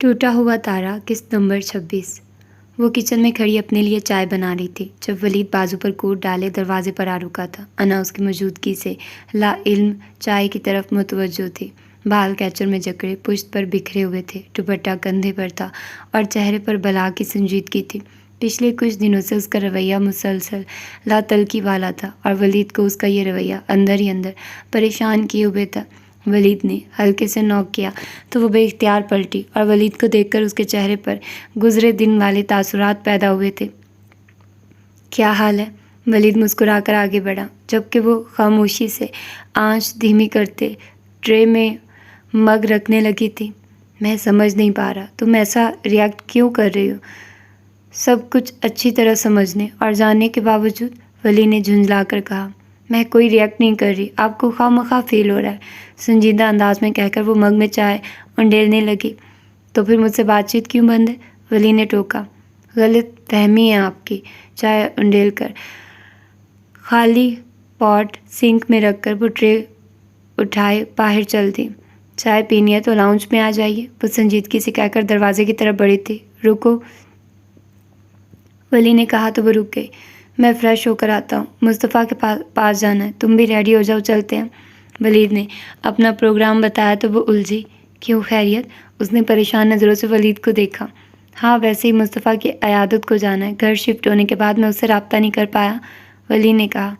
ٹوٹا ہوا تارا قسط نمبر 26۔ وہ کچن میں کھڑی اپنے لیے چائے بنا رہی تھی جب ولید بازو پر کوٹ ڈالے دروازے پر آ رکا تھا۔ انا اس کی موجودگی سے لا علم چائے کی طرف متوجہ تھی۔ بال کیچر میں جکڑے پشت پر بکھرے ہوئے تھے، دوپٹہ کندھے پر تھا اور چہرے پر بلا کی سنجیدگی تھی۔ پچھلے کچھ دنوں سے اس کا رویہ مسلسل لا تلقی والا تھا اور ولید کو اس کا یہ رویہ اندر ہی اندر پریشان کیے ہوئے تھا۔ ولید نے ہلکے سے نوک کیا تو وہ بے اختیار پلٹی اور ولید کو دیکھ کر اس کے چہرے پر گزرے دن والے تاثرات پیدا ہوئے تھے۔ کیا حال ہے؟ ولید مسکرا کر آگے بڑھا جبکہ وہ خاموشی سے آنچ دھیمی کرتے ٹرے میں مگ رکھنے لگی تھی۔ میں سمجھ نہیں پا رہا تم ایسا ریئیکٹ کیوں کر رہی ہو؟ سب کچھ اچھی طرح سمجھنے اور جاننے کے باوجود، ولید نے جھنجھلا کر کہا۔ میں کوئی ریئیکٹ نہیں کر رہی، آپ کو خواہ مخواہ فیل ہو رہا ہے، سنجیدہ انداز میں کہہ کر وہ مگ میں چائے انڈیلنے لگی۔ تو پھر مجھ سے بات چیت کیوں بند ہے؟ ولید نے ٹوکا۔ غلط فہمی ہے آپ کی۔ چائے انڈیل کر خالی پاٹ سنک میں رکھ کر وہ ٹرے اٹھائے باہر چل دی۔ چائے پینی ہے تو لاؤنج میں آ جائیے، وہ سنجیدگی سے کہہ کر دروازے کی طرف بڑھی تھی۔ رکو، ولید نے کہا تو وہ رک گئی۔ میں فریش ہو کر آتا ہوں، مصطفیٰ کے پاس جانا ہے، تم بھی ریڈی ہو جاؤ، چلتے ہیں۔ ولید نے اپنا پروگرام بتایا تو وہ الجھی۔ کیوں، خیریت؟ اس نے پریشان نظروں سے ولید کو دیکھا۔ ہاں، ویسے ہی مصطفیٰ کی عیادت کو جانا ہے، گھر شفٹ ہونے کے بعد میں اس سے رابطہ نہیں کر پایا، ولید نے کہا۔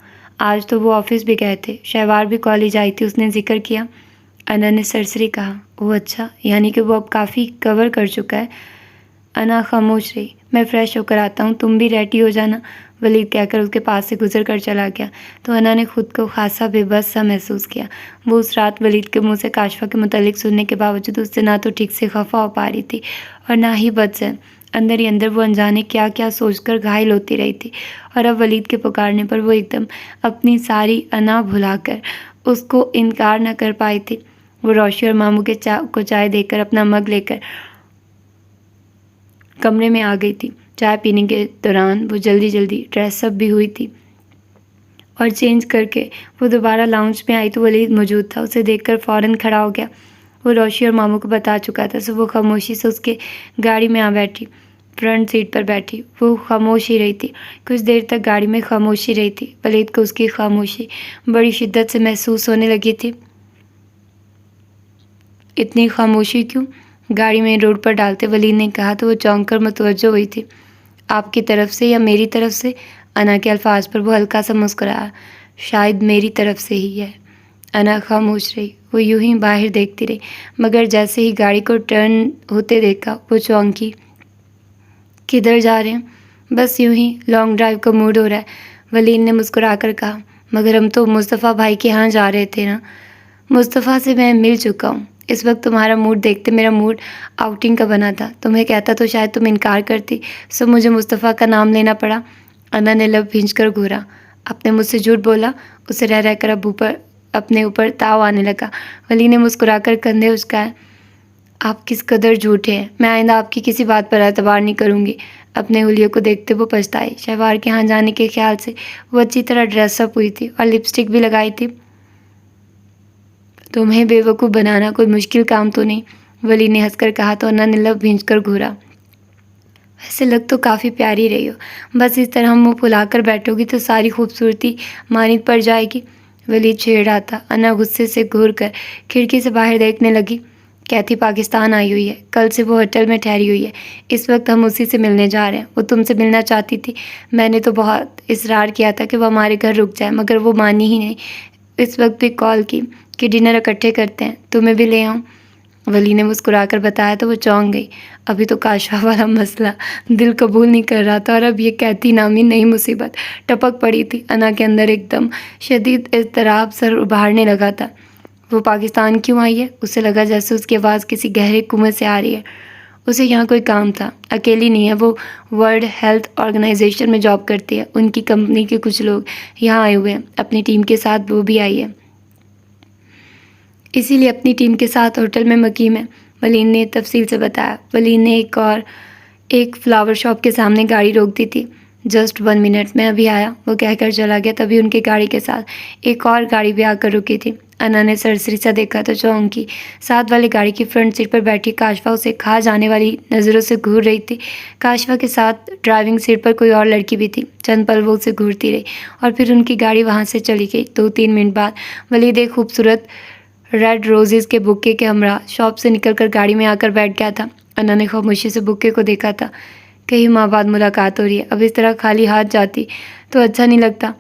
آج تو وہ آفس بھی گئے تھے، شہوار بھی کالج آئی تھی، اس نے ذکر کیا۔ انا نے سرسری کہا۔ اوہ اچھا، یعنی کہ وہ اب کافی کور کر چکا ہے۔ انا خاموش رہی۔ میں فریش ہو کر آتا ہوں، تم بھی ریڈی ہو جانا، ولید کہہ کر اس کے پاس سے گزر کر چلا گیا تو انا نے خود کو خاصا بے بس سا محسوس کیا۔ وہ اس رات ولید کے منہ سے کاشفا کے متعلق سننے کے باوجود اس سے نہ تو ٹھیک سے خفا ہو پا رہی تھی اور نہ ہی بدظن۔ اندر ہی اندر وہ انجانے کیا کیا سوچ کر گھائل ہوتی رہی تھی اور اب ولید کے پکارنے پر وہ ایک دم اپنی ساری انا بھلا کر اس کو انکار نہ کر پائی تھی۔ وہ روشی اور ماموں کو چائے دے کر اپنا مگ لے کر کمرے میں آ گئی تھی۔ چائے پینے کے دوران وہ جلدی ڈریس اپ بھی ہوئی تھی اور چینج کر کے وہ دوبارہ لاؤنج میں آئی تو ولید موجود تھا۔ اسے دیکھ کر فوراً کھڑا ہو گیا۔ وہ روشی اور ماموں کو بتا چکا تھا سو وہ خاموشی سے اس کے گاڑی میں آ بیٹھی، فرنٹ سیٹ پر بیٹھی۔ وہ خاموش ہی رہی تھی، کچھ دیر تک گاڑی میں خاموشی رہی تھی۔ ولید کو اس کی خاموشی بڑی شدت سے محسوس ہونے لگی تھی۔ اتنی خاموشی کیوں؟ گاڑی میں روڈ پر ڈالتے ولید نے کہا تو وہ چونک کر متوجہ ہوئی تھی۔ آپ کی طرف سے یا میری طرف سے؟ انا کے الفاظ پر وہ ہلکا سا مسکرایا۔ شاید میری طرف سے ہی ہے۔ انا خاموش رہی۔ وہ یوں ہی باہر دیکھتی رہی مگر جیسے ہی گاڑی کو ٹرن ہوتے دیکھا وہ چونکی۔ کدھر جا رہے ہیں؟ بس یوں ہی، لانگ ڈرائیو کا موڈ ہو رہا ہے، ولید نے مسکرا کر کہا۔ مگر ہم تو مصطفیٰ بھائی کے ہاں جا رہے تھے نا؟ مصطفیٰ سے میں مل چکا ہوں۔ اس وقت تمہارا موڈ دیکھتے میرا موڈ آؤٹنگ کا بنا تھا، تمہیں کہتا تو شاید تم انکار کرتی، سو مجھے مصطفیٰ کا نام لینا پڑا۔ انا نے لب بھینچ کر گھورا۔ آپ نے مجھ سے جھوٹ بولا؟ اسے رہ کر اپنے اوپر تاؤ آنے لگا۔ ولید نے مسکرا کر کندھے اچکائے۔ آپ کس قدر جھوٹے ہیں، میں آئندہ آپ کی کسی بات پر اعتبار نہیں کروں گی۔ اپنے حلیوں کو دیکھتے وہ پچھتائی۔ شہوار کے ہاں جانے کے خیال سے وہ اچھی طرح ڈریس اپ ہوئی تھی اور لپسٹک بھی لگائی تھی۔ تمہیں بے وقوف بنانا کوئی مشکل کام تو نہیں، ولید نے ہنس کر کہا تو انا نے لب بھینچ کر گھورا۔ ویسے لگ تو کافی پیاری رہی ہو، بس اس طرح منہ پھلا کر بیٹھو گی تو ساری خوبصورتی مانند پڑ جائے گی، ولید چھیڑ رہا تھا۔ انا غصے سے گھور کر کھڑکی سے باہر دیکھنے لگی۔ کیتھی پاکستان آئی ہوئی ہے، کل سے وہ ہوٹل میں ٹھہری ہوئی ہے، اس وقت ہم اسی سے ملنے جا رہے ہیں۔ وہ تم سے ملنا چاہتی تھی، میں نے تو بہت اصرار کیا تھا کہ وہ ہمارے گھر رک جائے مگر وہ مانی ہی نہیں۔ اس وقت بھی کال کی کہ ڈنر اکٹھے کرتے ہیں، تمہیں بھی لے آؤں، ولید نے مسکرا کر بتایا تو وہ چونک گئی۔ ابھی تو کاشفا والا مسئلہ دل قبول نہیں کر رہا تھا اور اب یہ کیتھی نامی نئی مصیبت ٹپک پڑی تھی۔ انا کے اندر ایک دم شدید اضطراب سر ابھارنے لگا تھا۔ وہ پاکستان کیوں آئی ہے؟ اسے لگا جیسے اس کی آواز کسی گہرے کنویں سے آ رہی ہے۔ اسے یہاں کوئی کام تھا، اکیلی نہیں ہے، وہ ورلڈ ہیلتھ آرگنائزیشن میں جاب کرتی ہے، ان کی کمپنی کے کچھ لوگ یہاں آئے ہوئے ہیں، اپنی ٹیم کے ساتھ وہ بھی آئی ہے، اسی لیے اپنی ٹیم کے ساتھ ہوٹل میں مقیم ہے، ولید نے تفصیل سے بتایا۔ ولید نے ایک فلاور شاپ کے سامنے گاڑی روک دی تھی۔ جسٹ 1 منٹ، میں ابھی آیا، وہ کہہ کر چلا گیا۔ تبھی ان کی گاڑی کے ساتھ ایک اور گاڑی بھی آ کر رکی تھی۔ انا نے سرسری سا دیکھا تو چونکی۔ ساتھ والی گاڑی کی فرنٹ سیٹ پر بیٹھی کاشفا اسے کھا جانے والی نظروں سے گھور رہی تھی۔ کاشفا کے ساتھ ڈرائیونگ سیٹ پر کوئی اور لڑکی بھی تھی۔ چند پل وہ اسے گھورتی رہی اور پھر ان کی گاڑی وہاں سے چلی گئی۔ 2-3 منٹ بعد ولید ایک خوبصورت ریڈ روزز کے بکے کے ہمراہ شاپ سے نکل کر گاڑی میں آ کر بیٹھ گیا تھا۔ انا نے خاموشی سے بکے کو دیکھا تھا۔ کئی ماہ بعد ملاقات ہو رہی ہے، اب اس طرح خالی ہاتھ جاتی تو اچھا نہیں لگتا۔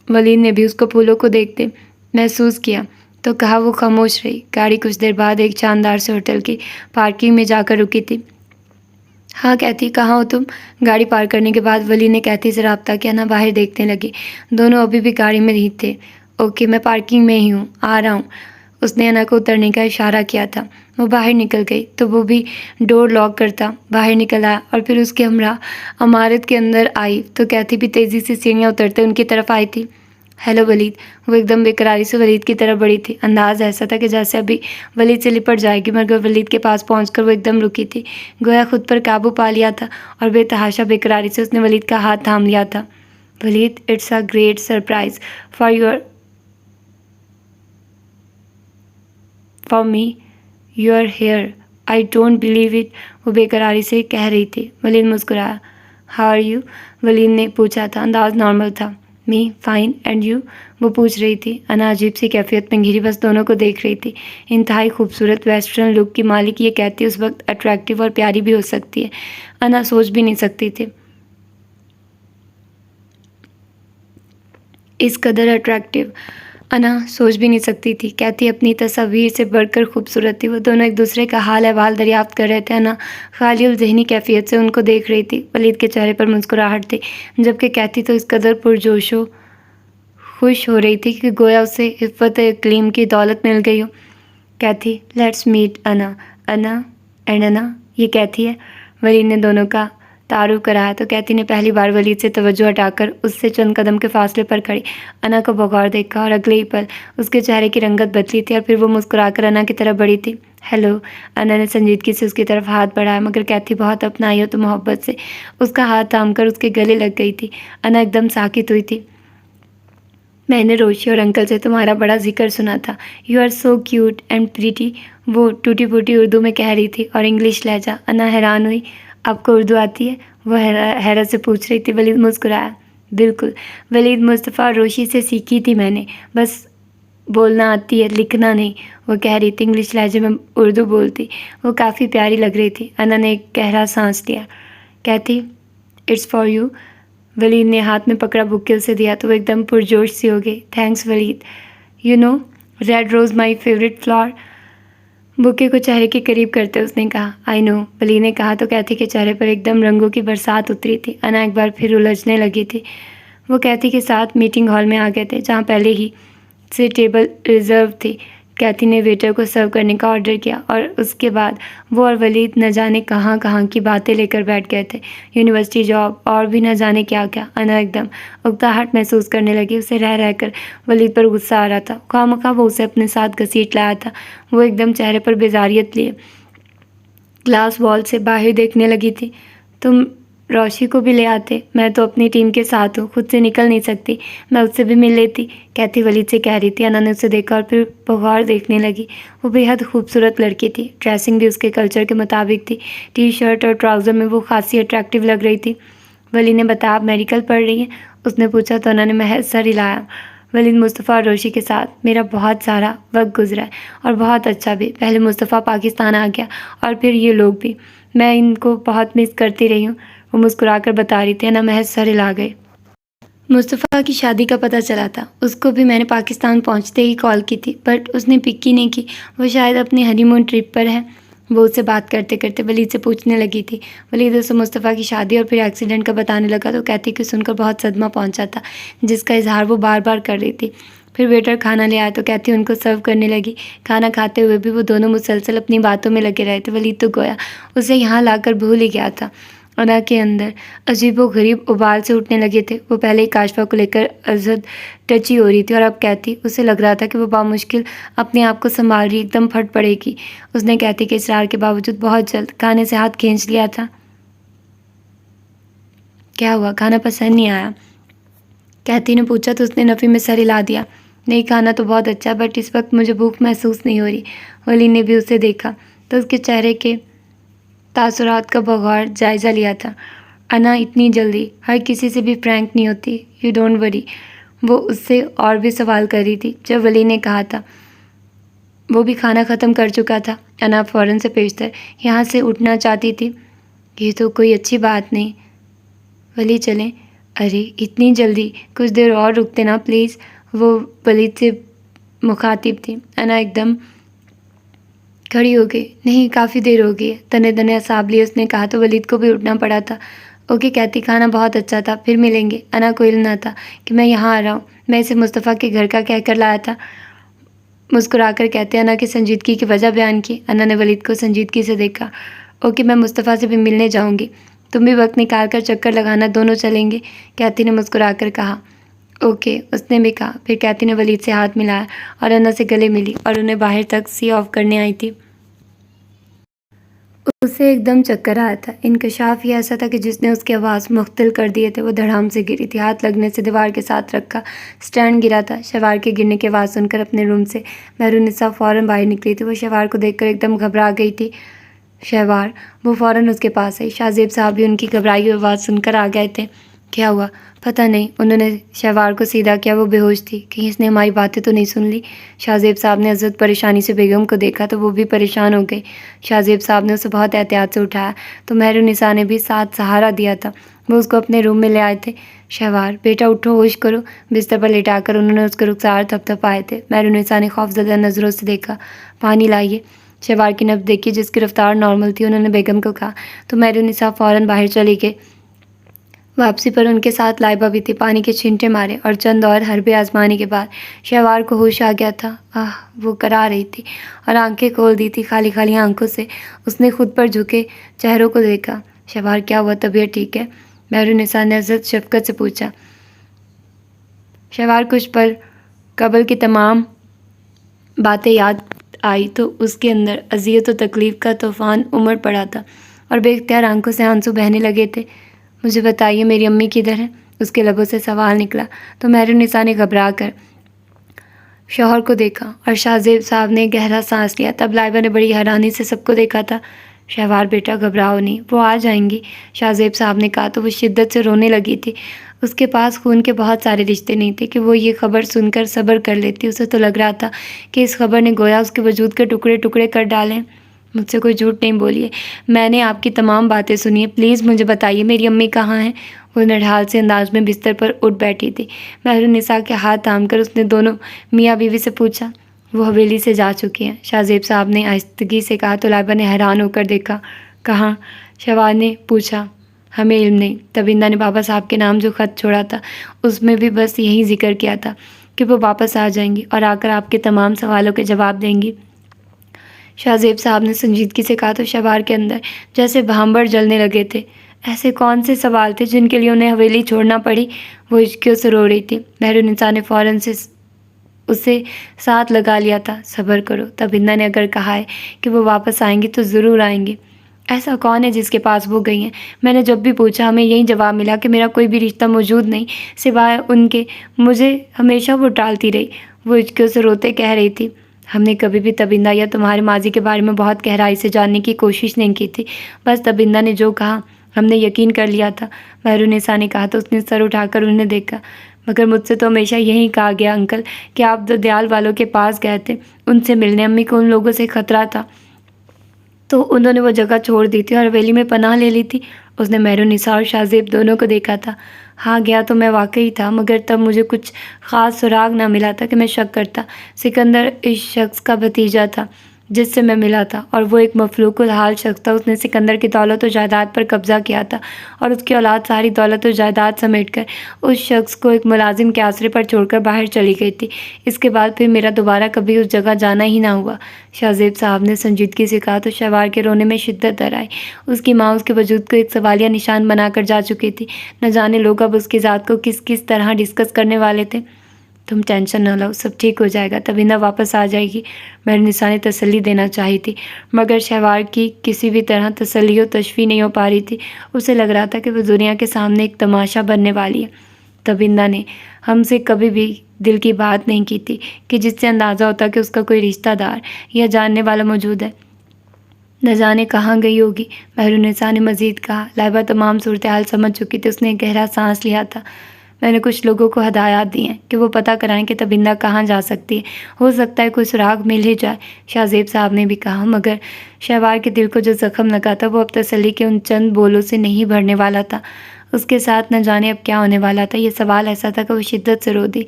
ولید نے بھی اس کو پھولوں کو دیکھتے محسوس کیا تو کہا۔ وہ خاموش رہی۔ گاڑی کچھ دیر بعد ایک شاندار سے ہوٹل کی پارکنگ میں جا کر رکی تھی۔ ہاں کہتی، کہاں ہو تم؟ گاڑی پارک کرنے کے بعد ولید نے کہتی سے رابطہ کیا۔ انا باہر دیکھنے لگی۔ دونوں ابھی بھی گاڑی میں ہی تھے۔ اوکے، میں پارکنگ میں ہی ہوں، آ رہا ہوں۔ اس نے انا کو اترنے کا اشارہ کیا تھا۔ وہ باہر نکل گئی تو وہ بھی ڈور لاک کرتا باہر نکل آیا اور پھر اس کے ہمراہ عمارت کے اندر آئی تو کہتی بھی تیزی سے سیڑھیاں اترتے ان کی طرف آئی تھی۔ ہیلو ولید۔ وہ ایک دم بےقراری سے ولید کی طرف بڑھی تھی۔ انداز ایسا تھا کہ جیسے ابھی ولید سے لپٹ جائے گی، مگر ولید کے پاس پہنچ کر وہ ایک دم رکی تھی، گویا خود پر قابو پا لیا تھا اور بے تحاشا بےقراری سے اس نے ولید کا ہاتھ تھام لیا تھا۔ Waleed, it's a great surprise for me you are here, I don't believe it, وہ بےقراری سے کہہ رہی تھی۔ ولید مسکرایا۔ How are you? ولید نے پوچھا تھا۔ انداز نارمل تھا۔ Me fine, and you? وہ پوچھ رہی تھی۔ انا عجیب سی کیفیت میں گھری بس دونوں کو دیکھ رہی تھی۔ انتہائی خوبصورت ویسٹرن لک کی مالک یہ کہتی اس وقت اٹریکٹیو اور پیاری بھی ہو سکتی ہے، انا سوچ بھی نہیں سکتی تھی۔ اس قدر اٹریکٹیو انا سوچ بھی نہیں سکتی تھی۔ کہتی اپنی تصاویر سے بڑھ کر خوبصورت تھی۔ وہ دونوں ایک دوسرے کا حال احوال دریافت کر رہے تھے۔ انا خالی الذہنی کیفیت سے ان کو دیکھ رہی تھی۔ ولید کے چہرے پر مسکراہٹ تھی، جبکہ کہتی تو اس قدر پرجوش و خوش ہو رہی تھی کہ گویا اسے عفت اقلیم کی دولت مل گئی ہو۔ کہتی، لیٹس میٹ انا۔ انا اینڈ انا، یہ کہتی ہے۔ ولید نے دونوں کا تعارف کرایا تو کہتی نے پہلی بار ولید سے توجہ ہٹا کر اس سے چند قدم کے فاصلے پر کھڑی انا کو بغور دیکھا اور اگلے ہی پل اس کے چہرے کی رنگت بدلی تھی اور پھر وہ مسکرا کر انا کی طرف بڑھی تھی۔ ہیلو، انا نے سنجیدگی سے اس کی طرف ہاتھ بڑھایا، مگر کہتی بہت اپنائی ہو تو محبت سے اس کا ہاتھ تھام کر اس کے گلے لگ گئی تھی۔ انا ایک دم ساکت ہوئی تھی۔ میں نے روشی اور انکل سے تمہارا بڑا ذکر سنا تھا، you are so cute and pretty, وہ ٹوٹی پھوٹی اردو میں کہہ رہی تھی، اور انگلش لہجہ۔ انا حیران ہوئی۔ آپ کو اردو آتی ہے؟ وہ حیرت سے پوچھ رہی تھی۔ ولید مسکرایا۔ بالکل، ولید مصطفیٰ روشی سے سیکھی تھی میں نے، بس بولنا آتی ہے، لکھنا نہیں، وہ کہہ رہی تھی انگلش لہجے میں اردو بولتی۔ وہ کافی پیاری لگ رہی تھی۔ انا نے ایک گہرا سانس لیا۔ کہتی، اٹس فار یو۔ ولید نے ہاتھ میں پکڑا بکے اسے دیا تو وہ ایک دم پرجوش سی ہو گئی۔ Thanks Waleed, you know red rose my favourite flower. Bouquet کو چہرے کے قریب کرتے اس نے کہا۔ آئی نو، ولید نے کہا تو کہتی کے چہرے پر ایک دم رنگوں کی برسات اتری تھی۔ انا ایک بار پھر الجھنے لگی تھی۔ وہ کہتی کے ساتھ میٹنگ ہال میں آ گئے تھے، جہاں پہلے ہی سے ٹیبل ریزرو تھی۔ کہتی نے ویٹر کو سرو کرنے کا آرڈر کیا اور اس کے بعد وہ اور ولید نہ جانے کہاں کہاں کی باتیں لے کر بیٹھ گئے تھے، یونیورسٹی، جاب اور بھی نہ جانے کیا کیا۔ انا ایک دم اکتاہٹ محسوس کرنے لگی۔ اسے رہ رہ کر ولید پر غصہ آ رہا تھا۔ خواہ مخواہ وہ اسے اپنے ساتھ گھسیٹ لایا تھا۔ وہ ایک دم چہرے پر بیزاریت لیے گلاس وال سے باہر دیکھنے لگی تھی۔ تم روشی کو بھی لے آتے، میں تو اپنی ٹیم کے ساتھ ہوں، خود سے نکل نہیں سکتی، میں اس سے بھی مل لیتی، کہتی ولید سے کہہ رہی تھی۔ انا نے اسے دیکھا اور پھر بغور دیکھنے لگی۔ وہ بے حد خوبصورت لڑکی تھی، ڈریسنگ بھی اس کے کلچر کے مطابق تھی، ٹی شرٹ اور ٹراؤزر میں وہ خاصی اٹریکٹیو لگ رہی تھی۔ ولید نے بتایا آپ میڈیکل پڑھ رہی ہیں؟ اس نے پوچھا تو انا نے محض سر ہلایا۔ ولید مصطفیٰ اور روشی کے ساتھ میرا بہت سارا وقت گزرا ہے اور بہت اچھا بھی۔ پہلے مصطفیٰ پاکستان آ گیا اور پھر یہ لوگ بھی، میں ان کو بہت مس کرتی رہی ہوں، وہ مسکرا کر بتا رہی تھی۔ انا محض سر ہلا گئے۔ مصطفیٰ کی شادی کا پتہ چلا تھا، اس کو بھی میں نے پاکستان پہنچتے ہی کال کی تھی، بٹ اس نے پک ہی نہیں کی، وہ شاید اپنی ہنی مون ٹرپ پر ہے۔ وہ اس سے بات کرتے کرتے ولید سے پوچھنے لگی تھی۔ ولید اسے مصطفیٰ کی شادی اور پھر ایکسیڈنٹ کا بتانے لگا تو کہتی کہ سن کر بہت صدمہ پہنچا تھا، جس کا اظہار وہ بار بار کر رہی تھی۔ پھر ویٹر کھانا لے آیا تو کہتی ان کو سرو کرنے لگی۔ کھانا کھاتے ہوئے بھی وہ دونوں مسلسل اپنی باتوں میں لگے رہے تھے۔ ولید تو گویا اسے یہاں لا کر بھول ہی گیا تھا۔ انا کے اندر عجیب و غریب ابال سے اٹھنے لگے تھے۔ وہ پہلے ہی کاشفا کو لے کر ازحد ٹچی ہو رہی تھی اور اب کہتی اسے لگ رہا تھا کہ وہ بامشکل اپنے آپ کو سنبھال رہی، ایک دم پھٹ پڑے گی۔ اس نے کہتی کے اصرار کے باوجود بہت جلد کھانے سے ہاتھ کھینچ لیا تھا۔ کیا ہوا، کھانا پسند نہیں آیا؟ کہتی نے پوچھا تو اس نے نفی میں سر ہلا دیا۔ نہیں، کھانا تو بہت اچھا، بٹ اس وقت مجھے بھوک محسوس نہیں ہو رہی۔ ولید نے بھی اسے دیکھا تو اس کے چہرے کے تاثرات کا بغور جائزہ لیا تھا۔ انا اتنی جلدی ہر کسی سے بھی فرینک نہیں ہوتی، یو ڈونٹ وری۔ وہ اس سے اور بھی سوال کر رہی تھی جب ولید نے کہا تھا وہ بھی کھانا ختم کر چکا تھا۔ انا فوراً سے پیشتر یہاں سے اٹھنا چاہتی تھی۔ یہ تو کوئی اچھی بات نہیں، ولید چلیں۔ ارے اتنی جلدی، کچھ دیر اور رکتے نا پلیز۔ وہ ولید سے مخاطب تھی۔ انا ایک دم کھڑی ہو گئی۔ نہیں، کافی دیر ہو گئی ہے، تنے تنے اعصاب لیے اس نے کہا تو ولید کو بھی اٹھنا پڑا تھا۔ اوکے کہتی، کھانا بہت اچھا تھا، پھر ملیں گے۔ انا کو علم نہ تھا کہ میں یہاں آ رہا ہوں، میں اسے مصطفیٰ کے گھر کا کہہ کر لایا تھا۔ مسکرا کر کہتے انا کی سنجیدگی کی وجہ بیان کی۔ انا نے ولید کو سنجیدگی سے دیکھا۔ اوکے، میں مصطفیٰ سے بھی ملنے جاؤں گی، تم بھی وقت نکال کر چکر لگانا، دونوں چلیں گے، کہتی نے مسکرا کر کہا۔ اوکے، اس نے بھی کہا۔ پھر کہتی نے ولید سے ہاتھ ملایا اور انا سے گلے ملی اور انہیں باہر تک سی آف کرنے آئی تھی۔ اسے ایک دم چکر آیا تھا۔ انکشاف ہی ایسا تھا کہ جس نے اس کے آواز مختل کر دیے تھے۔ وہ دھڑام سے گری تھی، ہاتھ لگنے سے دیوار کے ساتھ رکھا سٹینڈ گرا تھا۔ شہوار کے گرنے کی آواز سن کر اپنے روم سے مہرالنساء فوراً باہر نکلی تھی۔ وہ شہوار کو دیکھ کر ایک دم گھبرا گئی تھی۔ شہوار، وہ فوراً اس کے پاس آئی۔ شاہ زیب صاحب بھی ان کی گھبرائی ہوئی آواز سن کر آ گئے تھے۔ کیا ہوا؟ پتہ نہیں، انہوں نے شہوار کو سیدھا کیا، وہ بے ہوش تھی، کہیں اس نے ہماری باتیں تو نہیں سن لی۔ شاہ زیب صاحب نے عزت پریشانی سے بیگم کو دیکھا تو وہ بھی پریشان ہو گئی۔ شاہ زیب صاحب نے اسے بہت احتیاط سے اٹھایا تو مہرالنساء نے بھی ساتھ سہارا دیا تھا۔ وہ اس کو اپنے روم میں لے آئے تھے۔ شہوار، بیٹا اٹھو، ہوش کرو۔ بستر پر لٹا کر انہوں نے اس کے رخسار تھپ تھپائے تھے۔ مہرالنساء نے خوفزدہ نظروں سے دیکھا۔ پانی لائیے۔ شہوار کی نبض دیکھی جس کی رفتار نارمل تھی۔ انہوں نے بیگم کو کہا تو مہرالنساء فوراً باہر چلی گئی۔ واپسی پر ان کے ساتھ لائبہ بھی تھی۔ پانی کے چھینٹے مارے اور چند اور حربے آزمانے کے بعد شہوار کو ہوش آ گیا تھا۔ وہ کرا رہی تھی اور آنکھیں کھول دی تھی۔ خالی خالی آنکھوں سے اس نے خود پر جھکے چہروں کو دیکھا۔ شہوار، کیا ہوا؟ طبیعت ٹھیک ہے؟ مہرالنساء نے عزت شفقت سے پوچھا۔ شہوار کچھ پر قبل کی تمام باتیں یاد آئی تو اس کے اندر اذیت و تکلیف کا طوفان امڑ پڑا تھا اور بے اختیار آنکھوں سے آنسو بہنے لگے تھے۔ مجھے بتائیے میری امی کدھر ہے؟ اس کے لبوں سے سوال نکلا تو مہرالنساء نے گھبرا کر شوہر کو دیکھا اور شاہ زیب صاحب نے گہرا سانس لیا۔ تب لائبہ نے بڑی حیرانی سے سب کو دیکھا تھا۔ شہوار، بیٹا گھبراؤ نہیں، وہ آ جائیں گی، شاہ زیب صاحب نے کہا تو وہ شدت سے رونے لگی تھی۔ اس کے پاس خون کے بہت سارے رشتے نہیں تھے کہ وہ یہ خبر سن کر صبر کر لیتی۔ اسے تو لگ رہا تھا کہ اس خبر نے گویا اس کے وجود کے ٹکڑے ٹکڑے کر ڈالے۔ مجھ سے کوئی جھوٹ نہیں بولیے، میں نے آپ کی تمام باتیں سنی ہیں، پلیز مجھے بتائیے میری امی کہاں ہیں؟ وہ نڈھال سے انداز میں بستر پر اٹھ بیٹھی تھی۔ مہرالنساء کے ہاتھ تھام کر اس نے دونوں میاں بیوی سے پوچھا۔ وہ حویلی سے جا چکی ہیں، شاہ زیب صاحب نے آہستگی سے کہا تو لائبہ نے حیران ہو کر دیکھا۔ کہاں؟ شہوار نے پوچھا۔ ہمیں علم نہیں، تبندہ نے بابا صاحب کے نام جو خط چھوڑا تھا اس میں بھی بس یہی ذکر کیا تھا کہ وہ واپس آ جائیں گی اور آ کر آپ کے تمام سوالوں کے جواب دیں گی۔ شاہ زیب صاحب نے سنجیدگی سے کہا تو شہوار کے اندر جیسے بھانبڑ جلنے لگے تھے۔ ایسے کون سے سوال تھے جن کے لیے انہیں حویلی چھوڑنا پڑی؟ وہ ہچکیوں سے رو رہی تھی۔ مہرالنساء نے فوراً سے اسے ساتھ لگا لیا تھا۔ صبر کرو، تبندہ نے اگر کہا ہے کہ وہ واپس آئیں گی تو ضرور آئیں گی۔ ایسا کون ہے جس کے پاس وہ گئی ہیں؟ میں نے جب بھی پوچھا ہمیں یہی جواب ملا کہ میرا کوئی بھی رشتہ موجود نہیں سوائے ان کے، مجھے ہمیشہ وہ ٹالتی رہی۔ وہ ہچکیوں سے روتے کہہ رہی تھی۔ ہم نے کبھی بھی تبندہ یا تمہارے ماضی کے بارے میں بہت گہرائی سے جاننے کی کوشش نہیں کی تھی، بس تبندہ نے جو کہا ہم نے یقین کر لیا تھا، مہرالنساء نے کہا تو اس نے سر اٹھا کر انہیں دیکھا۔ مگر مجھ سے تو ہمیشہ یہی کہا گیا انکل کہ آپ ددیال والوں کے پاس گئے تھے ان سے ملنے، امی کو ان لوگوں سے خطرہ تھا تو انہوں نے وہ جگہ چھوڑ دی تھی اور حویلی میں پناہ لے لی تھی۔ اس نے مہرالنساء اور شاہ زیب دونوں کو دیکھا تھا۔ ہاں گیا تو میں واقعی تھا، مگر تب مجھے کچھ خاص سراغ نہ ملا تھا کہ میں شک کرتا۔ سکندر اس شخص کا بھتیجا تھا جس سے میں ملا تھا اور وہ ایک مفلوک الحال شخص تھا۔ اس نے سکندر کی دولت و جائیداد پر قبضہ کیا تھا اور اس کی اولاد ساری دولت و جائیداد سمیٹ کر اس شخص کو ایک ملازم کے آسرے پر چھوڑ کر باہر چلی گئی تھی۔ اس کے بعد پھر میرا دوبارہ کبھی اس جگہ جانا ہی نہ ہوا۔ شاہ زیب صاحب نے سنجیدگی سے کہا تو شہوار کے رونے میں شدت در آئی۔ اس کی ماں اس کے وجود کو ایک سوالیہ نشان بنا کر جا چکی تھی۔ نہ جانے لوگ اب اس کی ذات کو کس کس طرح ڈسکس کرنے والے تھے۔ تم ٹینشن نہ لو، سب ٹھیک ہو جائے گا، تبندہ واپس آ جائے گی، مہرالنساء نے تسلی دینا چاہی تھی، مگر شہوار کی کسی بھی طرح تسلی و تشفی نہیں ہو پا رہی تھی۔ اسے لگ رہا تھا کہ وہ دنیا کے سامنے ایک تماشا بننے والی ہے۔ تبندہ نے ہم سے کبھی بھی دل کی بات نہیں کی تھی کہ جس سے اندازہ ہوتا کہ اس کا کوئی رشتہ دار یا جاننے والا موجود ہے۔ نہ جانے کہاں گئی ہوگی، مہرالنساء نے مزید کہا۔ لائبہ تمام صورتحال سمجھ چکی تھی، اس نے ایک گہرا سانس لیا تھا۔ میں نے کچھ لوگوں کو ہدایات دی ہیں کہ وہ پتہ کرائیں کہ تبندہ کہاں جا سکتی ہے، ہو سکتا ہے کوئی سراغ مل ہی جائے، شاہ زیب صاحب نے بھی کہا۔ مگر شہوار کے دل کو جو زخم لگا تھا وہ اب تسلی کے ان چند بولوں سے نہیں بھرنے والا تھا۔ اس کے ساتھ نہ جانے اب کیا ہونے والا تھا۔ یہ سوال ایسا تھا کہ وہ شدت سے رو دی۔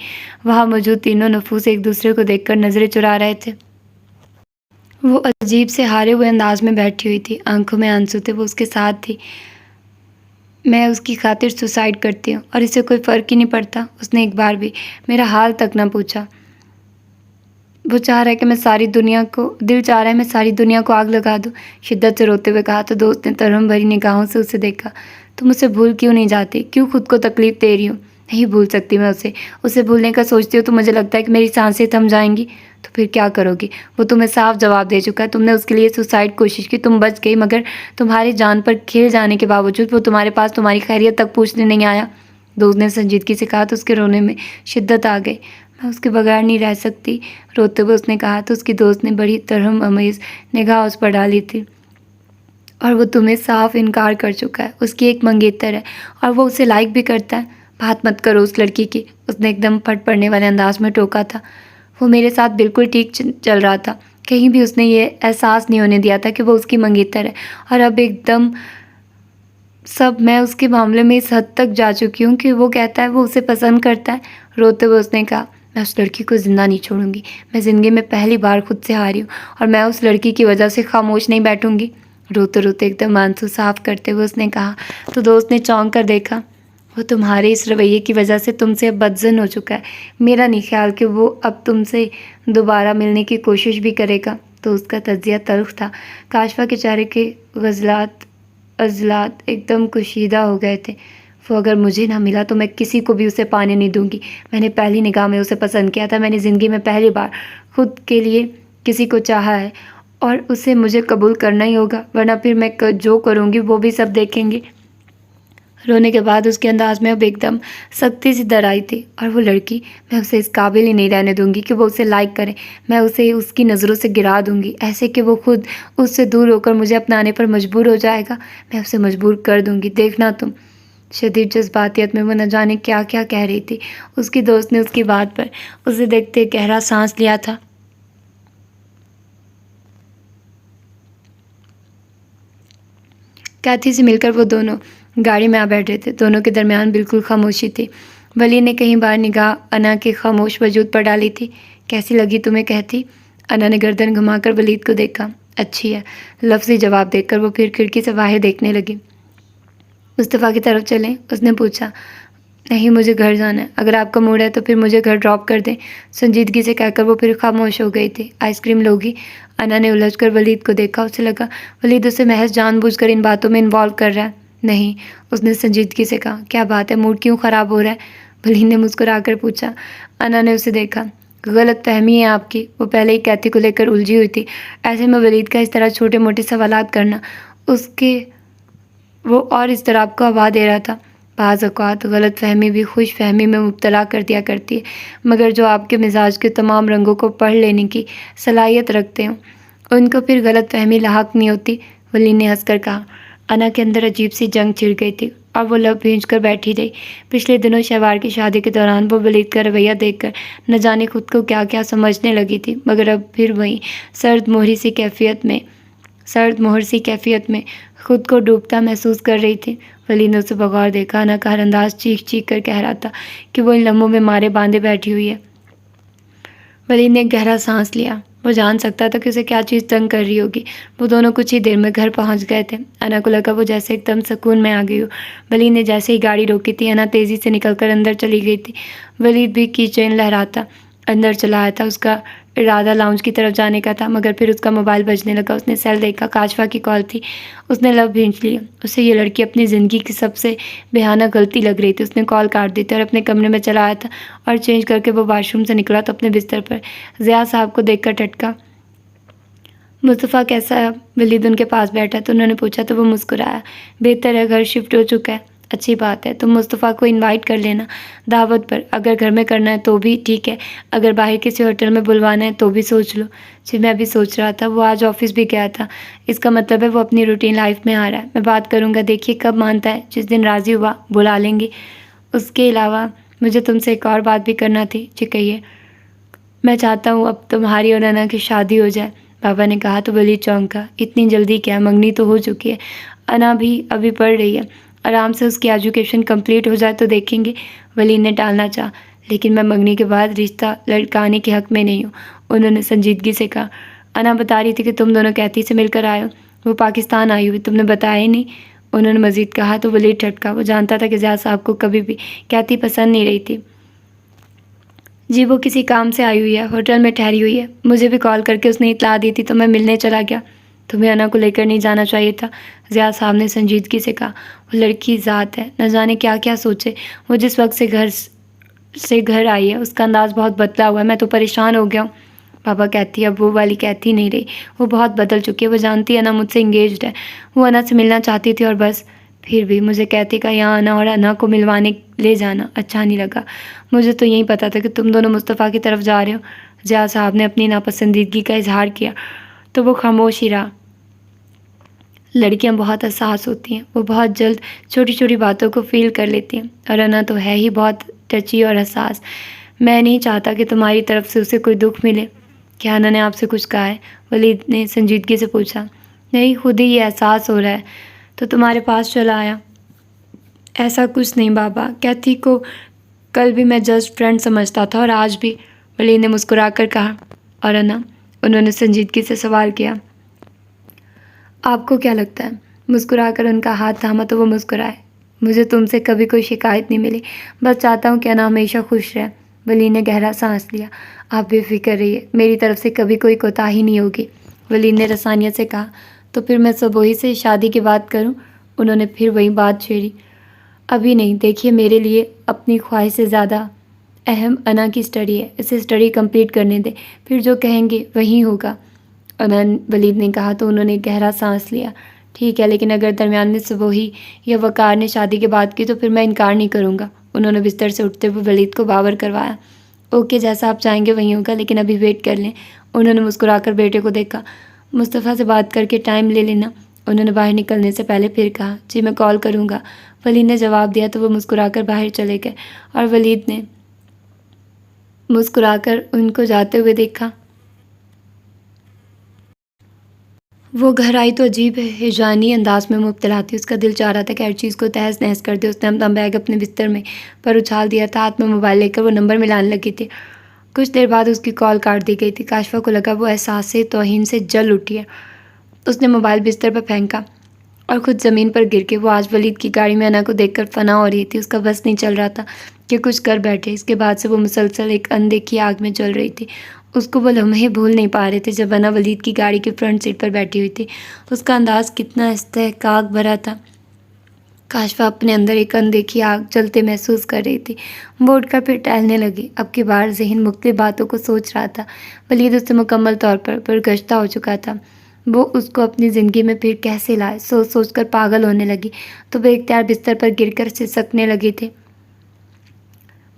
وہاں موجود تینوں نفوس ایک دوسرے کو دیکھ کر نظریں چرا رہے تھے۔ وہ عجیب سے ہارے ہوئے انداز میں بیٹھی ہوئی تھی، آنکھوں میں آنسو تھے۔ وہ اس کے ساتھ تھی۔ میں اس کی خاطر سوسائڈ کرتی ہوں اور اسے کوئی فرق ہی نہیں پڑتا۔ اس نے ایک بار بھی میرا حال تک نہ پوچھا۔ وہ چاہ رہا ہے کہ میں ساری دنیا کو آگ لگا دوں، شدت سے روتے ہوئے کہا تو دوست نے ترہم بھری نگاہوں سے اسے دیکھا۔ تم اسے بھول کیوں نہیں جاتی؟ کیوں خود کو تکلیف دے رہی ہوں؟ نہیں بھول سکتی میں اسے بھولنے کا سوچتی ہوں تو مجھے لگتا ہے کہ میری سانسیں تھم جائیں گی۔ تو پھر کیا کرو گی؟ وہ تمہیں صاف جواب دے چکا ہے۔ تم نے اس کے لیے سوسائڈ کوشش کی، تم بچ گئی، مگر تمہاری جان پر کھیل جانے کے باوجود وہ تمہارے پاس تمہاری خیریت تک پوچھنے نہیں آیا۔ دوست نے سنجیدگی سے کہا تو اس کے رونے میں شدت آ گئی۔ میں اس کے بغیر نہیں رہ سکتی، روتے ہوئے اس نے کہا تو اس کی دوست نے بڑی ترہم آمیز نگاہ اس پر ڈالی تھی۔ اور وہ تمہیں صاف انکار کر چکا ہے، اس کی ایک منگیتر ہے اور وہ اسے لائک بھی کرتا ہے۔ بات مت کرو اس لڑکی کی، اس نے ایک دم پھٹ پڑنے والے انداز میں ٹوکا تھا۔ وہ میرے ساتھ بالکل ٹھیک چل رہا تھا، کہیں بھی اس نے یہ احساس نہیں ہونے دیا تھا کہ وہ اس کی منگیتر ہے، اور اب ایک دم میں اس کے معاملے میں اس حد تک جا چکی ہوں کہ وہ کہتا ہے وہ اسے پسند کرتا ہے۔ روتے ہوئے اس نے کہا میں اس لڑکی کو زندہ نہیں چھوڑوں گی، میں زندگی میں پہلی بار خود سے ہاری ہوں اور میں اس لڑکی کی وجہ سے خاموش نہیں بیٹھوں گی۔ روتے روتے ایک دم آنسو صاف کرتے ہوئے اس نے کہا تو دوست نے چونک کر دیکھا۔ وہ تمہارے اس رویے کی وجہ سے تم سے اب بدظن ہو چکا ہے، میرا نہیں خیال کہ وہ اب تم سے دوبارہ ملنے کی کوشش بھی کرے گا۔ تو اس کا تجزیہ تلخ تھا۔ کاشفا کے چہرے کے عضلات ایک دم کشیدہ ہو گئے تھے۔ وہ اگر مجھے نہ ملا تو میں کسی کو بھی اسے پانے نہیں دوں گی۔ میں نے پہلی نگاہ میں اسے پسند کیا تھا، میں نے زندگی میں پہلی بار خود کے لیے کسی کو چاہا ہے اور اسے مجھے قبول کرنا ہی ہوگا، ورنہ پھر میں جو کروں گی وہ بھی سب دیکھیں گے۔ رونے کے بعد اس کے انداز میں اب ایک دم سختی سی در آئی تھی۔ اور وہ لڑکی، میں اسے اس قابل ہی نہیں رہنے دوں گی کہ وہ اسے لائک کرے، میں اسے اس کی نظروں سے گرا دوں گی، ایسے کہ وہ خود اس سے دور ہو کر مجھے اپنانے پر مجبور ہو جائے گا، میں اسے مجبور کر دوں گی، دیکھنا تم۔ شدید جذباتیت میں وہ نہ جانے کیا کیا کہہ رہی تھی۔ اس کی دوست نے اس کی بات پر اسے دیکھتے گہرا سانس لیا تھا۔ کیتھی سے مل کر وہ دونوں گاڑی میں آ بیٹھے تھے، دونوں کے درمیان بالکل خاموشی تھی۔ ولید نے کئی بار نگاہ انا کے خاموش وجود پر ڈالی تھی۔ کیسی لگی تمہیں کیتھی؟ انا نے گردن گھما کر ولید کو دیکھا۔ اچھی ہے، لفظی جواب دے کر وہ پھر کھڑکی سے باہر دیکھنے لگی۔ مصطفیٰ کی طرف چلیں؟ اس نے پوچھا۔ نہیں، مجھے گھر جانا ہے، اگر آپ کا موڈ ہے تو پھر مجھے گھر ڈراپ کر دیں، سنجیدگی سے کہہ کر وہ پھر خاموش ہو گئی تھی۔ آئس کریم لوگی؟ انا نے الجھ کر ولید کو دیکھا۔ اسے لگا ولید اسے محض جان بوجھ کر ان باتوں میں انوالو کر رہا ہے۔ نہیں، اس نے سنجیدگی سے کہا۔ کیا بات ہے، موڈ کیوں خراب ہو رہا ہے؟ ولید نے مسکرا کر پوچھا۔ انا نے اسے دیکھا۔ غلط فہمی ہے آپ کی۔ وہ پہلے ہی کیتھی کو لے کر الجھی ہوئی تھی، ایسے میں ولید کا اس طرح چھوٹے موٹے سوالات کرنا وہ اور اس طرح آپ کو ہوا دے رہا تھا۔ بعض اوقات غلط فہمی بھی خوش فہمی میں مبتلا کر دیا کرتی ہے، مگر جو آپ کے مزاج کے تمام رنگوں کو پڑھ لینے کی صلاحیت رکھتے ہوں ان کو پھر غلط فہمی لاحق نہیں ہوتی، ولید نے ہنس کر کہا۔ انا کے اندر عجیب سی جنگ چھڑ گئی تھی اور وہ لب بھینچ کر بیٹھی رہی۔ پچھلے دنوں شہوار کی شادی کے دوران وہ ولید کا رویہ دیکھ کر نہ جانے خود کو کیا کیا سمجھنے لگی تھی، مگر اب پھر وہی سرد مہر سی کیفیت میں خود کو ڈوبتا محسوس کر رہی تھی۔ ولید نے اسے بغور دیکھا۔ انا کا ہر انداز چیخ چیخ کر کہہ رہا تھا کہ وہ ان لمحوں میں مارے باندھے بیٹھی ہوئی ہے۔ ولید نے ایک گہرا سانس لیا۔ وہ جان سکتا تھا کہ اسے کیا چیز تنگ کر رہی ہوگی۔ وہ دونوں کچھ ہی دیر میں گھر پہنچ گئے تھے۔ انا کو لگا وہ جیسے ایک دم سکون میں آ گئی ہو۔ ولید نے جیسے ہی گاڑی روکی تھی، انا تیزی سے نکل کر اندر چلی گئی تھی۔ ولید بھی کی چین لہراتا اندر چلا آیا تھا۔ اس کا ارادہ لاؤنج کی طرف جانے کا تھا، مگر پھر اس کا موبائل بجنے لگا۔ اس نے سیل دیکھا، کاشفا کی کال تھی۔ اس نے لب بھینچ لیا۔ اسے یہ لڑکی اپنی زندگی کی سب سے بھیانک غلطی لگ رہی تھی۔ اس نے کال کاٹ دی تھی اور اپنے کمرے میں چلا آیا تھا، اور چینج کر کے وہ واش روم سے نکلا تو اپنے بستر پر ضیاء صاحب کو دیکھ کر ٹھٹکا۔ مصطفیٰ کیسا ہے؟ ولید ان کے پاس بیٹھا تو انہوں نے پوچھا تو وہ مسکرایا۔ بہتر ہے، گھر شفٹ ہو چکا ہے۔ اچھی بات ہے، تم مصطفیٰ کو انوائٹ کر لینا دعوت پر، اگر گھر میں کرنا ہے تو بھی ٹھیک ہے، اگر باہر کسی ہوٹل میں بلوانا ہے تو بھی سوچ لو۔ جی میں بھی سوچ رہا تھا، وہ آج آفس بھی گیا تھا، اس کا مطلب ہے وہ اپنی روٹین لائف میں آ رہا ہے۔ میں بات کروں گا، دیکھیے کب مانتا ہے، جس دن راضی ہوا بلا لیں گے۔ اس کے علاوہ مجھے تم سے ایک اور بات بھی کرنا تھی۔ جی کہیے۔ میں چاہتا ہوں اب تمہاری اور انا کی شادی ہو جائے، بابا نے کہا تو ولید چونکا۔ اتنی جلدی کیا، منگنی تو ہو چکی ہے، انا بھی ابھی پڑھ رہی ہے، آرام سے اس کی ایجوکیشن کمپلیٹ ہو جائے تو دیکھیں گے۔ ولید نے ٹالنا چاہا، لیکن میں منگنی کے بعد رشتہ لڑکانے کے حق میں نہیں ہوں، انہوں نے سنجیدگی سے کہا۔ انا بتا رہی تھی کہ تم دونوں کیتھی سے مل کر آئے ہو، وہ پاکستان آئی ہوئی، تم نے بتایا ہی نہیں، انہوں نے مزید کہا تو ولید ٹھٹکا۔ وہ جانتا تھا کہ زیاد صاحب کو کبھی بھی کیتھی پسند نہیں رہی تھی۔ جی وہ کسی کام سے آئی ہوئی ہے، ہوٹل میں ٹھہری ہوئی ہے، مجھے بھی کال کر کے اس نے اطلاع دی تھی تو میں ملنے چلا گیا۔ تمہیں انا کو لے کر نہیں جانا چاہیے تھا، زیاد صاحب نے سنجیدگی سے کہا۔ وہ لڑکی ذات ہے، نہ جانے کیا کیا سوچے، وہ جس وقت سے گھر آئی ہے اس کا انداز بہت بدلا ہوا ہے، میں تو پریشان ہو گیا ہوں۔ بابا کہتی اب وہ والی کہتی نہیں رہی، وہ بہت بدل چکی ہے، وہ جانتی ہے انا مجھ سے انگیجڈ ہے، وہ انا سے ملنا چاہتی تھی اور بس۔ پھر بھی مجھے کہتی کا یہاں آنا اور انا کو ملوانے لے جانا اچھا نہیں لگا، مجھے تو یہی پتا تھا کہ تم دونوں مصطفیٰ کی طرف جا رہے ہو۔ زیاد صاحب نے اپنی ناپسندیدگی کا اظہار کیا تو وہ خاموش ہی رہا۔ لڑکیاں بہت حساس ہوتی ہیں، وہ بہت جلد چھوٹی چھوٹی باتوں کو فیل کر لیتی ہیں، اور انا تو ہے ہی بہت ٹچی اور حساس۔ میں نہیں چاہتا کہ تمہاری طرف سے اسے کوئی دکھ ملے۔ کیا انا نے آپ سے کچھ کہا ہے؟ ولید نے سنجیدگی سے پوچھا۔ نہیں، خود ہی یہ احساس ہو رہا ہے تو تمہارے پاس چلا آیا۔ ایسا کچھ نہیں بابا، کیتھی کو کل بھی میں جسٹ فرینڈ سمجھتا تھا اور آج بھی، ولید نے مسکرا کر کہا۔ اور انا؟ انہوں نے سنجیدگی سے سوال کیا۔ آپ کو کیا لگتا ہے؟ مسکرا کر ان کا ہاتھ تھاما تو وہ مسکرائے۔ مجھے تم سے کبھی کوئی شکایت نہیں ملی، بس چاہتا ہوں کہ انا ہمیشہ خوش رہے۔ ولید نے گہرا سانس لیا۔ آپ بے فکر رہیے، میری طرف سے کبھی کوئی کوتاہی نہیں ہوگی، ولید نے رسانیت سے کہا۔ تو پھر میں صبوحی سے شادی کی بات کروں؟ انہوں نے پھر وہی بات چھیڑی۔ ابھی نہیں، دیکھیے میرے لیے اپنی خواہش سے زیادہ اہم انا کی اسٹڈی ہے، اسے اسٹڈی کمپلیٹ کرنے دیں، پھر جو کہیں گے وہی ہوگا، ولید نے کہا تو انہوں نے گہرا سانس لیا۔ ٹھیک ہے، لیکن اگر درمیان میں صبوحی یا وقار نے شادی کی بات کی تو پھر میں انکار نہیں کروں گا، انہوں نے بستر سے اٹھتے ہوئے ولید کو باور کروایا۔ اوکے، جیسا آپ چاہیں گے وہی ہوگا، لیکن ابھی ویٹ کر لیں، انہوں نے مسکرا کر بیٹے کو دیکھا۔ مصطفیٰ سے بات کر کے ٹائم لے لینا، انہوں نے باہر نکلنے سے پہلے پھر کہا۔ جی میں کال کروں گا، ولید نے جواب دیا تو وہ مسکرا کر باہر چلے گئے، اور ولید نے مسکرا کر ان کو جاتے ہوئے دیکھا۔ وہ گھر آئی تو عجیب ہیجانی انداز میں مبتلا تھی، اس کا دل چاہ رہا تھا کہ ہر چیز کو تہز نہز کر دے۔ اس نے اپنا بیگ اپنے بستر میں پر اچھال دیا تھا، ہاتھ میں موبائل لے کر وہ نمبر ملانے لگی تھی۔ کچھ دیر بعد اس کی کال کاٹ دی گئی تھی۔ کاشفہ کو لگا وہ احساس توہین سے جل اٹھی ہے۔ اس نے موبائل بستر پر پھینکا اور خود زمین پر گر کے۔ وہ آج ولید کی گاڑی میں انا کو دیکھ کر فنا ہو رہی تھی، اس کا بس نہیں چل رہا تھا کہ کچھ کر بیٹھے۔ اس کے بعد سے وہ مسلسل ایک اندیکھی آگ میں جل رہی تھی۔ اس کو وہ لمحے بھول نہیں پا رہے تھے جب انا ولید کی گاڑی کی فرنٹ سیٹ پر بیٹھی ہوئی تھی، اس کا انداز کتنا استحقاق بھرا تھا۔ کاشفہ اپنے اندر ایک اندیکھی آگ جلتے محسوس کر رہی تھی۔ وہ اٹھ کر پھر ٹہلنے لگی۔ اب کی بار ذہن مختلف باتوں کو سوچ رہا تھا۔ ولید اس سے مکمل طور پر پرگشتہ ہو چکا تھا۔ وہ اس کو اپنی زندگی میں پھر کیسے لائے، سوچ سوچ کر پاگل ہونے لگی تو وہ اختیار بستر پر گر کر سسکنے لگی تھی۔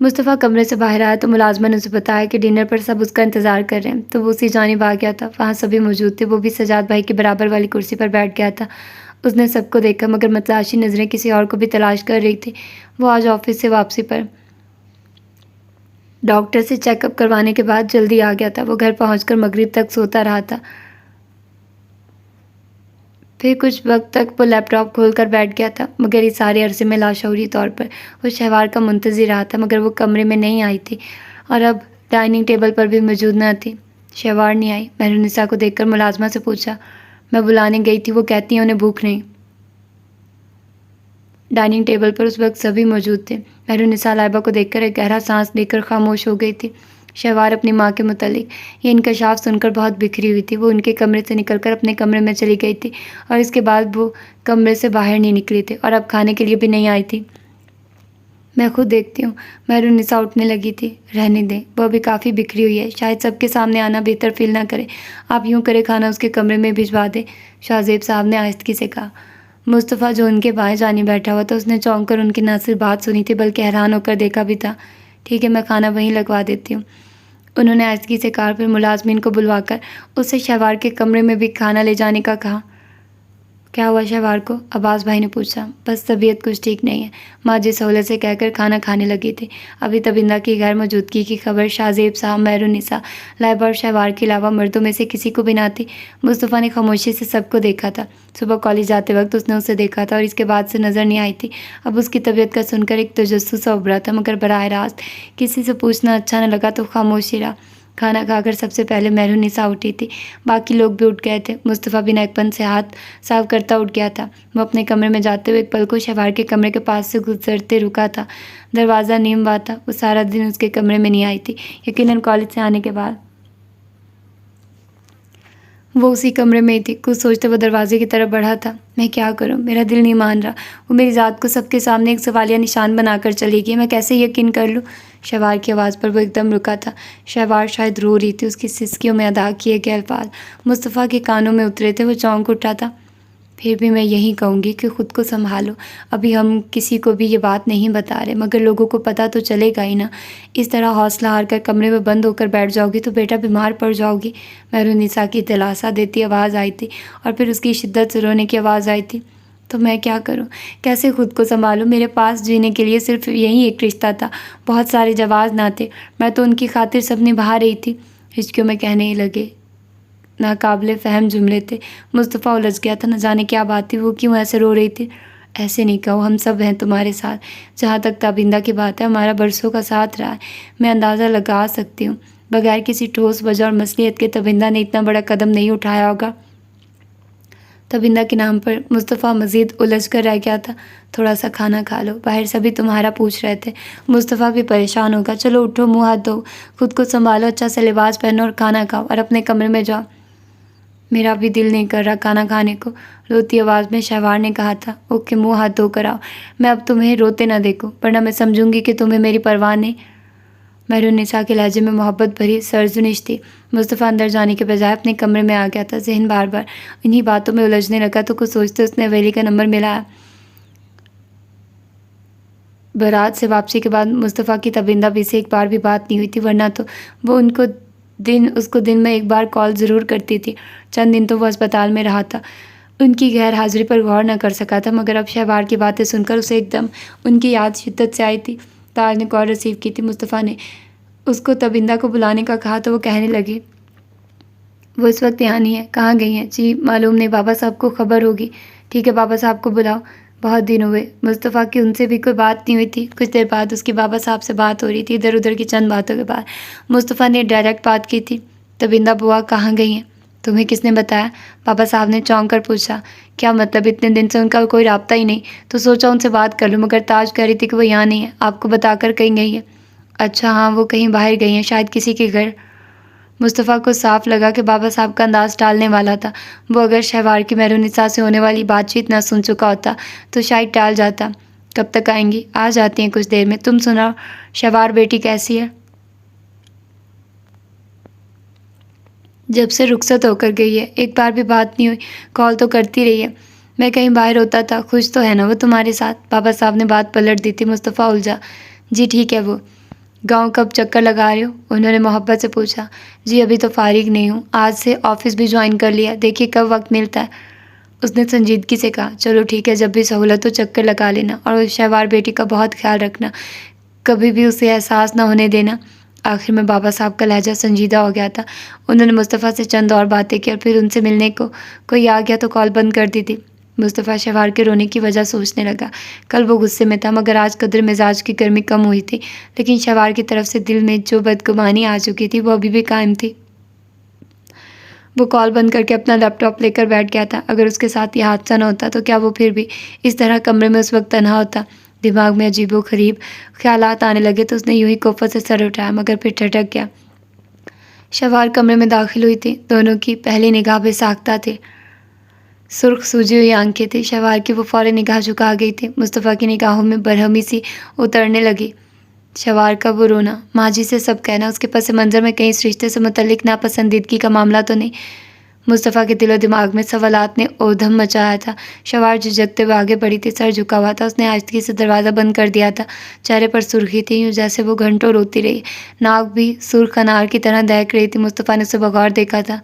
مصطفیٰ کمرے سے باہر آیا تو ملازمہ نے اسے بتایا کہ ڈنر پر سب اس کا انتظار کر رہے ہیں، تو وہ اسی جانب آ گیا تھا۔ وہاں سبھی موجود تھے، وہ بھی سجاد بھائی کے برابر والی کرسی پر بیٹھ گیا تھا۔ اس نے سب کو دیکھا مگر متلاشی نظریں کسی اور کو بھی تلاش کر رہی تھی۔ وہ آج آفس سے واپسی پر ڈاکٹر سے چیک اپ کروانے کے بعد جلدی آ گیا تھا۔ وہ گھر پہنچ کر مغرب تک سوتا رہا تھا، پھر کچھ وقت تک وہ لیپ ٹاپ کھول کر بیٹھ گیا تھا، مگر اس سارے عرصے میں لاشعوری طور پر وہ شہوار کا منتظر رہا تھا، مگر وہ کمرے میں نہیں آئی تھی اور اب ڈائننگ ٹیبل پر بھی موجود نہ تھی۔ شہوار نہیں آئی؟ مہرالنساء کو دیکھ کر ملازمہ سے پوچھا۔ میں بلانے گئی تھی، وہ کہتی ہیں انہیں بھوک نہیں۔ ڈائننگ ٹیبل پر اس وقت سبھی موجود تھے۔ مہرالنساء لائبہ کو دیکھ کر ایک گہرا سانس لے کر خاموش ہو گئی تھی۔ شہوار اپنی ماں کے متعلق یہ انکشاف سن کر بہت بکھری ہوئی تھی۔ وہ ان کے کمرے سے نکل کر اپنے کمرے میں چلی گئی تھی اور اس کے بعد وہ کمرے سے باہر نہیں نکلی تھی اور اب کھانے کے لیے بھی نہیں آئی تھی۔ میں خود دیکھتی ہوں، مہرالنساء اٹھنے لگی تھی۔ رہنے دیں، وہ ابھی کافی بکھری ہوئی ہے، شاید سب کے سامنے آنا بہتر فیل نہ کرے۔ آپ یوں کرے کھانا اس کے کمرے میں بھجوا دیں، شاہ زیب صاحب نے آہستگی سے کہا۔ مصطفیٰ جو ان کے بائیں جانب بیٹھا ہوا تھا اس نے چونک کر ان کی نہ صرف بات سنی تھی بلکہ حیران ہو کر دیکھا بھی تھا۔ ٹھیک ہے، میں کھانا وہیں لگوا دیتی ہوں، انہوں نے آہستگی سے کہا، پھر ملازمین کو بلوا کر اس سے شہوار کے کمرے میں بھی کھانا لے جانے کا کہا۔ کیا ہوا شہوار کو؟ عباس بھائی نے پوچھا۔ بس طبیعت کچھ ٹھیک نہیں ہے، ماں جی سہولت سے کہہ کر کھانا کھانے لگی تھی۔ ابھی تبندہ کی غیر موجودگی کی خبر شاہ زیب صاحب، مہرالنساء، لائبہ اور شہوار کے علاوہ مردوں میں سے کسی کو بھی نہ تھی۔ مصطفیٰ نے خاموشی سے سب کو دیکھا تھا۔ صبح کالج جاتے وقت اس نے اسے دیکھا تھا اور اس کے بعد سے نظر نہیں آئی تھی۔ اب اس کی طبیعت کا سن کر ایک تجسس سا ابھرا تھا، مگر براہ راست کسی سے پوچھنا اچھا نہ لگا تو خاموش ہی رہا۔ کھانا کھا کر سب سے پہلے مہرالنساء اٹھی تھی، باقی لوگ بھی اٹھ گئے تھے۔ مصطفیٰ بھی نیک پن سے ہاتھ صاف کرتا اٹھ گیا تھا۔ وہ اپنے کمرے میں جاتے ہوئے ایک پل کو شہوار کے کمرے کے پاس سے گزرتے رکا تھا۔ دروازہ نیم وا تھا، وہ سارا دن اس کے کمرے میں نہیں آئی تھی۔ یقیناً کالج سے آنے کے بعد وہ اسی کمرے میں ہی تھی۔ کچھ سوچتے وہ دروازے کی طرف بڑھا تھا۔ میں کیا کروں، میرا دل نہیں مان رہا، وہ میری ذات کو سب کے سامنے ایک سوالیہ نشان بنا کر چلی گئی، میں کیسے یقین کر لوں؟ شہوار کی آواز پر وہ ایک دم رکا تھا۔ شہوار شاید رو رہی تھی، اس کی سسکیوں میں ادا کیے گئے الفاظ مصطفیٰ کے کانوں میں اترے تھے۔ وہ چونک اٹھا تھا۔ پھر بھی میں یہی کہوں گی کہ خود کو سنبھالو، ابھی ہم کسی کو بھی یہ بات نہیں بتا رہے، مگر لوگوں کو پتہ تو چلے گا ہی نا۔ اس طرح حوصلہ ہار کر کمرے میں بند ہو کر بیٹھ جاؤ گی تو بیٹا بیمار پڑ جاؤ گی۔ مہرالنساء کی دلاسا دیتی آواز آئی تھی اور پھر اس کی شدت سے رونے کی آواز آئی تھی۔ تو میں کیا کروں، کیسے خود کو سنبھالوں؟ میرے پاس جینے کے لیے صرف یہی ایک رشتہ تھا، بہت سارے جواز نہ تھے، میں تو ان کی خاطر سب نبھا رہی تھی۔ ہچکیوں میں کہنے ہی لگے، ناقابل فہم جملے تھے۔ مصطفیٰ الجھ گیا تھا، نہ جانے کیا بات تھی، وہ کیوں ایسے رو رہی تھی۔ ایسے نہیں کہو، ہم سب ہیں تمہارے ساتھ۔ جہاں تک تابندہ کی بات ہے، ہمارا برسوں کا ساتھ رہا ہے، میں اندازہ لگا سکتی ہوں۔ بغیر کسی ٹھوس وجہ اور مصلحت کے تابندہ نے اتنا بڑا قدم نہیں اٹھایا ہوگا۔ تابندہ کے نام پر مصطفیٰ مزید الجھ کر رہ گیا تھا۔ تھوڑا سا کھانا کھا لو، باہر سبھی تمہارا پوچھ رہے تھے۔ مصطفیٰ بھی پریشان ہوگا۔ چلو اٹھو، منہ ہاتھ دھو، خود کو سنبھالو، اچھا سا لباس پہنو اور کھانا کھاؤ اور اپنے کمرے میں جاؤ۔ میرا بھی دل نہیں کر رہا کھانا کھانے کو، روتی آواز میں شہوار نے کہا تھا۔ اوکے، منہ ہاتھ دھو کر آؤ، میں اب تمہیں روتے نہ دیکھوں، ورنہ میں سمجھوں گی کہ تمہیں میری پرواہ نہیں۔ مہرالنساء کے لہجے میں محبت بھری سرزنش تھی۔ مصطفیٰ اندر جانے کے بجائے اپنے کمرے میں آ گیا تھا۔ ذہن بار بار انہی باتوں میں الجھنے لگا تو کچھ سوچتے اس نے ویلی کا نمبر ملایا۔ بارات سے واپسی کے بعد مصطفیٰ کی تابندہ بھی سے ایک بار بھی بات نہیں ہوئی تھی، ورنہ تو وہ اس کو دن میں ایک بار کال ضرور کرتی تھی۔ چند دن تو وہ ہسپتال میں رہا تھا، ان کی غیر حاضری پر غور نہ کر سکا تھا، مگر اب شہوار کی باتیں سن کر اسے ایک دم ان کی یاد شدت سے آئی تھی۔ تاج نے کال ریسیو کی تھی۔ مصطفیٰ نے اس کو تابندہ کو بلانے کا کہا تو وہ کہنے لگی، وہ اس وقت یہاں نہیں ہے۔ کہاں گئی ہیں؟ جی معلوم نہیں، بابا صاحب کو خبر ہوگی۔ ٹھیک ہے، بابا صاحب کو بلاؤ۔ بہت دن ہوئے مصطفیٰ کی ان سے بھی کوئی بات نہیں ہوئی تھی۔ کچھ دیر بعد اس کی بابا صاحب سے بات ہو رہی تھی۔ ادھر ادھر کی چند باتوں کے بعد مصطفیٰ نے ڈائریکٹ بات کی تھی، تابندہ بوا کہاں گئی ہیں؟ تمہیں کس نے بتایا؟ بابا صاحب نے چونک کر پوچھا۔ کیا مطلب، اتنے دن سے ان کا کوئی رابطہ ہی نہیں، تو سوچا ان سے بات کر لوں، مگر تاج کہہ رہی تھی کہ وہ یہاں نہیں ہے، آپ کو بتا کر کہیں گئی ہے۔ اچھا ہاں، وہ کہیں باہر گئی ہیں، شاید کسی کے گھر۔ مصطفیٰ کو صاف لگا کہ بابا صاحب کا انداز ٹالنے والا تھا۔ وہ اگر شہوار کی مہرالنساء سے ہونے والی بات چیت نہ سن چکا ہوتا تو شاید ٹال جاتا۔ کب تک آئیں گی؟ آ جاتی ہیں کچھ دیر میں۔ تم سناؤ، شہوار بیٹی کیسی ہے؟ جب سے رخصت ہو کر گئی ہے، ایک بار بھی بات نہیں ہوئی، کال تو کرتی رہی ہے۔ میں کہیں باہر ہوتا تھا، خوش تو ہے نا وہ تمہارے ساتھ؟ بابا صاحب نے بات پلٹ دی تھی۔ مصطفیٰ الجھا۔ جی ٹھیک ہے وہ۔ گاؤں کب چکر لگا رہے ہو؟ انہوں نے محبت سے پوچھا۔ جی ابھی تو فارغ نہیں ہوں، آج سے آفس بھی جوائن کر لیا، دیکھیے کب وقت ملتا ہے۔ اس نے سنجیدگی سے کہا۔ چلو ٹھیک ہے، جب بھی سہولت ہو چکر لگا لینا، اور شہوار بیٹی کا بہت خیال رکھنا، کبھی بھی اسے احساس نہ ہونے دینا۔ آخر میں بابا صاحب کا لہجہ سنجیدہ ہو گیا تھا۔ انہوں نے مصطفیٰ سے چند اور باتیں کی اور پھر ان سے ملنے کو کوئی آ گیا تو کال بند کر دی تھی۔ مصطفیٰ شہوار کے رونے کی وجہ سوچنے لگا۔ کل وہ غصے میں تھا، مگر آج قدر مزاج کی گرمی کم ہوئی تھی، لیکن شہوار کی طرف سے دل میں جو بدگمانی آ چکی تھی وہ ابھی بھی قائم تھی۔ وہ کال بند کر کے اپنا لیپ ٹاپ لے کر بیٹھ گیا تھا۔ اگر اس کے ساتھ یہ حادثہ نہ ہوتا تو کیا وہ پھر بھی اس طرح کمرے میں اس وقت تنہا ہوتا؟ دماغ میں عجیب و غریب خیالات آنے لگے تو اس نے یوں ہی کوفت سے سر اٹھایا، مگر پھر ٹھٹک گیا۔ شہوار کمرے میں داخل ہوئی تھی۔ دونوں کی پہلی نگاہ بے ساختہ تھی، سرخ سوجی ہوئی آنکھیں تھی۔ شہوار کی وہ فوری نگاہ جھکا گئی تھی۔ مصطفیٰ کی نگاہوں میں برہمی سی اترنے لگی۔ شہوار کا وہ رونا، ماں جی سے سب کہنا، اس کے پس منظر میں کہیں اس رشتے سے متعلق ناپسندیدگی کا معاملہ تو نہیں؟ مصطفیٰ کے دل و دماغ میں سوالات نے اودھم مچایا تھا۔ شوار جھجکتے ہوئے آگے بڑھی تھی، سر جھکا ہوا تھا۔ اس نے آہستگی سے دروازہ بند کر دیا تھا۔ چہرے پر سرخی تھی، یوں جیسے وہ گھنٹوں روتی رہی۔ ناک بھی سرخ انار کی طرح دہک رہی تھی۔ مصطفیٰ نے اسے بغور دیکھا تھا۔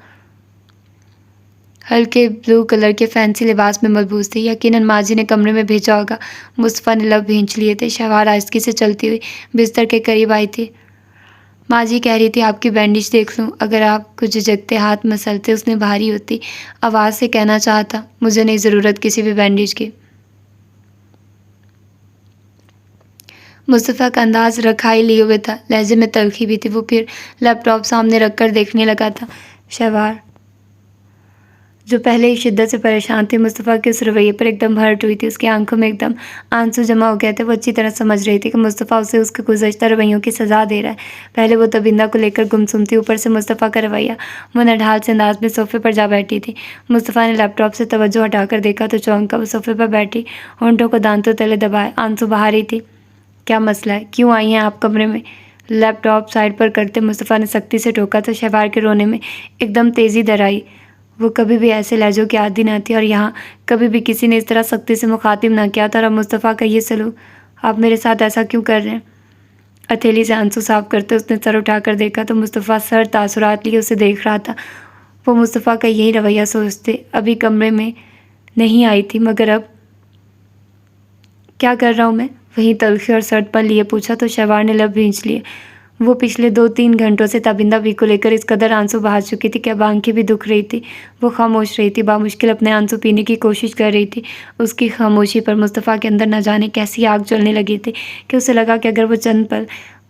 ہلکے بلو کلر کے فینسی لباس میں ملبوس تھی۔ یقیناً ماجی نے کمرے میں بھیجا ہوگا۔ مصطفیٰ نے لب بھینچ لیے تھے۔ شوار آہستگی سے چلتی ہوئی بستر کے قریب آئی تھی۔ ماجی کہہ رہی تھی آپ کی بینڈیج دیکھ لوں؟ اگر آپ کو جھجکتے ہاتھ مسلتے اس نے بھاری ہوتی آواز سے کہنا چاہتا، مجھے نہیں ضرورت کسی بھی بینڈیج کی۔ مصطفیٰ کا انداز رکھائی لیے ہوئے تھا، لہجے میں تلخی بھی تھی۔ وہ پھر لیپ ٹاپ سامنے رکھ کر دیکھنے لگا تھا۔ شوار جو پہلے ہی شدت سے پریشان تھی، مصطفیٰ کے اس رویے پر ایک دم ہرٹ ہوئی تھی۔ اس کی آنکھوں میں ایک دم آنسو جمع ہو گئے تھے۔ وہ اچھی طرح سمجھ رہی تھی کہ مصطفیٰ اسے اس کے گزشتہ رویوں کی سزا دے رہا ہے۔ پہلے وہ تبندہ کو لے کر گمسم تھی، اوپر سے مصطفیٰ کا رویہ۔ وہ نڈھال سے انداز میں صوفے پر جا بیٹھی تھی۔ مصطفیٰ نے لیپ ٹاپ سے توجہ ہٹا کر دیکھا تو چونکا۔ وہ صوفے پر بیٹھی ہونٹوں کو دانتوں تلے دبائے آنسو بہا رہی تھی۔ کیا مسئلہ ہے؟ کیوں آئی ہیں آپ کمرے میں؟ لیپ ٹاپ سائڈ پر کرتے مصطفیٰ نے سختی سے ٹوکا تو شوار کے رونے میں ایک دم تیزی در آئی۔ وہ کبھی بھی ایسے لہجوں کی عادی نہ تھی، اور یہاں کبھی بھی کسی نے اس طرح سختی سے مخاطب نہ کیا تھا۔ اور اب مصطفیٰ کا یہ سلوک، آپ میرے ساتھ ایسا کیوں کر رہے ہیں؟ ہتھیلی سے آنسو صاف کرتے اس نے سر اٹھا کر دیکھا تو مصطفیٰ سر تاثرات لیے اسے دیکھ رہا تھا۔ وہ مصطفیٰ کا یہی رویہ سوچتے ابھی کمرے میں نہیں آئی تھی، مگر اب کیا کر رہا ہوں میں؟ وہیں تلخی اور سرد پن لیے پوچھا تو شوار نے لب بھینچ لیے۔ وہ پچھلے 2-3 گھنٹوں سے تابندہ بی کو لے کر اس قدر آنسو بہا چکی تھی کہ اب آنکھیں بھی دکھ رہی تھی۔ وہ خاموش رہی تھی، بامشکل اپنے آنسو پینے کی کوشش کر رہی تھی۔ اس کی خاموشی پر مصطفیٰ کے اندر نہ جانے کیسی آگ جلنے لگی تھی کہ اسے لگا کہ اگر وہ چند پل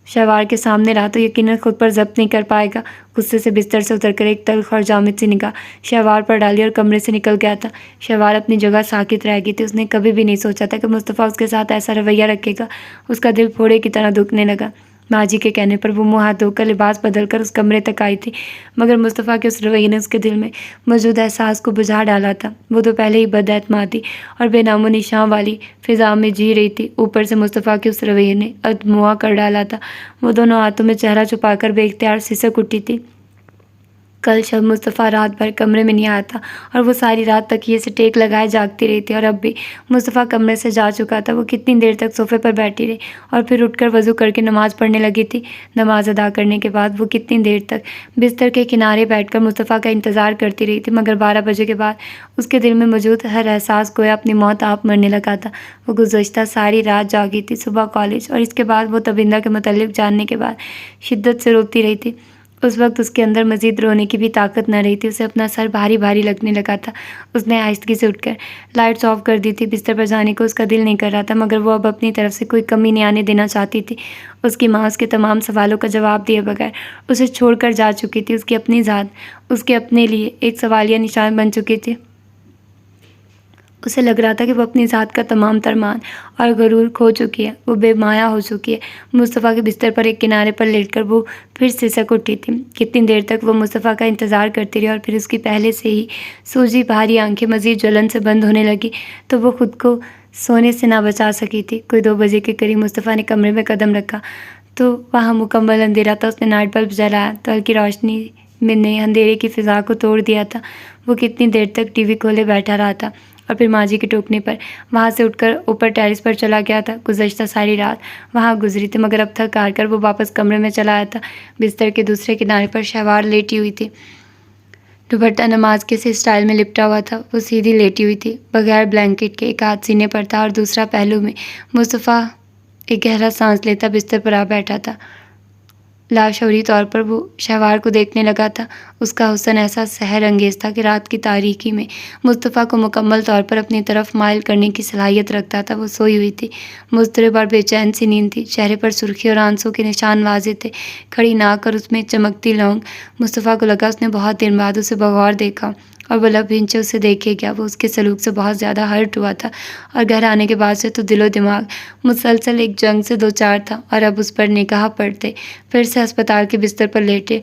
شوار کے سامنے رہا تو یقیناً خود پر ضبط نہیں کر پائے گا۔ غصے سے بستر سے اتر کر ایک تلخ اور جامد سی نگاہ شوار پر ڈالی اور کمرے سے نکل گیا تھا۔ شوار اپنی جگہ ساکت رہ گئی تھی۔ اس نے کبھی بھی نہیں سوچا تھا کہ مصطفیٰ اس کے ساتھ ایسا رویہ رکھے گا۔ اس کا دل پھوڑے کی طرح دکھنے لگا۔ ماجی کے کہنے پر وہ منہ ہاتھ دھو کر لباس بدل کر اس کمرے تک آئی تھی، مگر مصطفیٰ کے اس رویے نے اس کے دل میں موجود احساس کو بجھا ڈالا تھا۔ وہ تو پہلے ہی بد اعتمادی اور بے نام و نشان والی فضا میں جی رہی تھی، اوپر سے مصطفیٰ کے اس رویے نے ادموا کر ڈالا تھا۔ وہ دونوں ہاتھوں میں چہرہ چھپا کر بے اختیار سسک اٹھی تھی۔ کل شب مصطفیٰ رات بھر کمرے میں نہیں آیا تھا اور وہ ساری رات تکیے سے ٹیک لگائے جاگتی رہی تھی، اور اب بھی مصطفیٰ کمرے سے جا چکا تھا۔ وہ کتنی دیر تک صوفے پر بیٹھی رہی اور پھر اٹھ کر وضو کر کے نماز پڑھنے لگی تھی۔ نماز ادا کرنے کے بعد وہ کتنی دیر تک بستر کے کنارے بیٹھ کر مصطفیٰ کا انتظار کرتی رہی تھی، مگر 12 بجے کے بعد اس کے دل میں موجود ہر احساس گویا اپنی موت آپ مرنے لگا تھا۔ وہ گزشتہ ساری رات جاگی تھی، صبح کالج اور اس کے بعد وہ تبندہ کے متعلق جاننے کے بعد شدت سے روتی رہی تھی۔ اس وقت اس کے اندر مزید رونے کی بھی طاقت نہ رہی تھی۔ اسے اپنا سر بھاری بھاری لگنے لگا تھا۔ اس نے آہستگی سے اٹھ کر لائٹس آف کر دی تھی۔ بستر پر جانے کو اس کا دل نہیں کر رہا تھا، مگر وہ اب اپنی طرف سے کوئی کمی نہیں آنے دینا چاہتی تھی۔ اس کی ماں اس کے تمام سوالوں کا جواب دیے بغیر اسے چھوڑ کر جا چکی تھی۔ اس کی اپنی ذات اس کے اپنے لیے ایک سوالیہ نشان بن چکی تھی۔ اسے لگ رہا تھا کہ وہ اپنی ذات کا تمام ترمان اور غرور کھو چکی ہے، وہ بے مایا ہو چکی ہے۔ مصطفیٰ کے بستر پر ایک کنارے پر لیٹ کر وہ پھر سسک اٹھی تھی۔ کتنی دیر تک وہ مصطفیٰ کا انتظار کرتی رہی اور پھر اس کی پہلے سے ہی سوجی بھاری آنکھیں مزید جلن سے بند ہونے لگی تو وہ خود کو سونے سے نہ بچا سکی تھی۔ کوئی 2 بجے کے قریب مصطفیٰ نے کمرے میں قدم رکھا تو وہاں مکمل اندھیرا تھا۔ اس نے نائٹ بلب جلایا تو ہلکی روشنی نے اندھیرے کی فضا کو توڑ دیا تھا۔ وہ کتنی دیر تک ٹی وی کھولے بیٹھا رہا تھا اور پھر ماجی کے ٹوکنے پر وہاں سے اٹھ کر اوپر ٹیرس پر چلا گیا تھا۔ گزشتہ ساری رات وہاں گزری تھی، مگر اب تھک ہار کر وہ واپس کمرے میں چلا آیا تھا۔ بستر کے دوسرے کنارے پر شوار لیٹی ہوئی تھی۔ دوپٹہ نماز کے سے اسٹائل میں لپٹا ہوا تھا۔ وہ سیدھی لیٹی ہوئی تھی، بغیر بلینکٹ کے۔ ایک ہاتھ سینے پر تھا اور دوسرا پہلو میں۔ مصطفیٰ ایک گہرا سانس لیتا بستر پر آ بیٹھا تھا۔ لاشعوری طور پر وہ شوار کو دیکھنے لگا تھا۔ اس کا حسن ایسا سحر انگیز تھا کہ رات کی تاریکی میں مصطفیٰ کو مکمل طور پر اپنی طرف مائل کرنے کی صلاحیت رکھتا تھا۔ وہ سوئی ہوئی تھی، مضطرب اور بے چین سی نیند تھی۔ چہرے پر سرخی اور آنسوں کے نشان واضح تھے، کھڑی ناک اور اس میں چمکتی لونگ۔ مصطفیٰ کو لگا اس نے بہت دن بعد اسے بغور دیکھا اور وہ لب بھینچے اسے دیکھے گیا۔ وہ اس کے سلوک سے بہت زیادہ ہرٹ ہوا تھا اور گھرانے کے بعد سے تو دل و دماغ مسلسل ایک جنگ سے دوچار تھا، اور اب اس پر نگاہ پڑتے پھر سے ہسپتال کے بستر پر لیٹے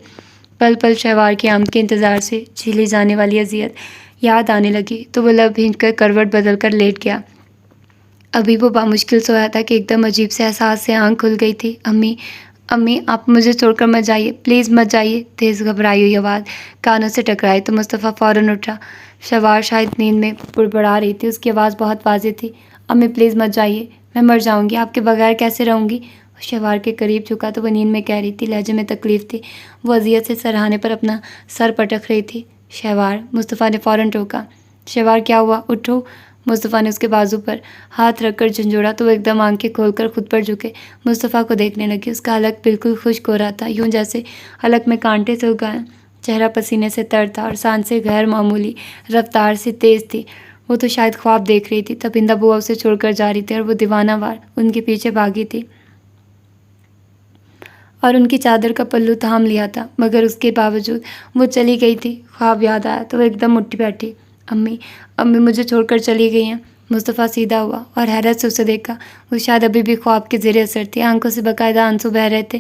پل پل شوار کی آمد کے انتظار سے جھیلی جانے والی اذیت یاد آنے لگی تو وہ لب بھینچ کر کروٹ بدل کر لیٹ گیا۔ ابھی وہ بامشکل سویا تھا کہ ایک دم عجیب سے احساس سے آنکھ کھل گئی تھی۔ امی امی آپ مجھے چھوڑ کر مت جائیے، پلیز مت جائیے، تیز گھبرائی ہوئی آواز کانوں سے ٹکرائی تو مصطفیٰ فوراً اٹھا۔ شوار شاید نیند میں بڑبڑا رہی تھی، اس کی آواز بہت واضح تھی۔ امی پلیز مت جائیے، میں مر جاؤں گی، آپ کے بغیر کیسے رہوں گی؟ شوار کے قریب جھکا تو وہ نیند میں کہہ رہی تھی، لہجے میں تکلیف تھی، وہ اذیت سے سرہانے پر اپنا سر پٹک رہی تھی۔ شوار، مصطفیٰ نے فوراً ٹوکا۔ شوار کیا ہوا؟ اٹھو۔ مصطفیٰ نے اس کے بازو پر ہاتھ رکھ کر جھنجھوڑا تو وہ ایک دم آنکھیں کھول کر خود پر جھکے مصطفیٰ کو دیکھنے لگی۔ اس کا حلق بالکل خشک ہو رہا تھا، یوں جیسے حلق میں کانٹے سے اگا ہیں۔ چہرہ پسینے سے تر تھا اور سانسیں غیر معمولی رفتار سے تیز تھی۔ وہ تو شاید خواب دیکھ رہی تھی۔ تبندہ بوا اسے چھوڑ کر جا رہی تھی اور وہ دیوانہ وار ان کے پیچھے بھاگی تھی اور ان کی چادر کا پلو تھام لیا تھا، مگر اس کے باوجود وہ چلی گئی تھی۔ خواب یاد آیا تو وہ ایک دم اٹھ بیٹھی۔ امی امی مجھے چھوڑ کر چلی گئی ہیں۔ مصطفیٰ سیدھا ہوا اور حیرت سے اسے دیکھا۔ وہ شاید ابھی بھی خواب کے زیر اثر تھی، آنکھوں سے باقاعدہ آنسو بہہ رہے تھے۔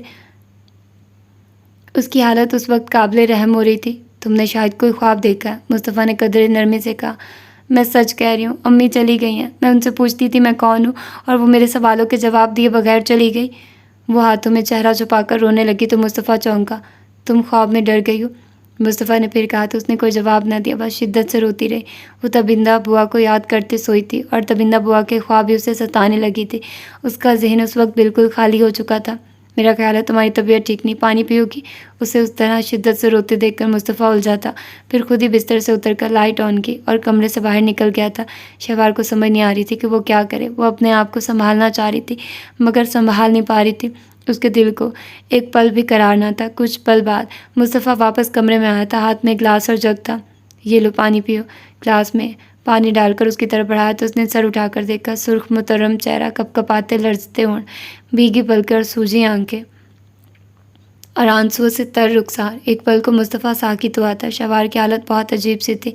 اس کی حالت اس وقت قابل رحم ہو رہی تھی۔ تم نے شاید کوئی خواب دیکھا ہے، مصطفیٰ نے قدرے نرمی سے کہا۔ میں سچ کہہ رہی ہوں، امی چلی گئی ہیں۔ میں ان سے پوچھتی تھی میں کون ہوں اور وہ میرے سوالوں کے جواب دیے بغیر چلی گئی۔ وہ ہاتھوں میں چہرہ چھپا کر رونے لگی تو مصطفیٰ چونکا۔ تم خواب میں ڈر گئی ہو؟ مصطفیٰ نے پھر کہا تو اس نے کوئی جواب نہ دیا، بس شدت سے روتی رہی۔ وہ تبندہ بوا کو یاد کرتے سوئی تھی اور تبندہ بوا کے خواب بھی اسے ستانے لگی تھی۔ اس کا ذہن اس وقت بالکل خالی ہو چکا تھا۔ میرا خیال ہے تمہاری طبیعت ٹھیک نہیں، پانی پیو گی؟ اسے اس طرح شدت سے روتے دیکھ کر مصطفیٰ الجھا تھا، پھر خود ہی بستر سے اتر کر لائٹ آن کی اور کمرے سے باہر نکل گیا تھا۔ شوار کو سمجھ نہیں آ رہی تھی کہ وہ کیا کرے۔ وہ اپنے آپ کو سنبھالنا چاہ رہی تھی مگر سنبھال نہیں پا رہی تھی۔ اس کے دل کو ایک پل بھی قرار نہ تھا۔ کچھ پل بعد مصطفیٰ واپس کمرے میں آیا تھا، ہاتھ میں گلاس اور جگ تھا۔ یہ لو پانی پیو۔ گلاس میں پانی ڈال کر اس کی طرف بڑھایا تو اس نے سر اٹھا کر دیکھا۔ سرخ مترم چہرہ، کپ کپاتے لرزتے ہونٹ، بھیگی پلکیں اور سوجی آنکھیں اور آنسوؤں سے تر رخسار۔ ایک پل کو مصطفیٰ ساکت ہوا تھا۔ شوار کی حالت بہت عجیب سی تھی۔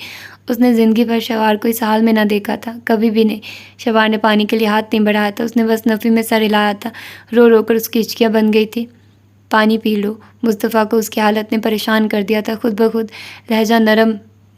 اس نے زندگی بھر شوار کو اس حال میں نہ دیکھا تھا، کبھی بھی نہیں۔ شوار نے پانی کے لیے ہاتھ نہیں بڑھایا تھا، اس نے بس نفی میں سر ہلایا تھا۔ رو رو کر اس کی ہچکیاں بن گئی تھی۔ پانی پی لو۔ مصطفیٰ کو اس کی حالت نے پریشان کر دیا تھا۔ خود بخود لہجہ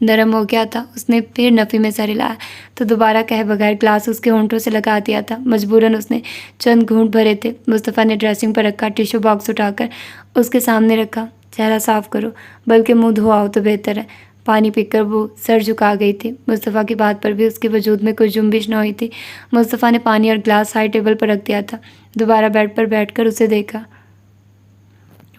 نرم ہو گیا تھا۔ اس نے پھر نفی میں سر ہلایا تو دوبارہ کہے بغیر گلاس اس کے ہونٹوں سے لگا دیا تھا۔ مجبوراً اس نے چند گھونٹ بھرے تھے۔ مصطفیٰ نے ڈریسنگ پر رکھا ٹیشو باکس اٹھا کر اس کے سامنے رکھا۔ چہرہ صاف کرو، بلکہ منہ دھو آؤ تو بہتر ہے۔ پانی پی کر وہ سر جھکا گئی تھی۔ مصطفیٰ کی بات پر بھی اس کے وجود میں کوئی جنبش نہ ہوئی تھی۔ مصطفیٰ نے پانی اور گلاس ہائی ٹیبل پر رکھ دیا تھا، دوبارہ بیڈ پر بیٹھ کر اسے دیکھا۔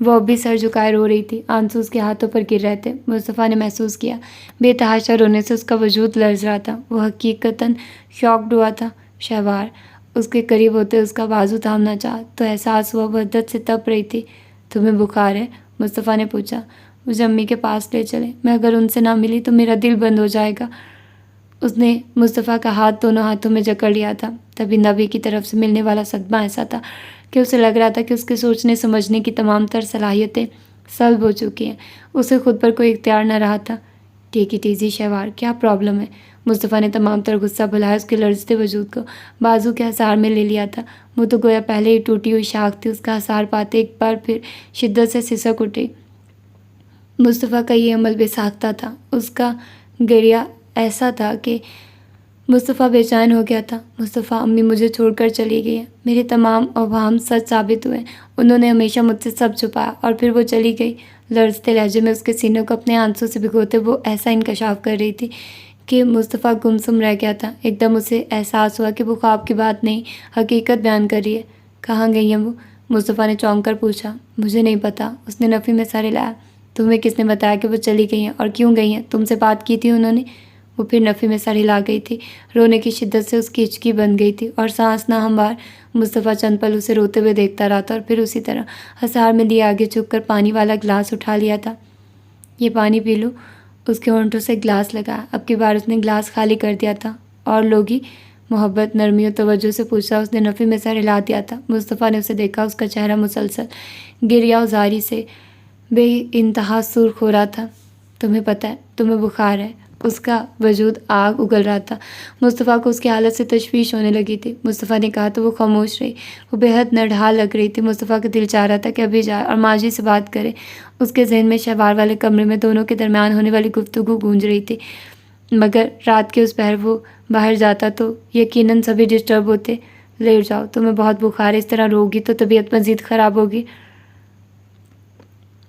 وہ اب بھی سر جھکائے رو رہی تھی، آنسو اس کے ہاتھوں پر گر رہے تھے۔ مصطفیٰ نے محسوس کیا بے تحاشا رونے سے اس کا وجود لرز رہا تھا۔ وہ حقیقتاً شاکڈ ہوا تھا۔ شوار اس کے قریب ہوتے اس کا بازو تھامنا چاہا تو احساس ہوا وہ حدت سے تپ رہی تھی۔ تمہیں بخار ہے؟ مصطفیٰ نے پوچھا۔ مجھے امی کے پاس لے چلیں، میں اگر ان سے نہ ملی تو میرا دل بند ہو جائے گا۔ اس نے مصطفیٰ کا ہاتھ دونوں ہاتھوں میں جکڑ لیا تھا۔ تبندہ بھی کی طرف سے ملنے والا صدمہ ایسا تھا کہ اسے لگ رہا تھا کہ اس کے سوچنے سمجھنے کی تمام تر صلاحیتیں سلب ہو چکی ہیں۔ اسے خود پر کوئی اختیار نہ رہا تھا۔ ٹیک اٹ ایزی شوار، کیا پرابلم ہے؟ مصطفیٰ نے تمام تر غصہ بھلایا اس کے لرزتے وجود کو بازو کے حصار میں لے لیا تھا۔ وہ تو گویا پہلے ہی ٹوٹی ہوئی شاخ تھی۔ اس کا حصار پاتے ایک بار پھر شدت سے سسک اٹھی۔ مصطفیٰ کا یہ عمل بے ساختہ تھا۔ اس کا گریہ ایسا تھا کہ مصطفیٰ بے چین ہو گیا تھا۔ مصطفیٰ امی مجھے چھوڑ کر چلی گئی ہیں، میرے تمام اوہام سچ ثابت ہوئے، انہوں نے ہمیشہ مجھ سے سب چھپایا اور پھر وہ چلی گئی۔ لرزتے لہجے میں اس کے سینے کو اپنے آنسوں سے بھگوتے وہ ایسا انکشاف کر رہی تھی کہ مصطفیٰ گمسم رہ گیا تھا۔ ایک دم اسے احساس ہوا کہ وہ خواب کی بات نہیں، حقیقت بیان کر رہی ہے۔ کہاں گئی ہیں وہ؟ مصطفیٰ نے چونک کر پوچھا۔ مجھے نہیں پتا، اس نے نفی میں سر ہلایا۔ تمہیں کس نے بتایا کہ وہ چلی گئی ہیں اور کیوں گئی ہیں؟ تم سے بات کی تھی انہوں نے؟ وہ پھر نفی میں سر ہلا گئی تھی۔ رونے کی شدت سے اس کی ہچکی بن گئی تھی اور سانس نہ ہموار۔ مصطفیٰ چند پل اسے روتے ہوئے دیکھتا رہا تھا اور پھر اسی طرح حصار میں لیے آگے جھک کر پانی والا گلاس اٹھا لیا تھا۔ یہ پانی پی لو۔ اس کے ہونٹوں سے گلاس لگایا۔ اب کی بار اس نے گلاس خالی کر دیا تھا۔ اور لوگی؟ محبت، نرمی اور توجہ سے پوچھا۔ اس نے نفی میں سر ہلا دیا تھا۔ مصطفیٰ نے اسے دیکھا۔ اس کا چہرہ مسلسل گریہ و زاری سے بے انتہا سرخ ہو رہا تھا۔ تمہیں پتہ ہے تمہیں بخار ہے؟ اس کا وجود آگ اگل رہا تھا۔ مصطفیٰ کو اس کی حالت سے تشویش ہونے لگی تھی۔ مصطفیٰ نے کہا تو وہ خاموش رہی۔ وہ بے حد نڈھال لگ رہی تھی۔ مصطفیٰ کا دل چاہ رہا تھا کہ ابھی جائے اور ماضی سے بات کرے۔ اس کے ذہن میں شوار والے کمرے میں دونوں کے درمیان ہونے والی گفتگو گونج رہی تھی، مگر رات کے اس پہر وہ باہر جاتا تو یقیناً سبھی ڈسٹرب ہوتے۔ لیٹ جاؤ، تمہیں بہت بخار ہے، اس طرح رو گی تو طبیعت مزید خراب ہوگی۔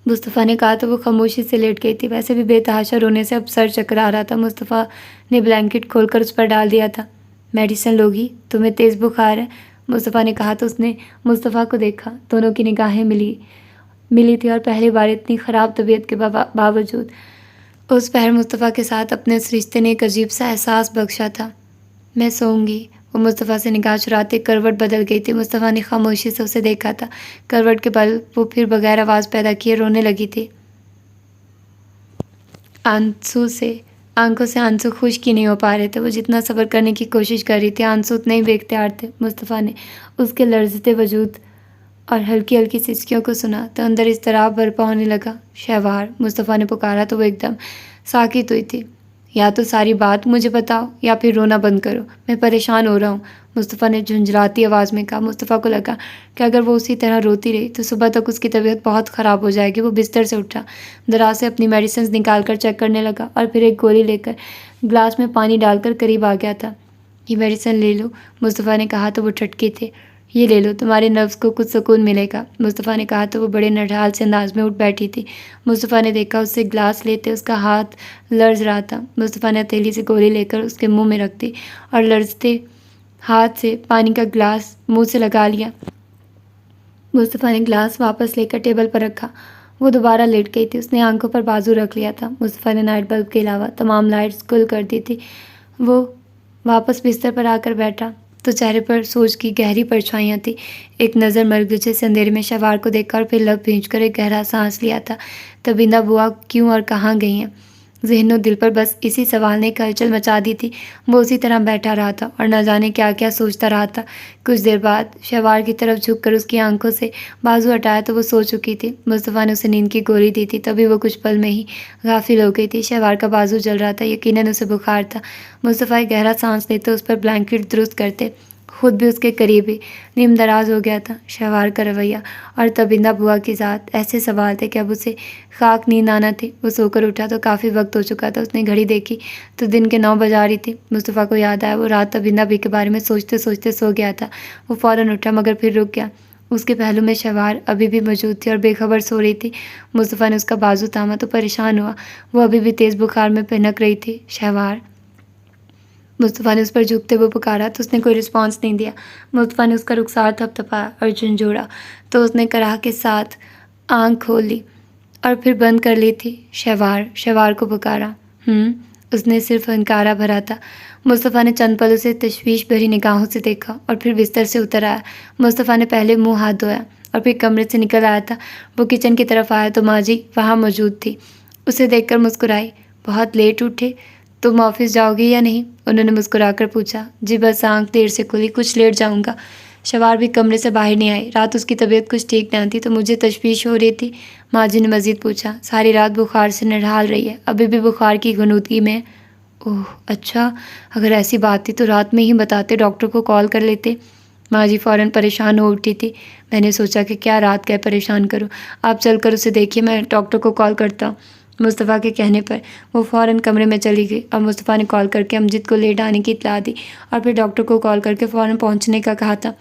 مصطفیٰ نے کہا تو وہ خاموشی سے لیٹ گئی تھی۔ ویسے بھی بے تحاشا رونے سے اب سر چکرا رہا تھا۔ مصطفیٰ نے بلینکٹ کھول کر اس پر ڈال دیا تھا۔ Medicine Logie? تمہیں تیز بخار ہے؟ مصطفیٰ نے کہا تو اس نے مصطفیٰ کو دیکھا۔ دونوں کی نگاہیں ملی تھی اور پہلی بار اتنی خراب طبیعت کے باوجود اس پہر مصطفیٰ کے ساتھ اپنے اس رشتے نے ایک عجیب سا احساس بخشا تھا۔ میں سوؤں گی۔ وہ مصطفیٰ سے نگاہ چراتے کروٹ بدل گئی تھی۔ مصطفیٰ نے خاموشی سے اسے دیکھا تھا۔ کروٹ کے بل وہ پھر بغیر آواز پیدا کیے رونے لگی تھی۔ آنکھوں سے آنسو خشک ہی نہیں ہو پا رہے تھے۔ وہ جتنا صبر کرنے کی کوشش کر رہی تھی آنسو اتنے ہی بے اختیار تھے۔ مصطفیٰ نے اس کے لرزتے وجود اور ہلکی ہلکی سسکیوں کو سنا تو اندر اضطراب برپا ہونے لگا۔ شہوار، مصطفیٰ نے پکارا تو وہ ایک دم ساکت ہوئی تھی۔ یا تو ساری بات مجھے بتاؤ یا پھر رونا بند کرو، میں پریشان ہو رہا ہوں، مصطفیٰ نے جھنجھلاتی آواز میں کہا۔ مصطفیٰ کو لگا کہ اگر وہ اسی طرح روتی رہی تو صبح تک اس کی طبیعت بہت خراب ہو جائے گی۔ وہ بستر سے اٹھا، دراز سے اپنی میڈیسنز نکال کر چیک کرنے لگا اور پھر ایک گولی لے کر گلاس میں پانی ڈال کر قریب آ گیا تھا۔ یہ میڈیسن لے لو، مصطفیٰ نے کہا تو وہ ٹھٹکی تھے۔ یہ لے لو، تمہارے نفس کو کچھ سکون ملے گا، مصطفیٰ نے کہا تو وہ بڑے نڈھال سے انداز میں اٹھ بیٹھی تھی۔ مصطفیٰ نے دیکھا اس سے گلاس لیتے اس کا ہاتھ لرز رہا تھا۔ مصطفیٰ نے ہتھیلی سے گولی لے کر اس کے منہ میں رکھ دی اور لرزتے ہاتھ سے پانی کا گلاس منہ سے لگا لیا۔ مصطفیٰ نے گلاس واپس لے کر ٹیبل پر رکھا۔ وہ دوبارہ لیٹ گئی تھی۔ اس نے آنکھوں پر بازو رکھ لیا تھا۔ مصطفیٰ نے نائٹ بلب کے علاوہ تمام لائٹس گل کر دی تھی۔ وہ واپس بستر پر آ کر بیٹھا تو چہرے پر سوچ کی گہری پرچھائیاں تھیں۔ ایک نظر مرگجے سے اندھیرے میں شہوار کو دیکھا اور پھر لب بھینچ کر ایک گہرا سانس لیا تھا۔ تبیندہ بوا کیوں اور کہاں گئی ہیں؟ ذہن و دل پر بس اسی سوال نے ایک ہلچل مچا دی تھی۔ وہ اسی طرح بیٹھا رہا تھا اور نہ جانے کیا کیا سوچتا رہا تھا۔ کچھ دیر بعد شہوار کی طرف جھک کر اس کی آنکھوں سے بازو ہٹایا تو وہ سو چکی تھی۔ مصطفیٰ نے اسے نیند کی گولی دی تھی، تبھی وہ کچھ پل میں ہی غافل ہو گئی تھی۔ شہوار کا بازو جل رہا تھا، یقیناً اسے بخار تھا۔ مصطفیٰ ایک گہرا سانس لیتے اس پر بلینکٹ درست کرتے، خود بھی اس کے قریب ہی نیم دراز ہو گیا تھا۔ شہوار کا رویہ اور تبیندہ بوا کی ذات ایسے سوال تھے کہ اب اسے خاک نیند آنا تھی۔ وہ سو کر اٹھا تو کافی وقت ہو چکا تھا۔ اس نے گھڑی دیکھی تو دن کے 9 بجا رہی تھی۔ مصطفیٰ کو یاد آیا وہ رات تبیندہ بھی کے بارے میں سوچتے سوچتے سو گیا تھا۔ وہ فوراً اٹھا مگر پھر رک گیا۔ اس کے پہلو میں شہوار ابھی بھی موجود تھی اور بے خبر سو رہی تھی۔ مصطفیٰ نے اس کا بازو تھاما تو پریشان ہوا۔ وہ ابھی بھی تیز بخار میں پھنک رہی تھی۔ شہوار، مصطفیٰ نے اس پر جھکتے ہوئے پکارا تو اس نے کوئی رسپانس نہیں دیا۔ مصطفیٰ نے اس کا رخسار تھپتھپایا اور جھنجھوڑا تو اس نے کراہ کے ساتھ آنکھ کھول لی اور پھر بند کر لی تھی۔ شہوار کو پکارا۔ اس نے صرف انکارا بھرا تھا۔ مصطفیٰ نے چند پل اسے تشویش بھری نگاہوں سے دیکھا اور پھر بستر سے اتر آیا۔ مصطفیٰ نے پہلے منہ ہاتھ دھویا اور پھر کمرے سے نکل آیا تھا۔ وہ کچن کی طرف آیا تو ماں جی وہاں موجود تھی۔ اسے دیکھ کر مسکرائی۔ بہت لیٹ اٹھے، تم آفس جاؤ گی یا نہیں؟ انہوں نے مسکرا کر پوچھا۔ جی بس آنکھ دیر سے کھلی، کچھ لیٹ جاؤں گا۔ شہوار بھی کمرے سے باہر نہیں آئی۔ رات اس کی طبیعت کچھ ٹھیک نہ تھی تو مجھے تشویش ہو رہی تھی، ماں جی نے مزید پوچھا۔ ساری رات بخار سے نڈھال رہی ہے، ابھی بھی بخار کی غنودگی میں۔ اوہ اچھا، اگر ایسی بات تھی تو رات میں ہی بتاتے، ڈاکٹر کو کال کر لیتے۔ ماں جی فوراً پریشان ہو اٹھی تھی۔ میں نے سوچا کہ کیا رات کہ پریشان کروں، آپ چل کر اسے دیکھیے، میں ڈاکٹر کو کال کرتا ہوں۔ مصطفیٰ کے کہنے پر وہ فوراً کمرے میں چلی گئی اور مصطفیٰ نے کال کر کے امجد کو لیٹ آنے کی اطلاع دی اور پھر ڈاکٹر کو کال کر کے فوراً پہنچنے کا کہا تھا۔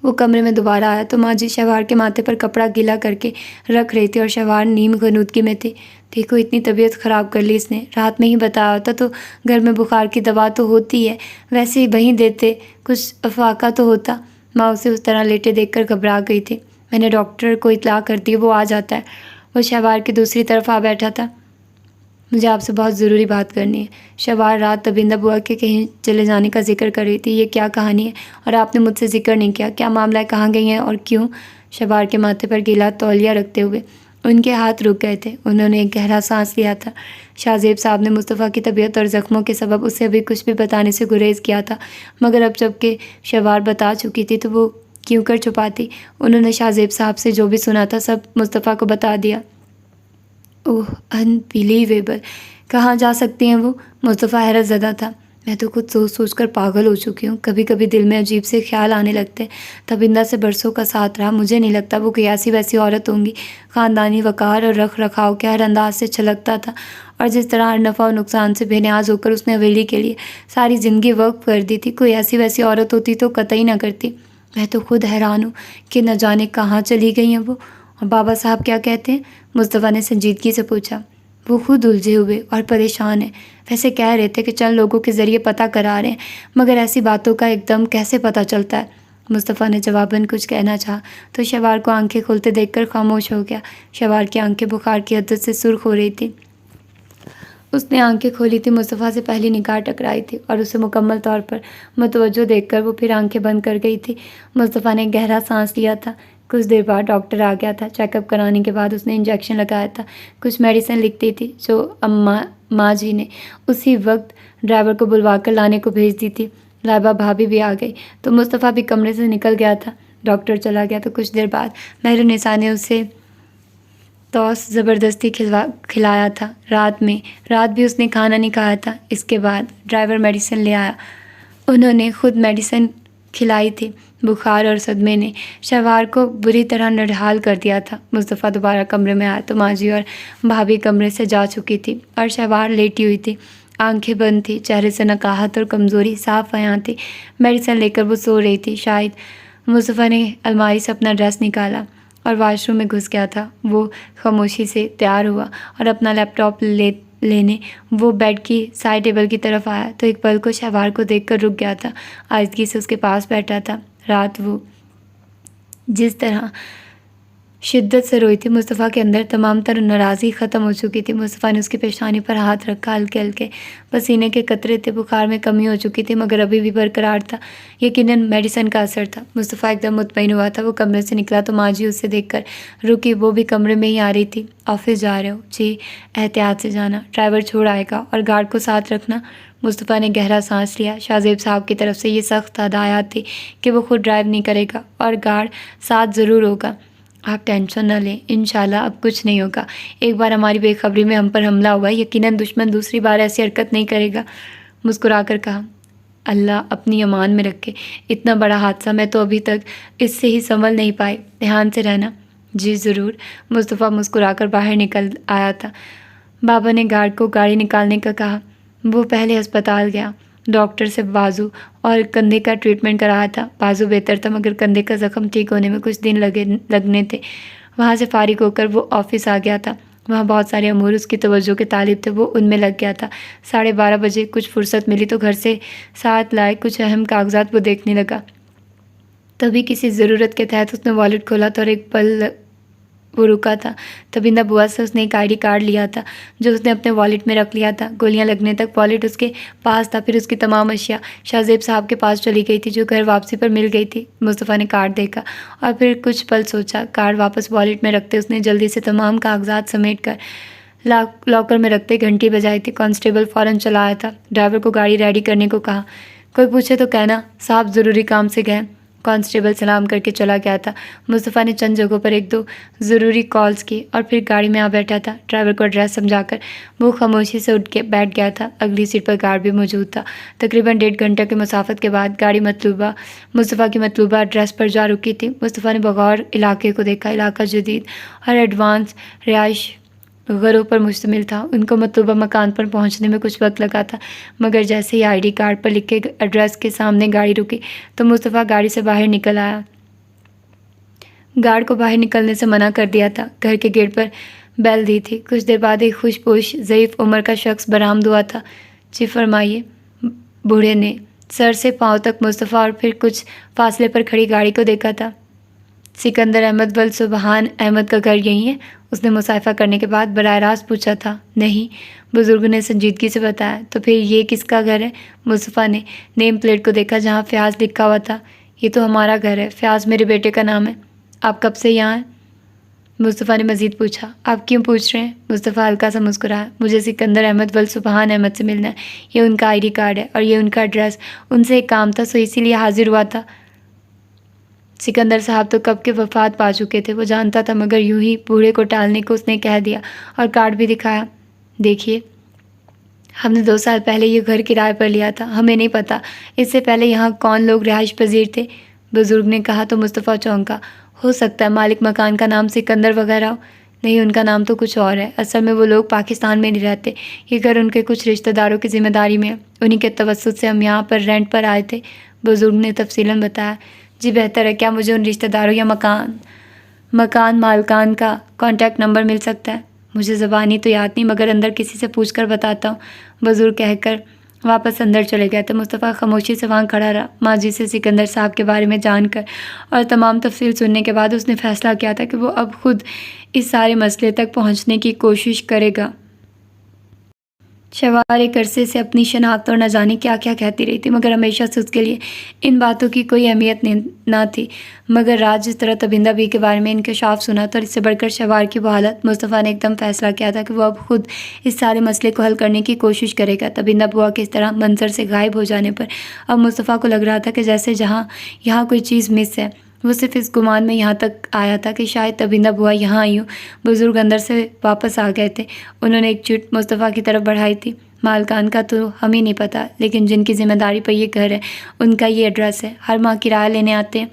وہ کمرے میں دوبارہ آیا تو ماں جی شہوار کے ماتھے پر کپڑا گیلا کر کے رکھ رہی تھی اور شہوار نیم غنودگی میں تھی۔ دیکھو اتنی طبیعت خراب کر لی اس نے، رات میں ہی بتایا ہوتا تو گھر میں بخار کی دوا تو ہوتی ہے، ویسے ہی وہیں دیتے، کچھ افاقہ تو ہوتا۔ ماں اسے اس طرح لیٹے دیکھ کر گھبرا گئی تھی۔ میں نے ڈاکٹر کو اطلاع کر دی، وہ آ جاتا ہے۔ وہ شہوار کی دوسری طرف آ بیٹھا تھا۔ مجھے آپ سے بہت ضروری بات کرنی ہے۔ شہوار رات تبیندہ بوا کے کہیں چلے جانے کا ذکر کر رہی تھی۔ یہ کیا کہانی ہے اور آپ نے مجھ سے ذکر نہیں کیا؟ کیا معاملہ ہے؟ کہاں گئی ہیں اور کیوں؟ شہوار کے ماتھے پر گیلا تولیہ رکھتے ہوئے ان کے ہاتھ رک گئے تھے۔ انہوں نے ایک گہرا سانس لیا تھا۔ شاہ زیب صاحب نے مصطفیٰ کی طبیعت اور زخموں کے سبب اسے ابھی کچھ بھی بتانے سے گریز کیا تھا، مگر اب جب کہ شہوار بتا چکی تھی تو وہ کیوں کر چھپاتی؟ انہوں نے شاہ زیب صاحب سے جو بھی سنا تھا سب مصطفیٰ کو بتا دیا۔ اوہ انبیلیویبل، کہاں جا سکتی ہیں وہ؟ مصطفیٰ حیرت زدہ تھا۔ میں تو خود سوچ سوچ کر پاگل ہو چکی ہوں۔ کبھی کبھی دل میں عجیب سے خیال آنے لگتے۔ تبیندہ سے برسوں کا ساتھ رہا، مجھے نہیں لگتا وہ کوئی ایسی ویسی عورت ہوں گی۔ خاندانی وقار اور رکھ رکھاؤ کے ہر انداز سے چھلکتا تھا اور جس طرح ہر نفع و نقصان سے بے نیاز ہو کر اس نے حویلی کے لیے ساری زندگی وقف کر دی تھی، کوئی ایسی ویسی عورت ہوتی تو قطعی نہ کرتی۔ میں تو خود حیران ہوں کہ نہ جانے کہاں چلی گئی ہیں وہ۔ اور بابا صاحب کیا کہتے ہیں؟ مصطفیٰ نے سنجیدگی سے پوچھا۔ وہ خود الجھے ہوئے اور پریشان ہیں، ویسے کہہ رہے تھے کہ چند لوگوں کے ذریعے پتہ کرا رہے ہیں، مگر ایسی باتوں کا ایک دم کیسے پتہ چلتا ہے؟ مصطفیٰ نے جواباً کچھ کہنا چاہا تو شوار کو آنکھیں کھولتے دیکھ کر خاموش ہو گیا۔ شوار کی آنکھیں بخار کی حدت سے سرخ ہو رہی تھی۔ اس نے آنکھیں کھولی تھی، مصطفیٰ سے پہلی نگاہ ٹکرائی تھی اور اسے مکمل طور پر متوجہ دیکھ کر وہ پھر آنکھیں بند کر گئی تھی۔ مصطفیٰ نے گہرا سانس لیا تھا۔ کچھ دیر بعد ڈاکٹر آ گیا تھا۔ چیک اپ کرانے کے بعد اس نے انجیکشن لگایا تھا، کچھ میڈیسن لکھ دی تھی جو ماں جی نے اسی وقت ڈرائیور کو بلوا کر لانے کو بھیج دی تھی۔ لائبہ بھابھی بھی آ گئی تو مصطفیٰ بھی کمرے سے نکل گیا تھا۔ ڈاکٹر چلا گیا تو کچھ دیر بعد مہرالنساء نے اسے توس زبردستی کھلایا تھا۔ رات بھی اس نے کھانا نہیں کھایا تھا۔ اس کے بعد ڈرائیور میڈیسن لے آیا۔ انہوں نے خود میڈیسن کھلائی تھی۔ بخار اور صدمے نے شوار کو بری طرح نڈھال کر دیا تھا۔ مصطفیٰ دوبارہ کمرے میں آیا تو ماں جی اور بھابھی کمرے سے جا چکی تھی اور شوار لیٹی ہوئی تھی، آنکھیں بند تھی، چہرے سے نقاہت اور کمزوری صاف بیاں تھی۔ میڈیسن لے کر وہ سو رہی تھی شاید۔ مصطفیٰ نے الماری سے اپنا ڈریس نکالا اور واش روم میں گھس گیا تھا۔ وہ خاموشی سے تیار ہوا اور اپنا لیپ ٹاپ لینے وہ بیڈ کی سائڈ ٹیبل کی طرف آیا تو ایک پل کو شوار کو دیکھ کر رک گیا تھا۔ آہستگی سے اس کے پاس بیٹھا تھا۔ رات وہ جس طرح شدت سے روئی تھی، مصطفیٰ کے اندر تمام تر ناراضی ختم ہو چکی تھی۔ مصطفیٰ نے اس کی پیشانی پر ہاتھ رکھا، ہلکے ہلکے پسینے کے قطرے تھے۔ بخار میں کمی ہو چکی تھی مگر ابھی بھی برقرار تھا، یقیناً میڈیسن کا اثر تھا۔ مصطفیٰ ایک دم مطمئن ہوا تھا۔ وہ کمرے سے نکلا تو ماں جی اسے دیکھ کر رکی، وہ بھی کمرے میں ہی آ رہی تھی۔ آفس جا رہے ہو؟ جی۔ احتیاط سے جانا، ڈرائیور چھوڑ آئے گا اور گارڈ کو ساتھ رکھنا۔ مصطفیٰ نے گہرا سانس لیا۔ شاہ زیب صاحب کی طرف سے یہ سخت ہدایات تھی کہ وہ خود ڈرائیو نہیں کرے گا اور گارڈ ساتھ ضرور ہوگا۔ آپ ٹینشن نہ لیں، انشاءاللہ اب کچھ نہیں ہوگا۔ ایک بار ہماری بے خبری میں ہم پر حملہ ہوا، یقیناً دشمن دوسری بار ایسی حرکت نہیں کرے گا۔ مسکرا کر کہا، اللہ اپنی امان میں رکھے، اتنا بڑا حادثہ میں تو ابھی تک اس سے ہی سنبھل نہیں پائی، دھیان سے رہنا۔ جی ضرور۔ مصطفیٰ مسکرا کر باہر نکل آیا تھا۔ بابا نے گارڈ کو گاڑی نکالنے کا کہا۔ وہ پہلے ہسپتال گیا، ڈاکٹر سے بازو اور کندھے کا ٹریٹمنٹ کرایا تھا۔ بازو بہتر تھا مگر کندھے کا زخم ٹھیک ہونے میں کچھ دن لگنے تھے۔ وہاں سے فارغ ہو کر وہ آفس آ گیا تھا۔ وہاں بہت سارے امور اس کی توجہ کے طالب تھے، وہ ان میں لگ گیا تھا۔ 12:30 بجے کچھ فرصت ملی تو گھر سے ساتھ لائے کچھ اہم کاغذات وہ دیکھنے لگا۔ تبھی کسی ضرورت کے تحت اس نے والیٹ کھولا تھا اور ایک پل وہ رکا تھا۔ تبندہ بوا سے اس نے ایک ID کارڈ لیا تھا جو اس نے اپنے والیٹ میں رکھ لیا تھا۔ گولیاں لگنے تک والیٹ اس کے پاس تھا، پھر اس کی تمام اشیاء شاہ زیب صاحب کے پاس چلی گئی تھی جو گھر واپسی پر مل گئی تھی۔ مصطفیٰ نے کارڈ دیکھا اور پھر کچھ پل سوچا۔ کارڈ واپس والیٹ میں رکھتے اس نے جلدی سے تمام کاغذات سمیٹ کر لاکر میں رکھتے گھنٹی بجائی تھی۔ کانسٹیبل فوراً چلا آیا تھا، ڈرائیور کو گاڑی ریڈی کرنے کو کہا۔ کوئی پوچھے تو کہنا صاحب ضروری کام سے گئے۔ کانسٹیبل سلام کر کے چلا گیا تھا۔ مصطفیٰ نے چند جگہوں پر 1-2 ضروری کالز کی اور پھر گاڑی میں آ بیٹھا تھا۔ ڈرائیور کو ایڈریس سمجھا کر وہ خاموشی سے اٹھ کے بیٹھ گیا تھا۔ اگلی سیٹ پر گارڈ بھی موجود تھا۔ تقریباً 1.5 گھنٹے کی مسافت کے بعد گاڑی مصطفیٰ کی مطلوبہ ایڈریس پر جا رکی تھی۔ مصطفیٰ نے بغور علاقے کو دیکھا۔ علاقہ جدید اور ایڈوانس رہائش گھروں پر مشتمل تھا۔ ان کو مطلوبہ مکان پر پہنچنے میں کچھ وقت لگا تھا مگر جیسے ہی ID کارڈ پر لکھے ایڈریس کے سامنے گاڑی رکی تو مصطفیٰ گاڑی سے باہر نکل آیا۔ گارڈ کو باہر نکلنے سے منع کر دیا تھا۔ گھر کے گیٹ پر بیل دی تھی۔ کچھ دیر بعد ایک خوش پوش ضعیف عمر کا شخص برآمد ہوا تھا۔ جی فرمائیے۔ بوڑھے نے سر سے پاؤں تک مصطفیٰ اور پھر کچھ فاصلے پر کھڑی گاڑی کو دیکھا تھا۔ سکندر احمد ول سبحان احمد کا گھر یہی ہے؟ اس نے مصافحہ کرنے کے بعد براہ راست پوچھا تھا۔ نہیں، بزرگ نے سنجیدگی سے بتایا۔ تو پھر یہ کس کا گھر ہے؟ مصطفیٰ نے نیم پلیٹ کو دیکھا جہاں فیاض لکھا ہوا تھا۔ یہ تو ہمارا گھر ہے، فیاض میرے بیٹے کا نام ہے۔ آپ کب سے یہاں ہیں؟ مصطفیٰ نے مزید پوچھا۔ آپ کیوں پوچھ رہے ہیں؟ مصطفیٰ ہلکا سا مسکرایا۔ مجھے سکندر احمد ول سبحان احمد سے ملنا ہے، یہ ان کا ID کارڈ ہے اور یہ ان کا ایڈریس۔ ان سے ایک کام تھا سو اسی لیے حاضر ہوا تھا۔ سکندر صاحب تو کب کے وفات پا چکے تھے، وہ جانتا تھا مگر یوں ہی بوڑھے کو ٹالنے کو اس نے کہہ دیا اور کارڈ بھی دکھایا۔ دیکھیے، ہم نے 2 سال پہلے یہ گھر کرائے پر لیا تھا، ہمیں نہیں پتہ اس سے پہلے یہاں کون لوگ رہائش پذیر تھے۔ بزرگ نے کہا تو مصطفیٰ چونکا۔ ہو سکتا ہے مالک مکان کا نام سکندر وغیرہ ہو۔ نہیں، ان کا نام تو کچھ اور ہے۔ اصل میں وہ لوگ پاکستان میں نہیں رہتے، یہ گھر ان کے کچھ رشتہ داروں کی ذمہ داری میں ہے، انہی کے توسط سے ہم یہاں پر رینٹ پر آئے تھے۔ بزرگ نے تفصیلاً بتایا۔ جی بہتر ہے، کیا مجھے ان رشتہ داروں یا مکان مالکان کا کانٹیکٹ نمبر مل سکتا ہے؟ مجھے زبانی تو یاد نہیں، مگر اندر کسی سے پوچھ کر بتاتا ہوں، بزرگ کہہ کر واپس اندر چلے گئے تو مصطفیٰ خاموشی سے وہاں کھڑا رہا۔ ماضی سے سکندر صاحب کے بارے میں جان کر اور تمام تفصیل سننے کے بعد اس نے فیصلہ کیا تھا کہ وہ اب خود اس سارے مسئلے تک پہنچنے کی کوشش کرے گا۔ شوار ایک عرصے سے اپنی شناخت اور نہ جانے کیا کیا کہتی رہی تھی، مگر ہمیشہ سے اس کے لیے ان باتوں کی کوئی اہمیت نہ تھی۔ مگر رات جس طرح تبندہ بی کے بارے میں انکشاف سنا تھا اور اس سے بڑھ کر شوار کی وہ حالت، مصطفیٰ نے ایک دم فیصلہ کیا تھا کہ وہ اب خود اس سارے مسئلے کو حل کرنے کی کوشش کرے گا۔ تبندہ بوا کے اس طرح منظر سے غائب ہو جانے پر اب مصطفیٰ کو لگ رہا تھا کہ جیسے یہاں کوئی چیز مس ہے۔ وہ صرف اس گمان میں یہاں تک آیا تھا کہ شاید تبندہ بوا یہاں آئی ہوں۔ بزرگ اندر سے واپس آ گئے تھے۔ انہوں نے ایک چٹ مصطفیٰ کی طرف بڑھائی تھی۔ مالکان کا تو ہمیں نہیں پتہ، لیکن جن کی ذمہ داری پر یہ گھر ہے ان کا یہ ایڈریس ہے، ہر ماہ کرایہ لینے آتے ہیں۔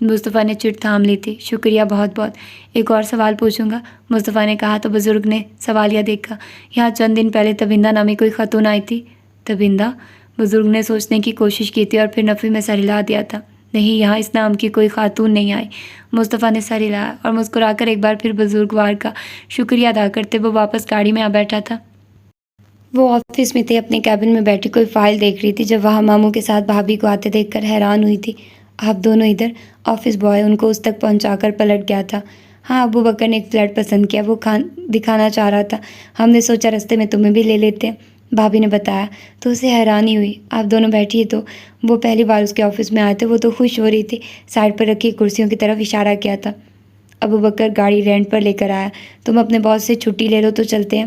مصطفیٰ نے چٹ تھام لی تھی۔ شکریہ، بہت بہت۔ ایک اور سوال پوچھوں گا؟ مصطفیٰ نے کہا تو بزرگ نے سوالیہ دیکھا۔ یہاں چند دن پہلے تبندہ نامی کوئی خاتون آئی تھی؟ تبندہ؟ بزرگ نے سوچنے کی کوشش کی تھی اور پھر نفی میں سر ہلا دیا تھا۔ نہیں، یہاں اس نام کی کوئی خاتون نہیں آئی۔ مصطفیٰ نے سر ہلایا اور مسکرا کر ایک بار پھر بزرگوار کا شکریہ ادا کرتے وہ واپس گاڑی میں آ بیٹھا تھا۔ وہ آفس میں تھے، اپنے کیبن میں بیٹھی کوئی فائل دیکھ رہی تھی جب وہاں ماموں کے ساتھ بھابھی کو آتے دیکھ کر حیران ہوئی تھی۔ آپ دونوں ادھر؟ آفس بوائے ان کو اس تک پہنچا کر پلٹ گیا تھا۔ ہاں، ابو بکر نے ایک فلیٹ پسند کیا، وہ دکھانا چاہ رہا تھا، ہم نے سوچا رستے میں تمہیں بھی لے لیتے ہیں، بھابھی نے بتایا تو اسے حیرانی ہوئی۔ آپ دونوں بیٹھیے تو وہ پہلی بار اس کے آفس میں آئے تھے، وہ تو خوش ہو رہی تھی، سائڈ پر رکھی کرسیوں کی طرف اشارہ کیا تھا۔ ابو بکر گاڑی رینٹ پر لے کر آیا، تم اپنے باس سے چھٹی لے لو تو چلتے ہیں،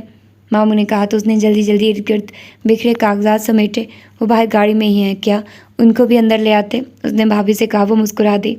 ماموں نے کہا تو اس نے جلدی جلدی ارد گرد بکھرے کاغذات سمیٹے۔ وہ باہر گاڑی میں ہی ہیں کیا؟ ان کو بھی اندر لے آتے، اس نے بھابھی سے کہا۔ وہ مسکرا دی۔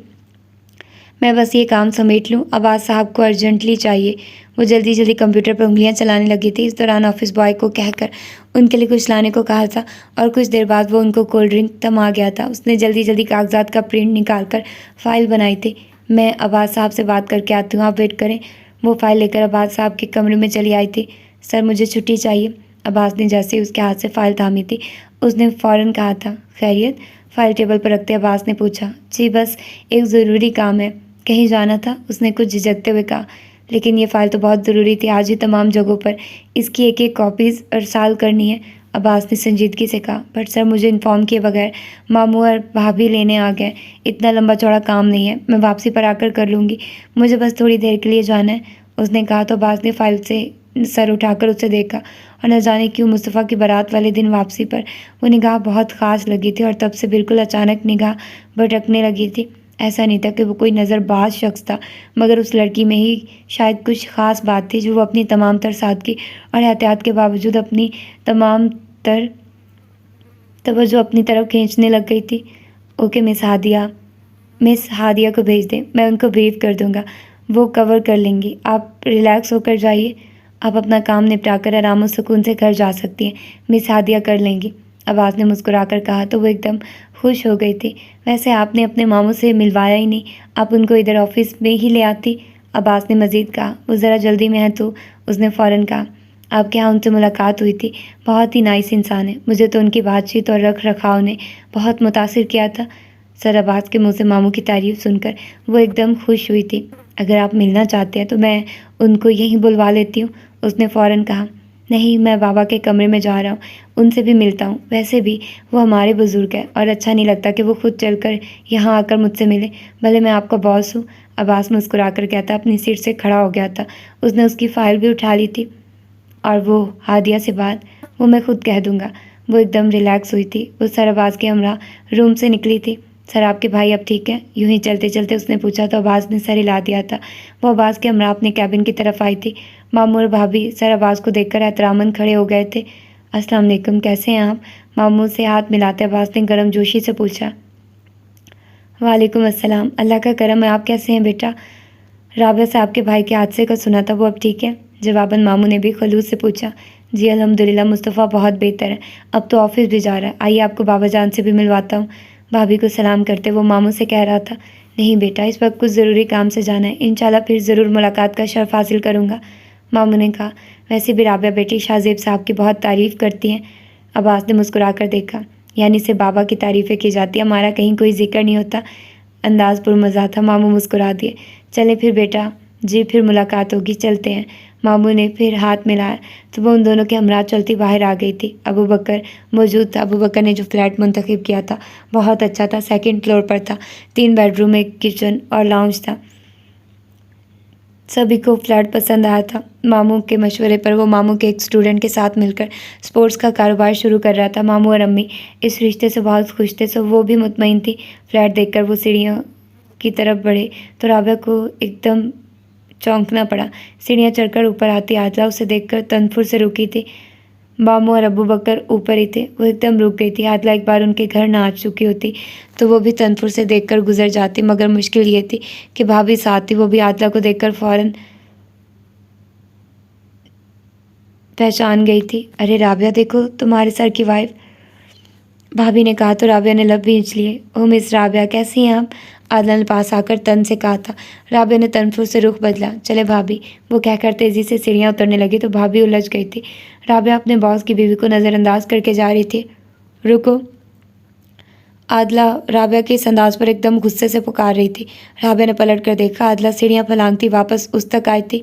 میں بس یہ کام سمیٹ لوں، عباس صاحب کو ارجنٹلی چاہیے۔ وہ جلدی جلدی کمپیوٹر پر انگلیاں چلانے لگی تھی۔ اس دوران آفس بوائے کو کہہ کر ان کے لیے کچھ لانے کو کہا تھا اور کچھ دیر بعد وہ ان کو کولڈ ڈرنک تما گیا تھا۔ اس نے جلدی جلدی کاغذات کا پرنٹ نکال کر فائل بنائی تھی۔ میں عباس صاحب سے بات کر کے آتی ہوں، آپ ویٹ کریں۔ وہ فائل لے کر عباس صاحب کے کمرے میں چلی آئی تھی۔ سر، مجھے چھٹی چاہیے۔ عباس نے جیسے ہی اس کے ہاتھ سے فائل تھامی تھی اس نے فوراً کہا تھا۔ خیریت؟ فائل ٹیبل پر رکھتے عباس نے پوچھا۔ جی بس ایک ضروری کام ہے، کہیں جانا تھا، اس نے کچھ جھجکتے ہوئے کہا۔ لیکن یہ فائل تو بہت ضروری تھی، آج ہی تمام جگہوں پر اس کی ایک ایک کاپیز ارسال کرنی ہے، عباس نے سنجیدگی سے کہا۔ بٹ سر، مجھے انفارم کیے بغیر ماموں اور بھابھی لینے آ گئے، اتنا لمبا چوڑا کام نہیں ہے، میں واپسی پر آ کر لوں گی، مجھے بس تھوڑی دیر کے لیے جانا ہے، اس نے کہا تو عباس نے فائل سے سر اٹھا کر اسے دیکھا اور نہ جانے کیوں مصطفیٰ کی بارات والے دن واپسی پر وہ نگاہ بہت خاص لگی تھی اور تب سے بالکل اچانک نگاہ بھٹکنے لگی تھی۔ ایسا نہیں تھا کہ وہ کوئی نظر باز شخص تھا، مگر اس لڑکی میں ہی شاید کچھ خاص بات تھی جو وہ اپنی تمام تر سادگی اور احتیاط کے باوجود اپنی تمام تر توجہ اپنی طرف کھینچنے لگ گئی تھی۔ اوکے مس ہادیہ کو بھیج دیں، میں ان کو بریف کر دوں گا، وہ کور کر لیں گی، آپ ریلیکس ہو کر جائیے، آپ اپنا کام نپٹا کر آرام و سکون سے گھر جا سکتی ہیں، مس ہادیہ کر لیں گی، عباس نے مسکرا کر کہا تو وہ ایک دم خوش ہو گئی تھی۔ ویسے آپ نے اپنے ماموں سے ملوایا ہی نہیں، آپ ان کو ادھر آفس میں ہی لے آتی، عباس نے مزید کہا۔ وہ ذرا جلدی میں ہے تو اس نے فوراً کہا۔ آپ کے ہاں ان سے ملاقات ہوئی تھی، بہت ہی نائس انسان ہے، مجھے تو ان کی بات چیت اور رکھ رکھاؤ نے بہت متاثر کیا تھا۔ سر، عباس کے منہ سے ماموں کی تعریف سن کر وہ ایک دم خوش ہوئی تھی۔ اگر آپ ملنا چاہتے ہیں تو میں ان کو یہیں بلوا لیتی ہوں، اس نے فوراً کہا۔ نہیں، میں بابا کے کمرے میں جا رہا ہوں، ان سے بھی ملتا ہوں، ویسے بھی وہ ہمارے بزرگ ہیں اور اچھا نہیں لگتا کہ وہ خود چل کر یہاں آ کر مجھ سے ملے، بھلے میں آپ کا باس ہوں، عباس مسکرا کر کہتا اپنی سیٹ سے کھڑا ہو گیا تھا۔ اس نے اس کی فائل بھی اٹھا لی تھی۔ اور وہ ہادیہ سے بات وہ میں خود کہہ دوں گا۔ وہ ایک دم ریلیکس ہوئی تھی۔ وہ سر عباس کے ہمراہ روم سے نکلی تھی۔ سر، آپ کے بھائی اب ٹھیک ہیں؟ یوں ہی چلتے چلتے اس نے پوچھا تو عباس نے سر ہلا دیا تھا۔ وہ عباس کے ہمراہ اپنے کیبن کی طرف آئی تھی۔ ماموں اور بھابھی سر عباس کو دیکھ کر احتراماً کھڑے ہو گئے تھے۔ السلام علیکم، کیسے ہیں آپ؟ ماموں سے ہاتھ ملاتے عباس نے گرم جوشی سے پوچھا۔ وعلیکم السلام، اللہ کا کرم ہے، آپ کیسے ہیں بیٹا؟ رابعہ سے آپ کے بھائی کے حادثے کا سنا تھا، وہ اب ٹھیک ہے؟ جواباً ماموں نے بھی خلوص سے پوچھا۔ جی الحمدللہ، مصطفیٰ بہت بہتر ہے، اب تو آفس بھی جا رہا ہے، آئیے آپ کو بابا جان سے بھی ملواتا ہوں، بھابھی کو سلام کرتے وہ ماموں سے کہہ رہا تھا۔ نہیں بیٹا، اس وقت کچھ ضروری کام سے جانا ہے، انشاءاللہ پھر ضرور ملاقات کا شرف حاصل کروں گا، ماموں نے کہا۔ ویسے بھی رابعہ بیٹی شاہ زیب صاحب کی بہت تعریف کرتی ہیں، عباس نے مسکرا کر دیکھا۔ یعنی سے بابا کی تعریفیں کی جاتی ہیں، ہمارا کہیں کوئی ذکر نہیں ہوتا، انداز پر مزہ تھا، ماموں مسکرا دیے۔ چلیں پھر بیٹا، جی پھر ملاقات ہوگی، چلتے ہیں۔ ماموں نے پھر ہاتھ ملایا تو وہ ان دونوں کے ہمراہ چلتی باہر آ گئی تھی۔ ابو بکر موجود تھا۔ ابو بکر نے جو فلیٹ منتخب کیا تھا بہت اچھا تھا، 2nd فلور پر تھا، 3 بیڈ روم، ایک کچن اور لاؤنج تھا۔ سبھی کو فلیٹ پسند آیا تھا۔ ماموں کے مشورے پر وہ ماموں کے ایک اسٹوڈنٹ کے ساتھ مل کر سپورٹس کا کاروبار شروع کر رہا تھا۔ ماموں اور امی اس رشتے سے بہت خوش تھے، سو وہ بھی مطمئن تھی۔ فلیٹ دیکھ کر وہ سیڑھیوں کی طرف بڑھے تو رابعہ کو ایک دم چونکنا پڑا۔ سیڑھیاں چڑھ کر اوپر آتی عادلہ اسے دیکھ کر تنفر سے رکی تھی۔ ماموں اور ابو بکر اوپر ہی تھے، وہ ایک دم رک گئی تھی۔ عادلہ ایک بار ان کے گھر نہ آ چکی ہوتی تو وہ بھی تنفر سے دیکھ کر گزر جاتی، مگر مشکل یہ تھی کہ بھابھی ساتھ تھی۔ وہ بھی عادلہ کو دیکھ کر فوراً پہچان گئی تھی۔ ارے رابعہ دیکھو، تمہارے سر کی وائف، بھابھی نے کہا تو رابعہ نے لب بھینچ لیے۔ او مس رابعہ، کیسی ہیں آپ؟ عادلہ نے پاس آ کر تن سے کہا تھا۔ رابعہ نے تنفر سے رخ بدلا۔ چلے بھابھی، وہ کہہ کر تیزی سے سیڑھیاں اترنے لگی تو بھابھی الجھ گئی تھی۔ رابعہ اپنے باس کی بیوی کو نظر انداز کر کے جا رہی تھی۔ رکو! عادلہ رابعہ کے اس انداز پر ایک دم غصے سے پکار رہی تھی۔ رابعہ نے پلٹ کر دیکھا، عادلہ سیڑھیاں پھلانگتی واپس اس تک آئی تھی۔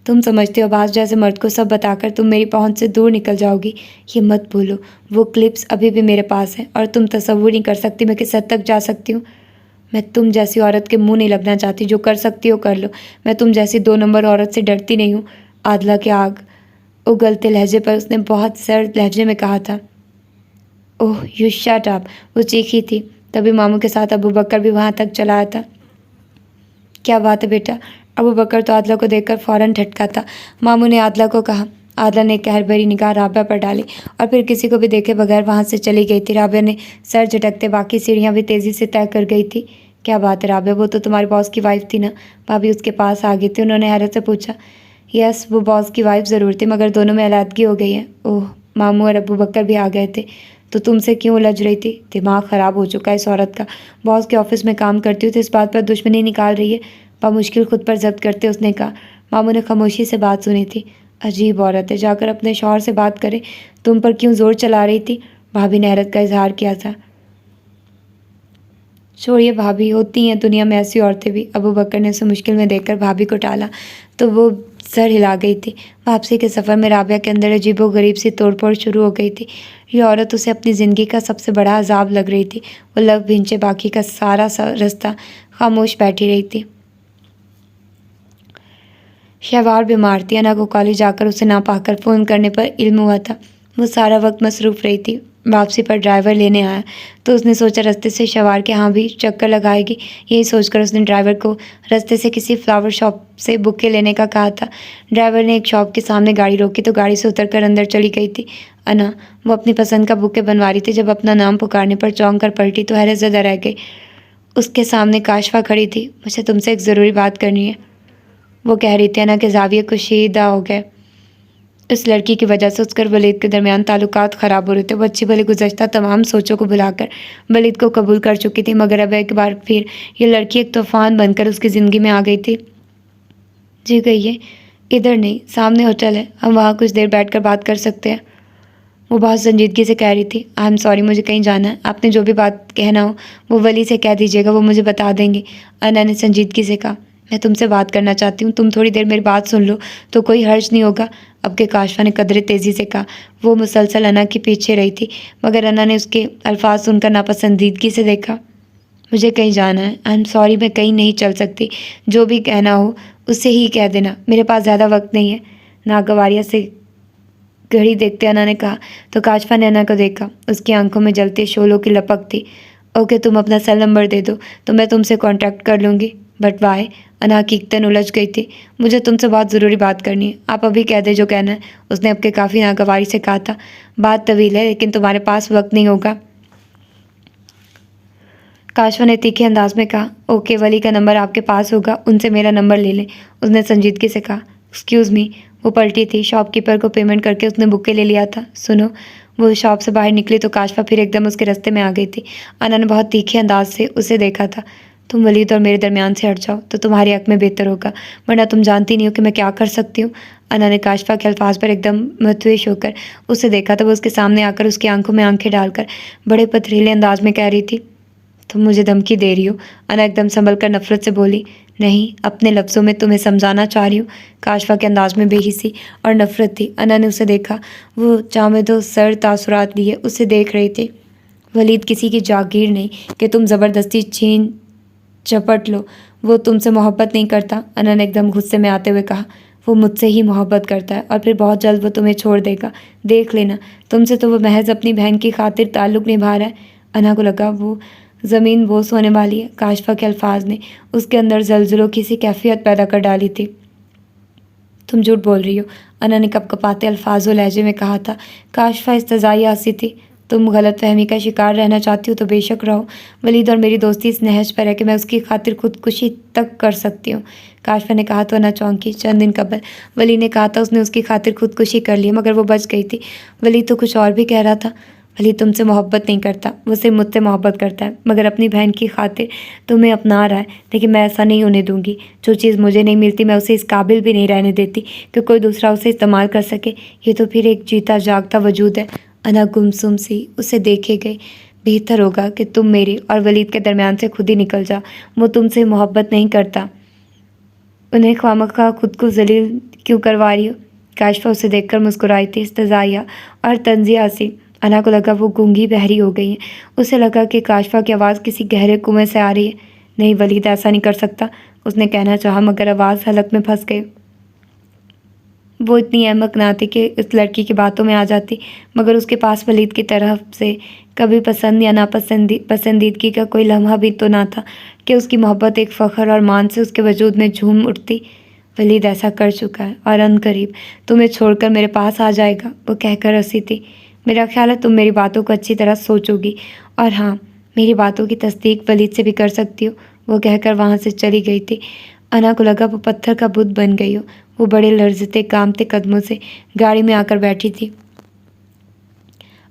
تم سمجھتے ہو باس جیسے مرد کو سب بتا کر تم میری پہنچ سے دور نکل جاؤ گی؟ یہ مت بھولو، وہ کلپس ابھی بھی میرے پاس ہیں اور تم تصور نہیں کر سکتی میں کس حد تک جا سکتی ہوں۔ میں تم جیسی عورت کے منہ نہیں لگنا چاہتی، جو کر سکتی ہو کر لو۔ میں تم جیسی 2 نمبر عورت سے ڈرتی نہیں ہوں۔ عادلہ کے آگ اگلتے لہجے پر اس نے بہت سرد لہجے میں کہا تھا۔ اوہ یو شٹ اپ! وہ چیخی تھی۔ تبھی ماموں کے ساتھ ابو بکر بھی وہاں تک چلا آیا تھا۔ کیا بات ہے بیٹا؟ ابو بکر تو عادلہ کو دیکھ کر فوراً ٹھٹکا تھا۔ ماموں نے عادلہ کو کہا۔ عادلہ نے ایک قہر بھری نگاہ رابعہ پر ڈالی اور پھر کسی کو بھی دیکھے بغیر وہاں سے چلی گئی تھی۔ رابعہ نے سر جھٹکتے باقی سیڑھیاں بھی تیزی سے طے کر گئی تھی۔ کیا بات ہے رابعہ، وہ تو تمہارے باس کی وائف تھی نا؟ بھابھی اس کے پاس آ گئی تھی۔ انہوں نے حیرت سے پوچھا۔ یس، وہ باس کی وائف ضرور تھی، مگر دونوں میں علیحدگی ہو گئی ہے۔ اوہ! ماموں اور ابو بکر بھی آ گئے تھے۔ تو تم سے کیوں الجھ رہی تھی؟ دماغ خراب ہو چکا ہے اس عورت کا۔ باس کے آفس میں کام کرتی ہوں تو اس بات پر دشمنی نکال رہی ہے۔ بمشکل خود پر ضبط کرتے اس نے کہا۔ ماموں نے خاموشی سے بات سنی تھی۔ عجیب عورت ہے، جا کر اپنے شوہر سے بات کرے۔ تم پر کیوں زور چلا رہی تھی؟ بھابھی نے حیرت کا اظہار کیا تھا۔ چھوڑیے بھابھی، ہوتی ہیں دنیا میں ایسی عورتیں بھی۔ ابو بکر نے اسے مشکل میں دیکھ کر بھابھی کو ٹالا تو وہ سر ہلا گئی تھی۔ واپسی کے سفر میں رابعہ کے اندر عجیب و غریب سی توڑ پھوڑ شروع ہو گئی تھی۔ یہ عورت اسے اپنی زندگی کا سب سے بڑا عذاب لگ رہی تھی۔ وہ لب بھینچے باقی کا سارا رستہ خاموش بیٹھی رہی تھی۔ شہوار بیمار تھی۔ انا کو کالج جا کر اسے نہ پا کر فون کرنے پر علم ہوا تھا۔ وہ سارا وقت مصروف رہی تھی۔ واپسی پر ڈرائیور لینے آیا تو اس نے سوچا رستے سے شہوار کے ہاں بھی چکر لگائے گی۔ یہی سوچ کر اس نے ڈرائیور کو رستے سے کسی فلاور شاپ سے بکے لینے کا کہا تھا۔ ڈرائیور نے ایک شاپ کے سامنے گاڑی روکی تو گاڑی سے اتر کر اندر چلی گئی تھی۔ انا وہ اپنی پسند کا بکے بنوا رہی تھی، جب اپنا نام پکارنے پر چونک کر پلٹی تو حیرت زدہ رہ گئی۔ اس کے سامنے کاشفا کھڑی تھی۔ مجھے تم سے ایک ضروری بات کرنی ہے، وہ کہہ رہی تھی۔ انا کے زاویے کشیدہ ہو گئے۔ اس لڑکی کی وجہ سے اس اور ولید کے درمیان تعلقات خراب ہو رہے تھے۔ وہ اچھی بھلی گزشتہ تمام سوچوں کو بھلا کر ولید کو قبول کر چکی تھی، مگر اب ایک بار پھر یہ لڑکی ایک طوفان بن کر اس کی زندگی میں آ گئی تھی۔ جی کہیے۔ ادھر نہیں، سامنے ہوٹل ہے، ہم وہاں کچھ دیر بیٹھ کر بات کر سکتے ہیں، وہ بہت سنجیدگی سے کہہ رہی تھی۔ آئی ایم سوری، مجھے کہیں جانا ہے، آپ نے جو بھی بات کہنا ہو وہ ولی سے کہہ دیجیے گا، وہ مجھے بتا دیں گے، انا نے سنجیدگی سے کہا۔ میں تم سے بات کرنا چاہتی ہوں، تم تھوڑی دیر میری بات سن لو تو کوئی حرج نہیں ہوگا، اب کے کاشفا نے قدرے تیزی سے کہا۔ وہ مسلسل انا کے پیچھے رہی تھی، مگر انا نے اس کے الفاظ سن کر ناپسندیدگی سے دیکھا۔ مجھے کہیں جانا ہے، آئی ایم سوری، میں کہیں نہیں چل سکتی، جو بھی کہنا ہو اسے ہی کہہ دینا، میرے پاس زیادہ وقت نہیں ہے، ناگواریہ سے گھڑی دیکھتے انا نے کہا تو کاشفا نے انا کو دیکھا۔ اس کی آنکھوں میں جلتے شعلوں کی لپک تھی۔ اوکے، تم اپنا سیل نمبر دے دو تو میں تم سے کانٹیکٹ کر لوں گی۔ But why? انا حقیقتاً الجھ گئی تھی۔ مجھے تم سے بہت ضروری بات کرنی ہے، آپ ابھی کہہ دیں جو کہنا ہے، اس نے اب کے کافی ناگواری سے کہا تھا۔ بات طویل ہے لیکن تمہارے پاس وقت نہیں ہوگا، کاشفا نے تیکھے انداز میں کہا۔ اوکے، ولی کا نمبر آپ کے پاس ہوگا، ان سے میرا نمبر لے لیں، اس نے سنجیدگی سے کہا۔ ایکسکیوز می، وہ پلٹی تھی۔ شاپ کیپر کو پیمنٹ کر کے اس نے بکے لے لیا تھا۔ سنو، وہ شاپ سے باہر نکلی تو کاشفا پھر ایک دم اس کے راستے میں آ گئی تھی۔ انا نے بہت تیکھے انداز سے اسے دیکھا تھا۔ تم ولید اور میرے درمیان سے ہٹ جاؤ تو تمہارے حق میں بہتر ہوگا، ورنہ تم جانتی نہیں ہو کہ میں کیا کر سکتی ہوں۔ انا نے کاشفا کے الفاظ پر ایک دم متوش ہو کر اسے دیکھا تو وہ اس کے سامنے آ کر اس کی آنکھوں میں آنکھیں ڈال کر بڑے پتھریلے انداز میں کہہ رہی تھی۔ تم مجھے دھمکی دے رہی ہو؟ انا ایک دم سنبھل کر نفرت سے بولی۔ نہیں، اپنے لفظوں میں تمہیں سمجھانا چاہ رہی ہوں۔ کاشفا کے انداز میں بے حسی اور نفرت تھی۔ انا نے اسے دیکھا۔ وہ جامد و سر تاثرات لیے اسے دیکھ رہے تھے۔ ولید کسی کی جاگیر نہیں کہ تم زبردستی چھین چپٹ لو۔ وہ تم سے محبت نہیں کرتا، انا نے ایک دم غصے میں آتے ہوئے کہا۔ وہ مجھ سے ہی محبت کرتا ہے اور پھر بہت جلد وہ تمہیں چھوڑ دے گا، دیکھ لینا۔ تم سے تو وہ محض اپنی بہن کی خاطر تعلق نبھا رہا ہے۔ انا کو لگا وہ زمین بوس ہونے والی ہے۔ کاشفا کے الفاظ نے اس کے اندر زلزلوں کی سی کیفیت پیدا کر ڈالی تھی۔ تم جھوٹ بول رہی ہو، انا نے کپ کپاتے الفاظ و لہجے میں کہا تھا۔ کاشفا استضائی ہنسی تھی۔ تم غلط فہمی کا شکار رہنا چاہتی ہو تو بے شک رہو۔ ولید اور میری دوستی اس نہج پر ہے کہ میں اس کی خاطر خودکشی تک کر سکتی ہوں۔ کاشفا نے کہا تو انا چونکی۔ چند دن قبل ولید نے کہا تھا اس نے اس کی خاطر خودکشی کر لی، مگر وہ بچ گئی تھی۔ ولید تو کچھ اور بھی کہہ رہا تھا۔ ولید تم سے محبت نہیں کرتا، وہ صرف مجھ سے محبت کرتا ہے، مگر اپنی بہن کی خاطر تمہیں اپنا رہا ہے، لیکن میں ایسا نہیں ہونے دوں گی۔ جو چیز مجھے نہیں ملتی میں اسے اس قابل بھی نہیں رہنے دیتی کہ کوئی دوسرا اسے استعمال کر سکے۔ یہ تو پھر ایک جیتا جاگتا وجود ہے۔ انا گمسم سی اسے دیکھے گئی۔ بہتر ہوگا کہ تم میرے اور ولید کے درمیان سے خود ہی نکل جا۔ وہ تم سے محبت نہیں کرتا، انہیں خوامخواہ خود کو ذلیل کیوں کروا رہی ہو؟ کاشفا اسے دیکھ کر مسکرائی تھی، استضاءیہ اور طنزیہ سی۔ انا کو لگا وہ گونگی بہری ہو گئی ہیں۔ اسے لگا کہ کاشفا کی آواز کسی گہرے کنویں سے آ رہی ہے۔ نہیں، ولید ایسا نہیں کر سکتا، اس نے کہنا چاہا مگر آواز حلق میں پھنس گئی۔ وہ اتنی احمق نہ تھی کہ اس لڑکی کی باتوں میں آ جاتی، مگر اس کے پاس ولید کی طرف سے کبھی پسند یا پسندیدگی کا کوئی لمحہ بھی تو نہ تھا کہ اس کی محبت ایک فخر اور مان سے اس کے وجود میں جھوم اٹھتی۔ ولید ایسا کر چکا ہے اور ان قریب تمہیں چھوڑ کر میرے پاس آ جائے گا، وہ کہہ کر ہنسی تھی۔ میرا خیال ہے تم میری باتوں کو اچھی طرح سوچو گی، اور ہاں، میری باتوں کی تصدیق ولید سے بھی کر سکتی ہو، وہ کہہ کر وہاں سے چلی گئی تھی۔ انا کو لگا وہ پتھر کا بت بن گئی ہو۔ وہ بڑے لرزتے کامتے قدموں سے گاڑی میں آ کر بیٹھی تھی۔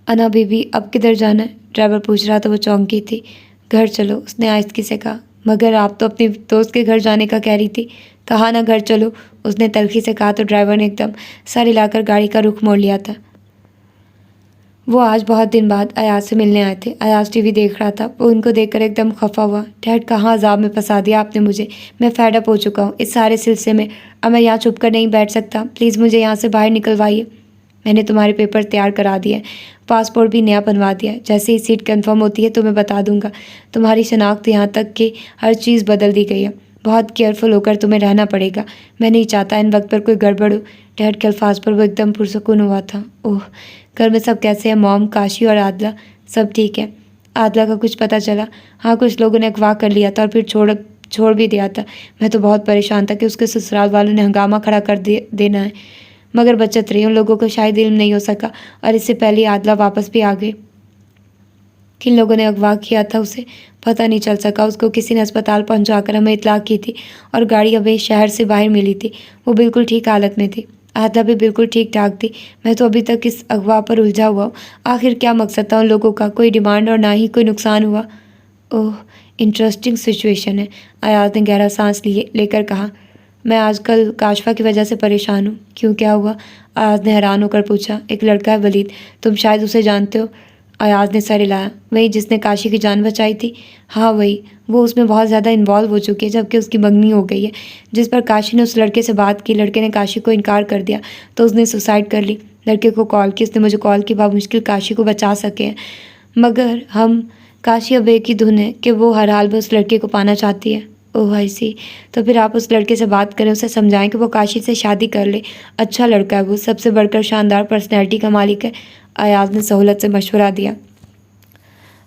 انا بی بی اب کدھر جانا ہے؟ ڈرائیور پوچھ رہا تھا۔ وہ چونکی تھی۔ گھر چلو، اس نے آہستگی سے کہا۔ مگر آپ تو اپنی دوست کے گھر جانے کا کہہ رہی تھی۔ کہا نا گھر چلو، اس نے تلخی سے کہا تو ڈرائیور نے ایک دم سر ہلا کر گاڑی کا رخ موڑ لیا تھا۔ وہ آج بہت دن بعد ایاز سے ملنے آئے تھے۔ ایاز ٹی وی دیکھ رہا تھا۔ وہ ان کو دیکھ کر ایک دم خفا ہوا۔ ڈیڈ کہاں عذاب میں پھنسا دیا آپ نے مجھے، میں فیڈ اپ ہو چکا ہوں اس سارے سلسلے میں، اب میں یہاں چھپ کر نہیں بیٹھ سکتا، پلیز مجھے یہاں سے باہر نکلوائیے۔ میں نے تمہارے پیپر تیار کرا دیا ہے، پاسپورٹ بھی نیا بنوا دیا ہے، جیسے ہی سیٹ کنفرم ہوتی ہے تو میں بتا دوں گا۔ تمہاری شناخت یہاں تک کہ ہر چیز بدل دی گئی ہے، بہت کیئرفل ہو کر تمہیں رہنا پڑے گا، میں نہیں چاہتا ان وقت پر کوئی گڑبڑ ہو۔ ڈیڈ کے الفاظ پر وہ ایک دم پرسکون ہوا تھا۔ اوہ، گھر میں سب کیسے ہیں؟ موم، کاشی اور عادلہ سب ٹھیک ہے؟ عادلہ کا کچھ پتہ چلا؟ ہاں، کچھ لوگوں نے اغوا کر لیا تھا اور پھر چھوڑ بھی دیا تھا۔ میں تو بہت پریشان تھا کہ اس کے سسرال والوں نے ہنگامہ کھڑا کر دینا ہے، مگر بچت رہی، ان لوگوں کو شاید علم نہیں ہو سکا اور اس سے پہلے عادلہ واپس بھی آ گئی۔ کن لوگوں نے اغوا کیا تھا اسے پتہ نہیں چل سکا، اس کو کسی نے اسپتال پہنچا کر ہمیں اطلاع کی تھی اور گاڑی ہمیں شہر سے باہر ملی تھی، وہ بالکل ٹھیک حالت میں تھی۔ عادلہ بھی بالکل ٹھیک ٹھاک تھی۔ میں تو ابھی تک اس اغوا پر الجھا ہوا ہوں، آخر کیا مقصد تھا ان لوگوں کا؟ کوئی ڈیمانڈ اور نہ ہی کوئی نقصان ہوا۔ اوہ، انٹرسٹنگ سچویشن ہے، ایاز نے گہرا سانس لے کر کہا۔ میں آج کل کاشفا کی وجہ سے پریشان ہوں۔ کیوں، کیا ہوا؟ ایاز نے حیران ہو کر پوچھا۔ ایک لڑکا ہے ولید، تم شاید اسے جانتے ہو۔ ایاز نے سر ہلایا۔ وہی جس نے کاشی کی جان بچائی تھی؟ ہاں وہی، وہ اس میں بہت زیادہ انوالو ہو چکی ہے، جبکہ اس کی منگنی ہو گئی ہے۔ جس پر کاشی نے اس لڑکے سے بات کی، لڑکے نے کاشی کو انکار کر دیا تو اس نے سوسائڈ کر لی۔ لڑکے کو کال کی، اس نے مجھے کال کی، بامشکل کاشی کو بچا سکے ہیں، مگر کاشی اب ایک ہی دھن ہے کہ وہ ہر حال میں اس لڑکے کو پانا چاہتی ہے۔ اوہ آئی سی، تو پھر آپ اس لڑکے سے بات کریں، اسے سمجھائیں کہ وہ کاشی سے شادی کر لے، اچھا لڑکا ہے وہ، سب سے بڑھ کر شاندار پرسنالٹی کا مالک ہے۔ ایاز نے سہولت سے مشورہ دیا۔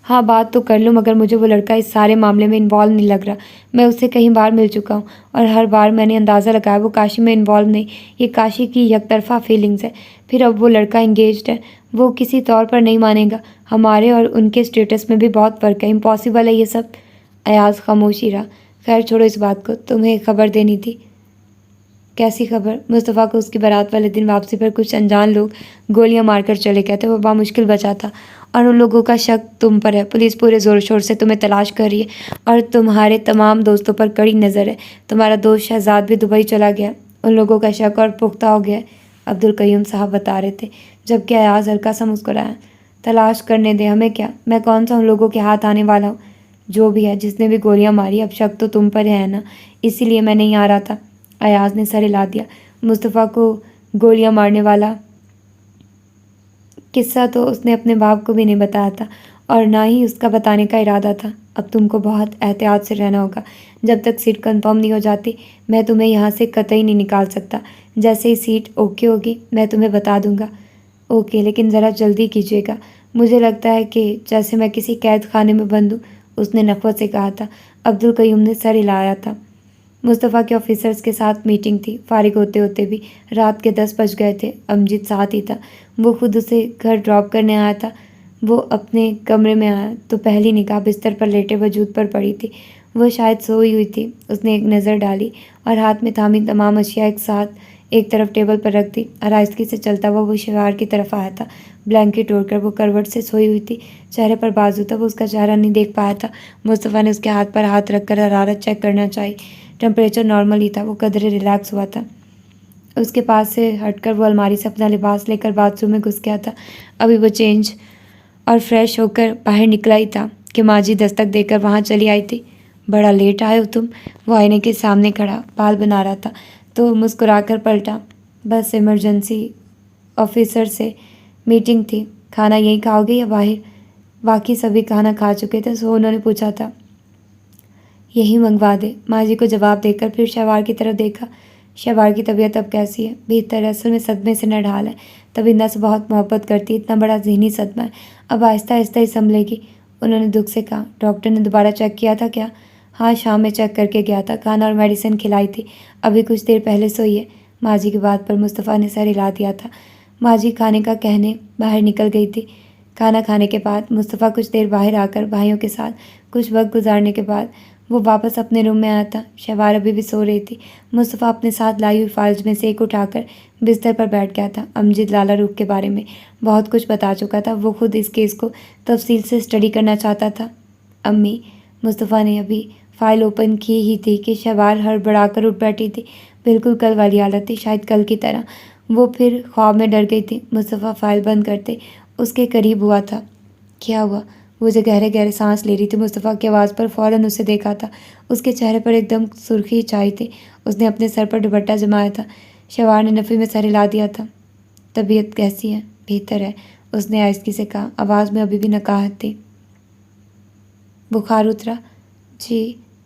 ہاں بات تو کر لوں، مگر مجھے وہ لڑکا اس سارے معاملے میں انوالو نہیں لگ رہا۔ میں اس سے کئی بار مل چکا ہوں اور ہر بار میں نے اندازہ لگایا وہ کاشی میں انوالو نہیں، یہ کاشی کی یک طرفہ فیلنگز ہے۔ پھر اب وہ لڑکا انگیجڈ ہے، وہ کسی طور پر نہیں مانے گا۔ ہمارے اور ان کے اسٹیٹس میں بھی بہت فرق ہے، امپاسبل ہے یہ سب۔ ایاز خاموش ہی رہا۔ خیر چھوڑو اس بات کو، تمہیں ایک خبر دینی تھی۔ کیسی خبر؟ مصطفیٰ کو اس کی بارات والے دن واپسی پر کچھ انجان لوگ گولیاں مار کر چلے گئے تھے، وہ بامشکل بچا تھا اور ان لوگوں کا شک تم پر ہے۔ پولیس پورے زور شور سے تمہیں تلاش کر رہی ہے اور تمہارے تمام دوستوں پر کڑی نظر ہے۔ تمہارا دوست شہزاد بھی دبئی چلا گیا، ان لوگوں کا شک اور پختہ ہو گیا ہے، عبدالقیوم صاحب بتا رہے تھے، جبکہ ایاز ہلکا سا مسکرایا۔ تلاش کرنے دیں، ہمیں کیا، میں کون سا ان لوگوں کے ہاتھ آنے والا ہوں جو بھی ہے، جس نے بھی گولیاں ماری، اب شک تو تم پر ہے نا، اسی لیے میں نہیں آ رہا تھا۔ ایاز نے سر ہلا دیا۔ مصطفیٰ کو گولیاں مارنے والا قصہ تو اس نے اپنے باپ کو بھی نہیں بتایا تھا، اور نہ ہی اس کا بتانے کا ارادہ تھا۔ اب تم کو بہت احتیاط سے رہنا ہوگا۔ جب تک سیٹ کنفرم نہیں ہو جاتی، میں تمہیں یہاں سے قطعی نہیں نکال سکتا۔ جیسے ہی سیٹ اوکے ہوگی، میں تمہیں بتا دوں گا۔ اوکے، لیکن ذرا جلدی کیجیے گا۔ مجھے لگتا ہے کہ جیسے میں کسی قید خانے میں بند ہوں، اس نے نخوت سے کہا تھا۔ عبدالقیوم نے سر ہلایا تھا۔ مصطفیٰ کے آفیسرز کے ساتھ میٹنگ تھی۔ فارغ ہوتے ہوتے بھی رات کے 10 بج گئے تھے۔ امجد ساتھ ہی تھا۔ وہ خود اسے گھر ڈراپ کرنے آیا تھا۔ وہ اپنے کمرے میں آیا تو پہلی نگاہ بستر پر لیٹے وجود پر پڑی تھی۔ وہ شاید سوئی ہوئی تھی۔ اس نے ایک نظر ڈالی اور ہاتھ میں تھامی تمام اشیاء ایک ساتھ ایک طرف ٹیبل پر رکھ دی۔ آہستگی سے چلتا ہوا وہ شوہر کی طرف آیا تھا۔ بلینکٹ اوڑھ کر وہ کروٹ سے سوئی ہوئی تھی۔ چہرے پر بازو تھا، وہ اس کا چہرہ نہیں دیکھ پایا تھا۔ مصطفیٰ نے اس کے ہاتھ پر ہاتھ رکھ کر حرارت چیک کرنا چاہی۔ ٹمپریچر نارمل ہی تھا۔ وہ قدرے ریلیکس ہوا تھا۔ اس کے پاس سے ہٹ کر وہ الماری سے اپنا لباس لے کر باتھ روم میں گھس گیا تھا۔ ابھی وہ چینج اور فریش ہو کر باہر نکلا ہی تھا کہ ماجی دستک دے کر وہاں چلی آئی تھی۔ بڑا لیٹ آئے ہو تم۔ وہ آئینے کے سامنے کھڑا بال بنا رہا تھا تو مسکرا کر پلٹا۔ بس ایمرجنسی آفیسر سے میٹنگ تھی۔ کھانا یہیں کھاؤ گے یا باہر؟ باقی سبھی کھانا کھا چکے تھے، سو انہوں نے پوچھا تھا۔ یہی منگوا دے، ماجی کو جواب دے کر پھر شہوار کی طرف دیکھا۔ شہوار کی طبیعت اب کیسی ہے؟ بہتر ہے، اصل میں صدمے سے نڈھال ہے۔ تبندہ سے بہت محبت کرتی ہے، اتنا بڑا ذہنی صدمہ ہے، اب آہستہ آہستہ ہی سنبھلے گی۔ انہوں نے دکھ سے کہا۔ ڈاکٹر نے دوبارہ چیک کیا تھا کیا؟ ہاں، شام میں چیک کر کے گیا تھا، کھانا اور میڈیسن کھلائی تھی، ابھی کچھ دیر پہلے سوئی ہے۔ ماجی کی بات پر مصطفیٰ نے سر ہلا دیا تھا۔ ماجی کھانے کا کہنے باہر نکل گئی تھی۔ کھانا کھانے کے بعد مصطفیٰ کچھ دیر باہر آ کر بھائیوں کے ساتھ کچھ وقت گزارنے کے بعد وہ واپس اپنے روم میں آیا تھا۔ شہوار ابھی بھی سو رہی تھی۔ مصطفیٰ اپنے ساتھ لائی ہوئی فائلز میں سے ایک اٹھا کر بستر پر بیٹھ گیا تھا۔ امجد لالا روح کے بارے میں بہت کچھ بتا چکا تھا۔ وہ خود اس کیس کو تفصیل سے اسٹڈی کرنا چاہتا تھا۔ امی، مصطفیٰ نے ابھی فائل اوپن کی ہی تھی کہ شہوار ہڑبڑا کر اٹھ بیٹھی تھی۔ بالکل کل والی حالت تھی، شاید کل کی طرح۔ وہ پھر خواب میں ڈر گئی تھی۔ مصطفیٰ فائل بند کرتے اس کے قریب ہوا تھا۔ کیا ہوا؟ وہ جو گہرے گہرے سانس لے رہی تھی۔ مصطفیٰ کی آواز پر فوراً اسے دیکھا تھا۔ اس کے چہرے پر ایک دم سرخی چھائی تھی۔ اس نے اپنے سر پر دوپٹہ جمایا تھا۔ شہوار نے نفی میں سر ہلا دیا تھا۔ طبیعت کیسی ہے؟ بہتر ہے، اس نے آہستگی سے کہا۔ آواز میں ابھی بھی نکاہت تھی۔ بخار اترا؟ جی،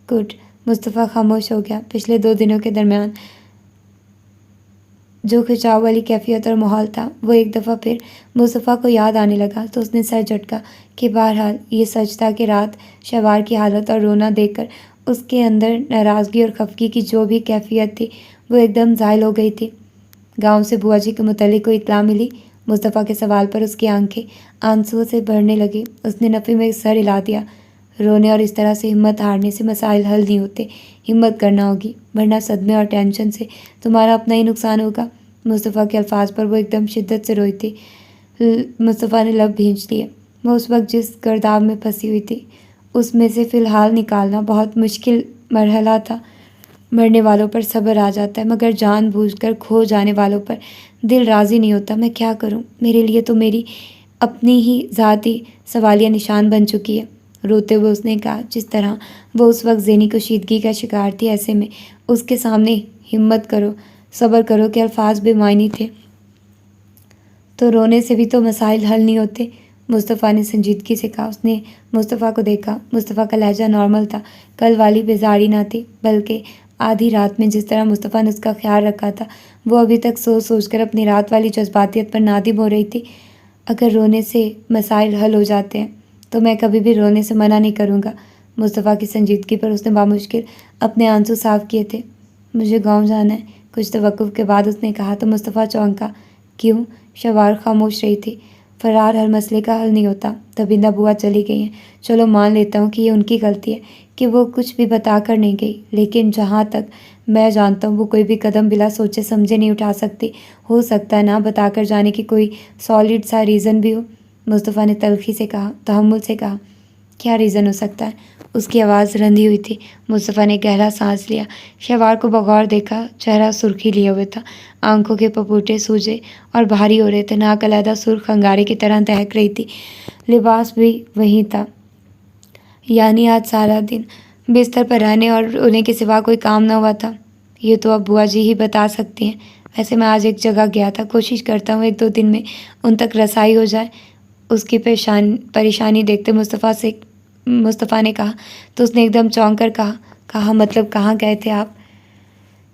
گڈ۔ مصطفیٰ خاموش ہو گیا۔ پچھلے 2 دنوں کے درمیان جو کھنچاؤ والی کیفیت اور ماحول تھا، وہ ایک دفعہ پھر مصطفیٰ کو یاد آنے لگا تو اس نے سر جھٹکا کہ بہرحال یہ سچ تھا کہ رات شہوار کی حالت اور رونا دیکھ کر اس کے اندر ناراضگی اور خفگی کی جو بھی کیفیت تھی وہ ایک دم زائل ہو گئی تھی۔ گاؤں سے بوا جی کے متعلق کوئی اطلاع ملی؟ مصطفیٰ کے سوال پر اس کی آنکھیں آنسوؤں سے بھرنے لگی۔ اس نے نفی میں سر ہلا دیا۔ رونے اور اس طرح سے ہمت ہارنے سے مسائل حل نہیں ہوتے، ہمت کرنا ہوگی، ورنہ صدمے اور ٹینشن سے تمہارا اپنا ہی نقصان ہوگا۔ مصطفیٰ کے الفاظ پر وہ ایک دم شدت سے روئی تھی۔ مصطفیٰ نے لب بھینچ لیے۔ وہ اس وقت جس گرداب میں پھنسی ہوئی تھی اس میں سے فی الحال نکالنا بہت مشکل مرحلہ تھا۔ مرنے والوں پر صبر آ جاتا ہے، مگر جان بوجھ کر کھو جانے والوں پر دل راضی نہیں ہوتا۔ میں کیا کروں؟ میرے لیے تو میری اپنی ہی ذاتی سوالیہ نشان بن چکی ہے۔ روتے ہوئے اس نے کہا۔ جس طرح وہ اس وقت ذہنی کشیدگی کا شکار تھی، ایسے میں اس کے سامنے ہمت کرو، صبر کرو کہ الفاظ بے معنی تھے۔ تو رونے سے بھی تو مسائل حل نہیں ہوتے، مصطفیٰ نے سنجیدگی سے کہا۔ اس نے مصطفیٰ کو دیکھا۔ مصطفیٰ کا لہجہ نارمل تھا، کل والی بیزاری نہ تھی، بلکہ آدھی رات میں جس طرح مصطفیٰ نے اس کا خیال رکھا تھا وہ ابھی تک سوچ سوچ کر اپنی رات والی جذباتیت پر نادم ہو رہی تھی۔ اگر رونے سے مسائل حل ہو جاتے ہیں تو میں کبھی بھی رونے سے منع نہیں کروں گا۔ مصطفیٰ کی سنجیدگی پر اس نے بامشکل اپنے آنسو صاف کیے تھے۔ مجھے گاؤں جانا ہے، کچھ توقف کے بعد اس نے کہا تو مصطفیٰ چونکا۔ کیوں؟ شہوار خاموش رہی تھی۔ فرار ہر مسئلے کا حل نہیں ہوتا۔ تبندہ بوا چلی گئی ہیں، چلو مان لیتا ہوں کہ یہ ان کی غلطی ہے کہ وہ کچھ بھی بتا کر نہیں گئی، لیکن جہاں تک میں جانتا ہوں وہ کوئی بھی قدم بلا سوچے سمجھے نہیں اٹھا سکتی۔ ہو سکتا ہے نہ بتا کر جانے کی کوئی سالڈ سا ریزن بھی ہو۔ مصطفیٰ نے تلخی سے کہا، تحمل سے کہا۔ کیا ریزن ہو سکتا ہے؟ اس کی آواز رندھی ہوئی تھی۔ مصطفیٰ نے گہرا سانس لیا۔ شہوار کو بغور دیکھا، چہرہ سرخی لیے ہوئے تھا، آنکھوں کے پپوٹے سوجے اور بھاری ہو رہے تھے، ناک علیحدہ سرخ انگارے کی طرح دہک رہی تھی۔ لباس بھی وہی تھا، یعنی آج سارا دن بستر پر رہنے اور انہیں کے سوا کوئی کام نہ ہوا تھا؟ یہ تو اب بوا جی ہی بتا سکتی ہیں۔ ویسے میں آج ایک جگہ گیا تھا، کوشش کرتا ہوں 1-2 دن میں ان تک رسائی ہو جائے۔ اس کی پریشانی دیکھتے مصطفیٰ نے کہا تو اس نے ایک دم چونک کر کہا مطلب کہاں گئے تھے آپ؟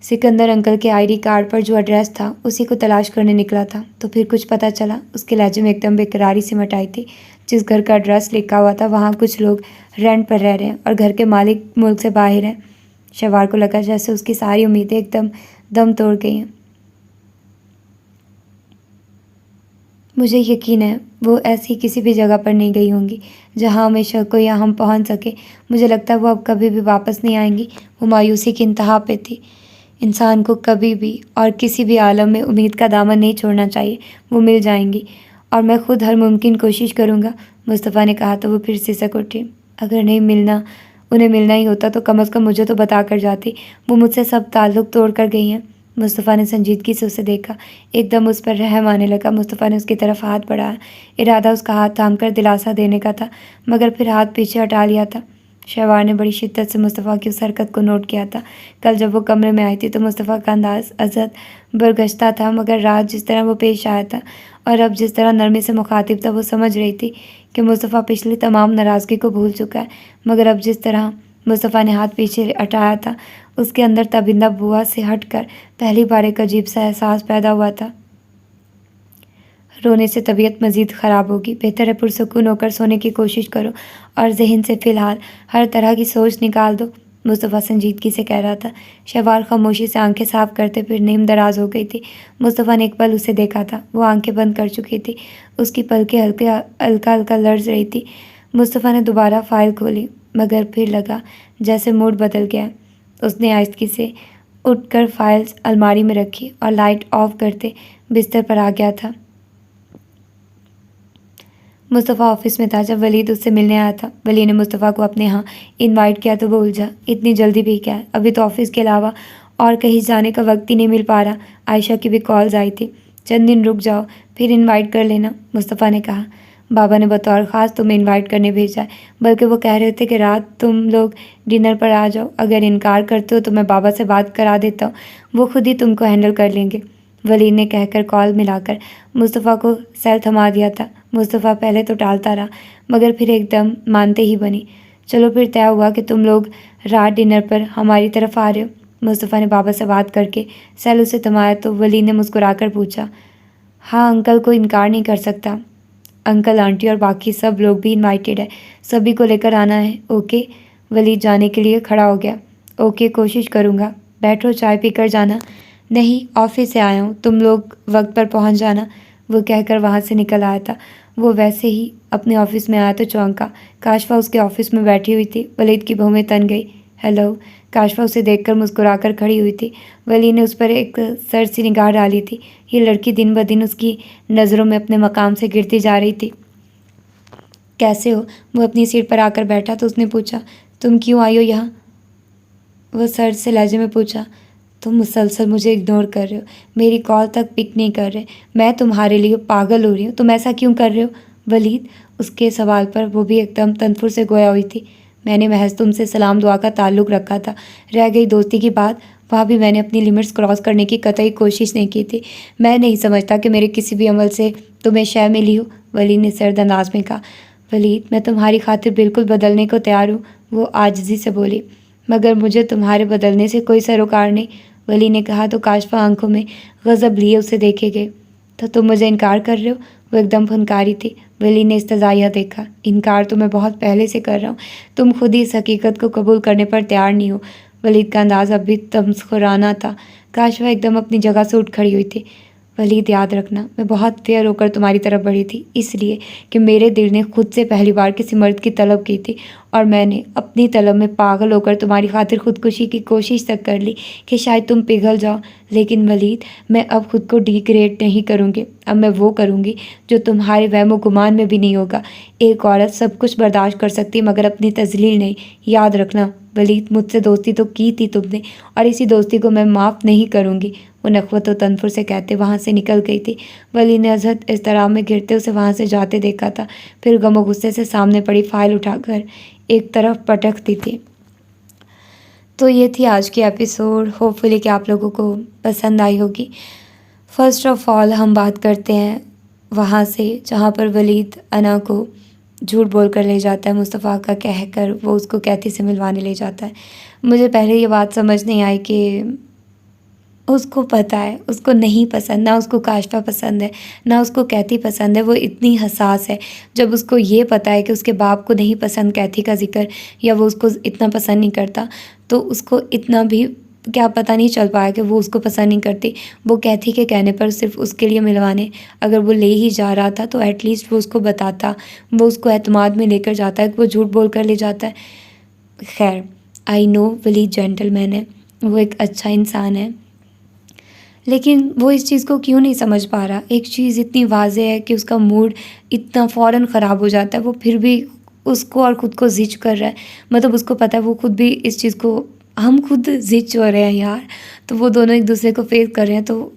سکندر انکل کے ID کارڈ پر جو ایڈریس تھا اسی کو تلاش کرنے نکلا تھا۔ تو پھر کچھ پتہ چلا؟ اس کے لہجے میں ایک دم بےقراری سمٹ آئی تھی۔ جس گھر کا ایڈریس لکھا ہوا تھا وہاں کچھ لوگ رینٹ پر رہ رہے ہیں اور گھر کے مالک ملک سے باہر ہیں۔ شوار کو لگا جیسے اس کی ساری امیدیں ایک دم دم توڑ گئی ہیں۔ مجھے یقین ہے وہ ایسی کسی بھی جگہ پر نہیں گئی ہوں گی جہاں ہمیشہ کوئی ہم پہنچ سکے۔ مجھے لگتا ہے وہ اب کبھی بھی واپس نہیں آئیں گی۔ وہ مایوسی کی انتہا پہ تھی۔ انسان کو کبھی بھی اور کسی بھی عالم میں امید کا دامن نہیں چھوڑنا چاہیے۔ وہ مل جائیں گی اور میں خود ہر ممکن کوشش کروں گا، مصطفیٰ نے کہا تو وہ پھر سسک اٹھی۔ اگر انہیں ملنا ہی ہوتا تو کم از کم مجھے تو بتا کر جاتی۔ وہ مجھ سے سب تعلق توڑ کر گئی ہیں۔ مصطفیٰ نے سنجیدگی سے اسے دیکھا۔ ایک دم اس پر رحم آنے لگا۔ مصطفیٰ نے اس کی طرف ہاتھ بڑھایا۔ ارادہ اس کا ہاتھ تھام کر دلاسا دینے کا تھا، مگر پھر ہاتھ پیچھے ہٹا لیا تھا۔ شہوار نے بڑی شدت سے مصطفیٰ کی اس حرکت کو نوٹ کیا تھا۔ کل جب وہ کمرے میں آئی تھی تو مصطفیٰ کا انداز عزت برگشتہ تھا، مگر رات جس طرح وہ پیش آیا تھا اور اب جس طرح نرمی سے مخاطب تھا، وہ سمجھ رہی تھی کہ مصطفیٰ پچھلی تمام ناراضگی کو بھول چکا ہے۔ مگر اب جس طرح مصطفیٰ نے ہاتھ پیچھے ہٹایا تھا، اس کے اندر تابندہ بوا سے ہٹ کر پہلی بار ایک عجیب سا احساس پیدا ہوا تھا۔ رونے سے طبیعت مزید خراب ہوگی، بہتر ہے پرسکون ہو کر سونے کی کوشش کرو اور ذہن سے فی الحال ہر طرح کی سوچ نکال دو، مصطفیٰ سنجیدگی سے کہہ رہا تھا۔ شہوار خاموشی سے آنکھیں صاف کرتے پھر نیم دراز ہو گئی تھی۔ مصطفیٰ نے ایک پل اسے دیکھا تھا، وہ آنکھیں بند کر چکی تھی، اس کی پلکیں ہلکا ہلکا لرز رہی تھی۔ مصطفیٰ نے دوبارہ فائل کھولی، مگر پھر لگا جیسے موڈ بدل گیا۔ اس نے آہستگی سے اٹھ کر فائلز الماری میں رکھی اور لائٹ آف کرتے بستر پر آ گیا تھا۔ مصطفیٰ آفس میں تھا جب ولید اس سے ملنے آیا تھا۔ ولی نے مصطفیٰ کو اپنے ہاں انوائٹ کیا تو وہ الجھا۔ اتنی جلدی بھی کیا ہے؟ ابھی تو آفس کے علاوہ اور کہیں جانے کا وقت ہی نہیں مل پا رہا۔ عائشہ کی بھی کالز آئی تھی۔ چند دن رک جاؤ پھر انوائٹ کر لینا، مصطفیٰ نے کہا۔ بابا نے بطور خاص تمہیں انوائٹ کرنے بھیجا ہے، بلکہ وہ کہہ رہے تھے کہ رات تم لوگ ڈنر پر آ جاؤ۔ اگر انکار کرتے ہو تو میں بابا سے بات کرا دیتا ہوں، وہ خود ہی تم کو ہینڈل کر لیں گے، ولید نے کہہ کر کال ملا کر مصطفیٰ کو سیل تھما دیا تھا۔ مصطفیٰ پہلے تو ٹالتا رہا، مگر پھر ایک دم مانتے ہی بنی۔ چلو پھر طے ہوا کہ تم لوگ رات ڈنر پر ہماری طرف آ رہے ہو، مصطفیٰ نے بابا سے بات کر کے سیل اسے تھمایا تو ولید نے مسکرا کر پوچھا۔ ہاں انکل کو انکار نہیں کر سکتا، انکل آنٹی اور باقی سب لوگ بھی انوائٹیڈ ہے، سبھی کو لے کر آنا ہے، اوکے؟ ولید جانے کے لیے کھڑا ہو گیا۔ اوکے کوشش کروں گا، بیٹھو چائے پی کر جانا۔ نہیں آفس سے آیا ہوں، تم لوگ وقت پر پہنچ جانا، وہ کہہ کر وہاں سے نکل آیا تھا۔ وہ ویسے ہی اپنے آفس میں آیا تو چونکا۔ کاشفا اس کے آفس میں بیٹھی ہوئی تھی۔ ولید کی بہویں تن گئی۔ ہیلو، کاشفا اسے دیکھ کر مسکرا کر کھڑی ہوئی تھی۔ ولید نے اس پر ایک سرسی نگاہ ڈالی تھی۔ یہ لڑکی دن بدن اس کی نظروں میں اپنے مقام سے گرتی جا رہی تھی۔ کیسے ہو؟ وہ اپنی سیٹ پر آ کر بیٹھا تو اس نے پوچھا۔ تم کیوں آئی ہو یہاں؟ وہ سرد سے لہجے میں پوچھا۔ تم مسلسل مجھے اگنور کر رہے ہو، میری کال تک پک نہیں کر رہے، میں تمہارے لیے پاگل ہو رہی ہوں، تم ایسا کیوں کر رہے ہو؟ ولید اس کے سوال پر وہ بھی ایک دم تنفر سے گویا ہوئی تھی۔ میں نے محض تم سے سلام دعا کا تعلق رکھا تھا، رہ گئی دوستی کی بات، وہاں بھی میں نے اپنی لمٹس کراس کرنے کی قطعی کوشش نہیں کی تھی۔ میں نہیں سمجھتا کہ میرے کسی بھی عمل سے تمہیں شے ملی ہو، ولید نے سرد انداز میں کہا۔ ولید میں تمہاری خاطر بالکل بدلنے کو تیار ہوں، وہ عاجزی سے بولی، مگر مجھے تمہارے بدلنے سے کوئی سروکار نہیں، ولی نے کہا تو کاشفا آنکھوں میں غضب لیے اسے دیکھے گئے۔ تو تم مجھے انکار کر رہے ہو؟ وہ ایک دم پھنکاری تھی۔ ولی نے استضاعیہ دیکھا۔ انکار تو میں بہت پہلے سے کر رہا ہوں، تم خود ہی اس حقیقت کو قبول کرنے پر تیار نہیں ہو۔ ولید کا انداز اب بھی تمسخرانہ تھا۔ کاشفا ایک دم اپنی جگہ سے اٹھ کھڑی ہوئی تھی۔ ولید یاد رکھنا میں بہت فیئر ہو کر تمہاری طرف بڑھی تھی، اس لیے کہ میرے دل نے خود سے پہلی بار کسی مرد کی طلب کی تھی، اور میں نے اپنی طلب میں پاگل ہو کر تمہاری خاطر خودکشی کی کوشش تک کر لی کہ شاید تم پگھل جاؤ۔ لیکن ولید میں اب خود کو ڈیگریڈ نہیں کروں گی، اب میں وہ کروں گی جو تمہارے وہم و گمان میں بھی نہیں ہوگا۔ ایک عورت سب کچھ برداشت کر سکتی مگر اپنی تذلیل نہیں، یاد رکھنا۔ ولید مجھ سے دوستی تو کی تھی تم نے، اور اسی دوستی کو میں معاف نہیں کروں گی، وہ نخوت و تنفر سے کہتے وہاں سے نکل گئی تھی۔ ولی نے عزت اضطراب میں گرتے اسے وہاں سے جاتے دیکھا تھا، پھر غم و غصے سے سامنے پڑی فائل اٹھا کر ایک طرف پٹکتی تھی۔ تو یہ تھی آج کی ایپیسوڈ، ہوپ فلی کہ آپ لوگوں کو پسند آئی ہوگی۔ فرسٹ آف آل ہم بات کرتے ہیں وہاں سے جہاں پر ولید انا کو جھوٹ بول کر لے جاتا ہے، مصطفیٰ کا کہہ کر وہ اس کو کیتھی سے ملوانے لے جاتا ہے۔ مجھے پہلے یہ بات سمجھ نہیں آئی کہ اس کو پتہ ہے اس کو نہیں پسند، نہ اس کو کاشفہ پسند ہے نہ اس کو کیتھی پسند ہے۔ وہ اتنی حساس ہے، جب اس کو یہ پتہ ہے کہ اس کے باپ کو نہیں پسند کیتھی کا ذکر، یا وہ اس کو اتنا پسند نہیں کرتا، تو اس کو اتنا بھی کیا پتہ نہیں چل پایا کہ وہ اس کو پسند نہیں کرتی۔ وہ کیتھی کے کہنے پر صرف اس کے لیے ملوانے اگر وہ لے ہی جا رہا تھا تو ایٹ لیسٹ وہ اس کو بتاتا، وہ اس کو اعتماد میں لے کر جاتا ہے کہ وہ جھوٹ بول کر لے جاتا ہے۔ خیر، آئی نو ولید جینٹل مین ہے، وہ ایک اچھا انسان ہے، لیکن وہ اس چیز کو کیوں نہیں سمجھ پا رہا؟ ایک چیز اتنی واضح ہے کہ اس کا موڈ اتنا فوراً خراب ہو جاتا ہے، وہ پھر بھی اس کو اور خود کو زج کر رہا ہے۔ مطلب اس کو پتہ ہے وہ خود بھی اس چیز کو، ہم خود زج ہو رہے ہیں یار، تو وہ دونوں ایک دوسرے کو فیس کر رہے ہیں، تو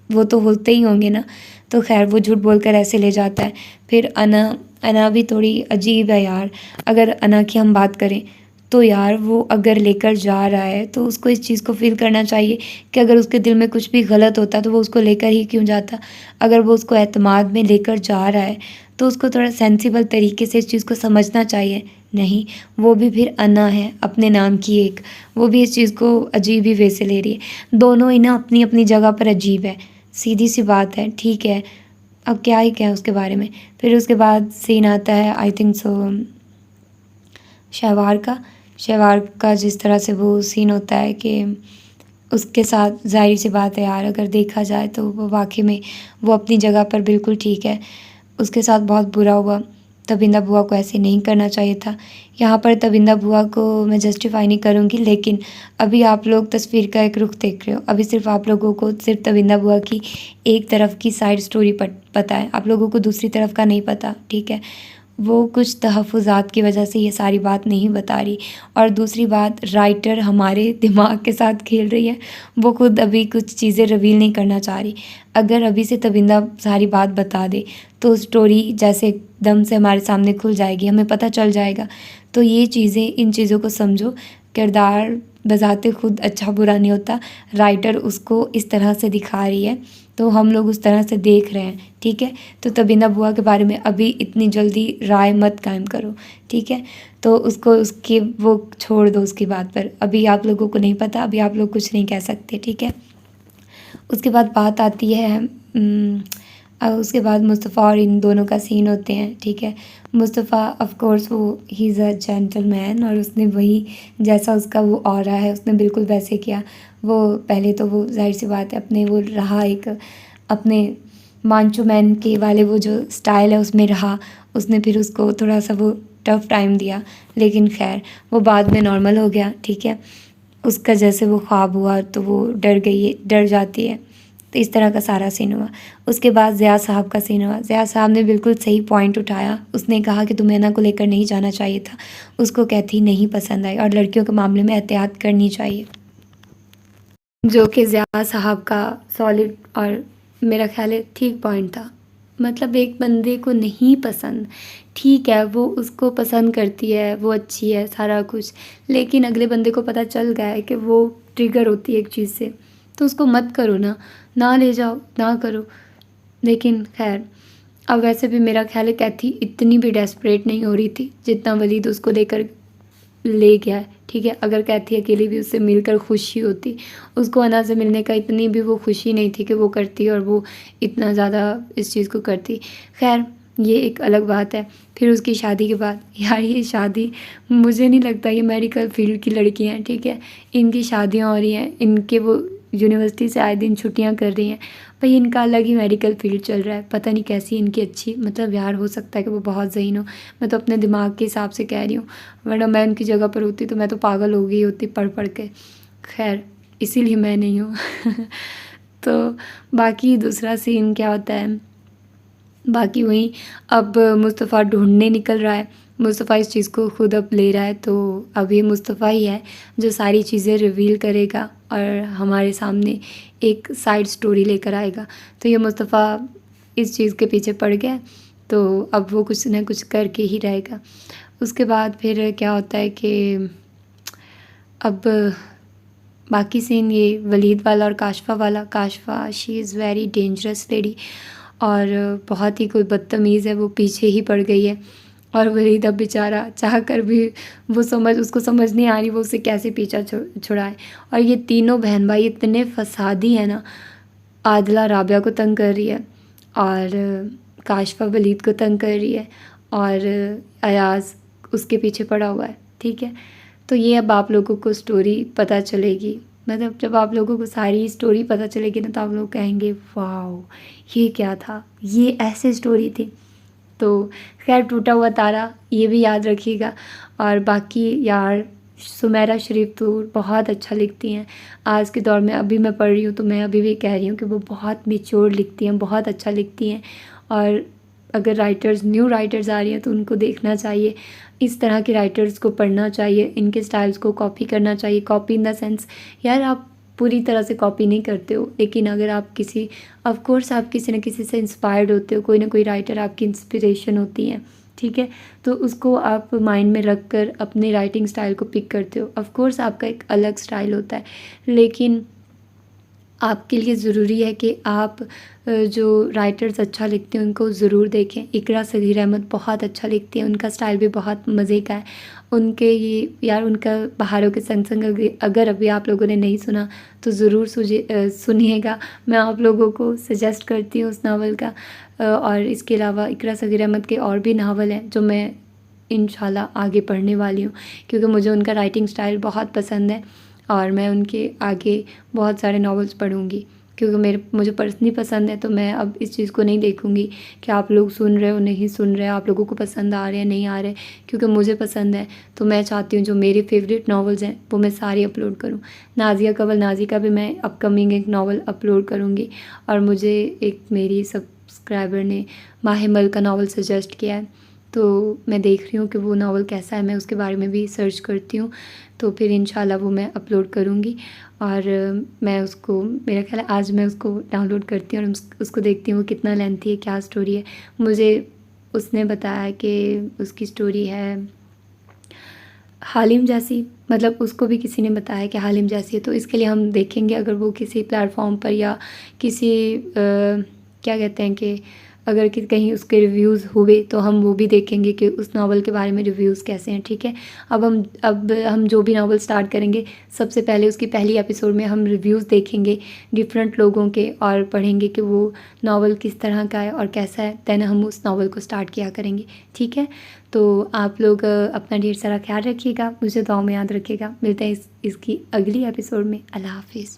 وہ تو ہوتے ہی ہوں گے نا۔ تو خیر وہ جھوٹ بول کر ایسے لے جاتا ہے۔ پھر انا بھی تھوڑی عجیب ہے یار، اگر انا کی ہم بات کریں تو یار وہ اگر لے کر جا رہا ہے تو اس کو اس چیز کو فیل کرنا چاہیے کہ اگر اس کے دل میں کچھ بھی غلط ہوتا تو وہ اس کو لے کر ہی کیوں جاتا۔ اگر وہ اس کو اعتماد میں لے کر جا رہا ہے تو اس کو تھوڑا سینسیبل طریقے سے اس چیز کو سمجھنا چاہیے۔ نہیں، وہ بھی پھر انا ہے اپنے نام کی ایک، وہ بھی اس چیز کو عجیب ہی وے سے لے رہی ہے۔ دونوں ہی نا اپنی اپنی جگہ پر عجیب ہے، سیدھی سی بات ہے، ٹھیک ہے، اب کیا ہی کہیں اس کے بارے میں۔ پھر اس کے بعد سین آتا ہے آئی تھنک سو شہوار کا جس طرح سے وہ سین ہوتا ہے کہ اس کے ساتھ ظاہر سی بات ہے یار، اگر دیکھا جائے تو وہ واقعی میں وہ اپنی جگہ پر بالکل ٹھیک ہے، اس کے ساتھ بہت برا ہوا۔ تبندہ بوا کو ایسے نہیں کرنا چاہیے تھا۔ یہاں پر تبندہ بوا کو میں جسٹیفائی نہیں کروں گی، لیکن ابھی آپ لوگ تصویر کا ایک رخ دیکھ رہے ہو، ابھی صرف آپ لوگوں کو صرف تبندہ بوا کی ایک طرف کی سائڈ سٹوری پتہ ہے، آپ لوگوں کو دوسری طرف کا نہیں پتہ، ٹھیک ہے۔ وہ کچھ تحفظات کی وجہ سے یہ ساری بات نہیں بتا رہی، اور دوسری بات رائٹر ہمارے دماغ کے ساتھ کھیل رہی ہے، وہ خود ابھی کچھ چیزیں ریویل نہیں کرنا چاہ رہی۔ اگر ابھی سے تبندہ ساری بات بتا دے تو سٹوری جیسے ایک دم سے ہمارے سامنے کھل جائے گی، ہمیں پتہ چل جائے گا۔ تو یہ چیزیں، ان چیزوں کو سمجھو، کردار بذات خود اچھا برا نہیں ہوتا، رائٹر اس کو اس طرح سے دکھا رہی ہے تو ہم لوگ اس طرح سے دیکھ رہے ہیں، ٹھیک ہے۔ تو تبندہ بوا کے بارے میں ابھی اتنی جلدی رائے مت قائم کرو، ٹھیک ہے۔ تو اس کو اس کی وہ چھوڑ دو اس کی بات پر، ابھی آپ لوگوں کو نہیں پتہ، ابھی آپ لوگ کچھ نہیں کہہ سکتے، ٹھیک ہے۔ اس کے بعد بات آتی ہے اس کے بعد مصطفیٰ اور ان دونوں کا سین ہوتے ہیں، ٹھیک ہے۔ مصطفیٰ آف کورس وہ ہی از اے جینٹل مین، اور اس نے وہی جیسا اس کا وہ آرا ہے اس نے بالکل ویسے کیا۔ وہ پہلے تو وہ ظاہر سی بات ہے اپنے وہ رہا ایک اپنے مانچو مین کے والے وہ جو سٹائل ہے اس میں رہا، اس نے پھر اس کو تھوڑا سا وہ ٹف ٹائم دیا، لیکن خیر وہ بعد میں نارمل ہو گیا، ٹھیک ہے۔ اس کا جیسے وہ خواب ہوا تو وہ ڈر جاتی ہے، تو اس طرح کا سارا سین ہوا۔ اس کے بعد ضیاء صاحب کا سین ہوا۔ ضیاء صاحب نے بالکل صحیح پوائنٹ اٹھایا، اس نے کہا کہ تمہیں انا کو لے کر نہیں جانا چاہیے تھا، اس کو کیتھی نہیں پسند آئی، اور لڑکیوں کے معاملے میں احتیاط کرنی چاہیے، جو کہ ضیاء صاحب کا سالڈ اور میرا خیال ہے ٹھیک پوائنٹ تھا۔ مطلب ایک بندے کو نہیں پسند، ٹھیک ہے، وہ اس کو پسند کرتی ہے، وہ اچھی ہے سارا کچھ، لیکن اگلے بندے کو پتہ چل گیا ہے کہ وہ ٹریگر ہوتی ہے ایک چیز سے، تو اس کو مت کرو نا، نہ لے جاؤ، نہ کرو۔ لیکن خیر اب ویسے بھی میرا خیال ہے کیتھی اتنی بھی ڈیسپریٹ نہیں ہو رہی تھی جتنا ولید اس کو لے کر لے گیا ہے، ٹھیک ہے۔ اگر کیتھی اکیلی بھی اس سے مل کر خوشی ہوتی، اس کو انا سے ملنے کا اتنی بھی وہ خوشی نہیں تھی کہ وہ کرتی اور وہ اتنا زیادہ اس چیز کو کرتی۔ خیر یہ ایک الگ بات ہے۔ پھر اس کی شادی کے بعد یار یہ شادی مجھے نہیں لگتا یہ میڈیکل فیلڈ کی لڑکیاں ہیں، ٹھیک ہے، ان کی شادیاں ہو رہی ہیں، ان کے وہ یونیورسٹی سے آئے دن چھٹیاں کر رہی ہیں، بھئی ان کا الگ ہی میڈیکل فیلڈ چل رہا ہے، پتہ نہیں کیسی ان کی اچھی، مطلب یار ہو سکتا ہے کہ وہ بہت ذہین ہو، میں تو اپنے دماغ کے حساب سے کہہ رہی ہوں، ورنہ میں ان کی جگہ پر ہوتی تو میں تو پاگل ہو گئی ہوتی پڑھ پڑھ کے۔ خیر اسی لیے میں نہیں ہوں۔ تو باقی دوسرا سین کیا ہوتا ہے، باقی وہیں اب مصطفیٰ ڈھونڈنے نکل رہا ہے، مصطفیٰ اس چیز کو خود اب لے رہا ہے، تو اب یہ مصطفیٰ ہی ہے جو ساری چیزیں ریویل کرے گا اور ہمارے سامنے ایک سائڈ سٹوری لے کر آئے گا۔ تو یہ مصطفیٰ اس چیز کے پیچھے پڑ گیا، تو اب وہ کچھ نہ کچھ کر کے ہی رہے گا۔ اس کے بعد پھر کیا ہوتا ہے کہ اب باقی سین یہ ولید والا اور کاشفہ والا. کاشفہ شی از ویری ڈینجرس لیڈی اور بہت ہی کوئی بدتمیز ہے، وہ پیچھے ہی پڑ گئی ہے. اور ولید اب بیچارہ چاہ کر بھی اس کو سمجھ نہیں آ رہی وہ اسے کیسے پیچھا چھڑائے. اور یہ تینوں بہن بھائی اتنے فسادی ہیں نا. عادلہ رابعہ کو تنگ کر رہی ہے اور کاشفہ ولید کو تنگ کر رہی ہے اور ایاز اس کے پیچھے پڑا ہوا ہے. ٹھیک ہے، تو یہ اب آپ لوگوں کو سٹوری پتہ چلے گی. مطلب جب آپ لوگوں کو ساری سٹوری پتہ چلے گی نا تو آپ لوگ کہیں گے واو یہ کیا تھا، یہ ایسے سٹوری تھی. تو خیر ٹوٹا ہوا تارا یہ بھی یاد رکھیے گا. اور باقی یار سمیرہ شریف تو بہت اچھا لکھتی ہیں آج کے دور میں. ابھی میں پڑھ رہی ہوں تو میں ابھی بھی کہہ رہی ہوں کہ وہ بہت میچور لکھتی ہیں، بہت اچھا لکھتی ہیں. اور اگر نیو رائٹرز آ رہی ہیں تو ان کو دیکھنا چاہیے، اس طرح کے رائٹرز کو پڑھنا چاہیے، ان کے سٹائلز کو کاپی کرنا چاہیے. کاپی ان دا سینس یار آپ پوری طرح سے کاپی نہیں کرتے ہو، لیکن اگر آپ آف کورس آپ کسی نہ کسی سے انسپائرڈ ہوتے ہو، کوئی نہ کوئی رائٹر آپ کی انسپریشن ہوتی ہیں. ٹھیک ہے، تو اس کو آپ مائنڈ میں رکھ کر اپنے رائٹنگ سٹائل کو پک کرتے ہو. آف کورس آپ کا ایک الگ سٹائل ہوتا ہے، لیکن آپ کے لیے ضروری ہے کہ آپ جو رائٹرز اچھا لکھتے ہیں ان کو ضرور دیکھیں. اقرا صغیر احمد بہت اچھا لکھتی ہیں، ان کا سٹائل بھی بہت مزے کا ہے. ان کے ان کا بہاروں کے سنگ سنگ اگر ابھی آپ لوگوں نے نہیں سنا تو ضرور سنیے گا. میں آپ لوگوں کو سجیسٹ کرتی ہوں اس ناول کا. اور اس کے علاوہ اقرا صغیر احمد کے اور بھی ناول ہیں جو میں انشاءاللہ آگے پڑھنے والی ہوں، کیونکہ مجھے ان کا رائٹنگ سٹائل بہت پسند ہے اور میں ان کے آگے بہت سارے ناولز پڑھوں گی. کیونکہ مجھے پرسنلی پسند ہے تو میں اب اس چیز کو نہیں دیکھوں گی کہ آپ لوگ سن رہے ہو نہیں سن رہے، آپ لوگوں کو پسند آ رہے ہیں نہیں آ رہے. کیونکہ مجھے پسند ہے تو میں چاہتی ہوں جو میری فیوریٹ ناولز ہیں وہ میں ساری اپلوڈ کروں. نازیہ کنول نازی کا بھی میں اپ کمنگ ایک ناول اپلوڈ کروں گی. اور مجھے ایک میری سبسکرائبر نے ماہ مل کا ناول سجیسٹ کیا ہے، تو میں دیکھ رہی ہوں کہ وہ ناول کیسا ہے. میں اس کے بارے میں بھی سرچ کرتی ہوں تو پھر انشاءاللہ وہ میں اپلوڈ کروں گی. اور میں اس کو میرا خیال ہے آج میں اس کو ڈاؤن لوڈ کرتی ہوں اور اس کو دیکھتی ہوں وہ کتنا لینتھی ہے، کیا سٹوری ہے. مجھے اس نے بتایا کہ اس کی سٹوری ہے حالم جیسی، مطلب اس کو بھی کسی نے بتایا کہ حالم جیسی ہے. تو اس کے لیے ہم دیکھیں گے اگر وہ کسی پلیٹ فارم پر یا کسی کیا کہتے ہیں کہ اگر کہیں اس کے ریویوز ہوئے تو ہم وہ بھی دیکھیں گے کہ اس ناول کے بارے میں ریویوز کیسے ہیں. ٹھیک ہے، اب ہم جو بھی ناول سٹارٹ کریں گے سب سے پہلے اس کی پہلی ایپیسوڈ میں ہم ریویوز دیکھیں گے ڈفرینٹ لوگوں کے اور پڑھیں گے کہ وہ ناول کس طرح کا ہے اور کیسا ہے. دین ہم اس ناول کو سٹارٹ کیا کریں گے. ٹھیک ہے، تو آپ لوگ اپنا ڈھیر سارا خیال رکھیے گا، مجھے دعاؤں میں یاد رکھیے گا. ملتے ہیں اس کی اگلی ایپیسوڈ میں. اللہ حافظ.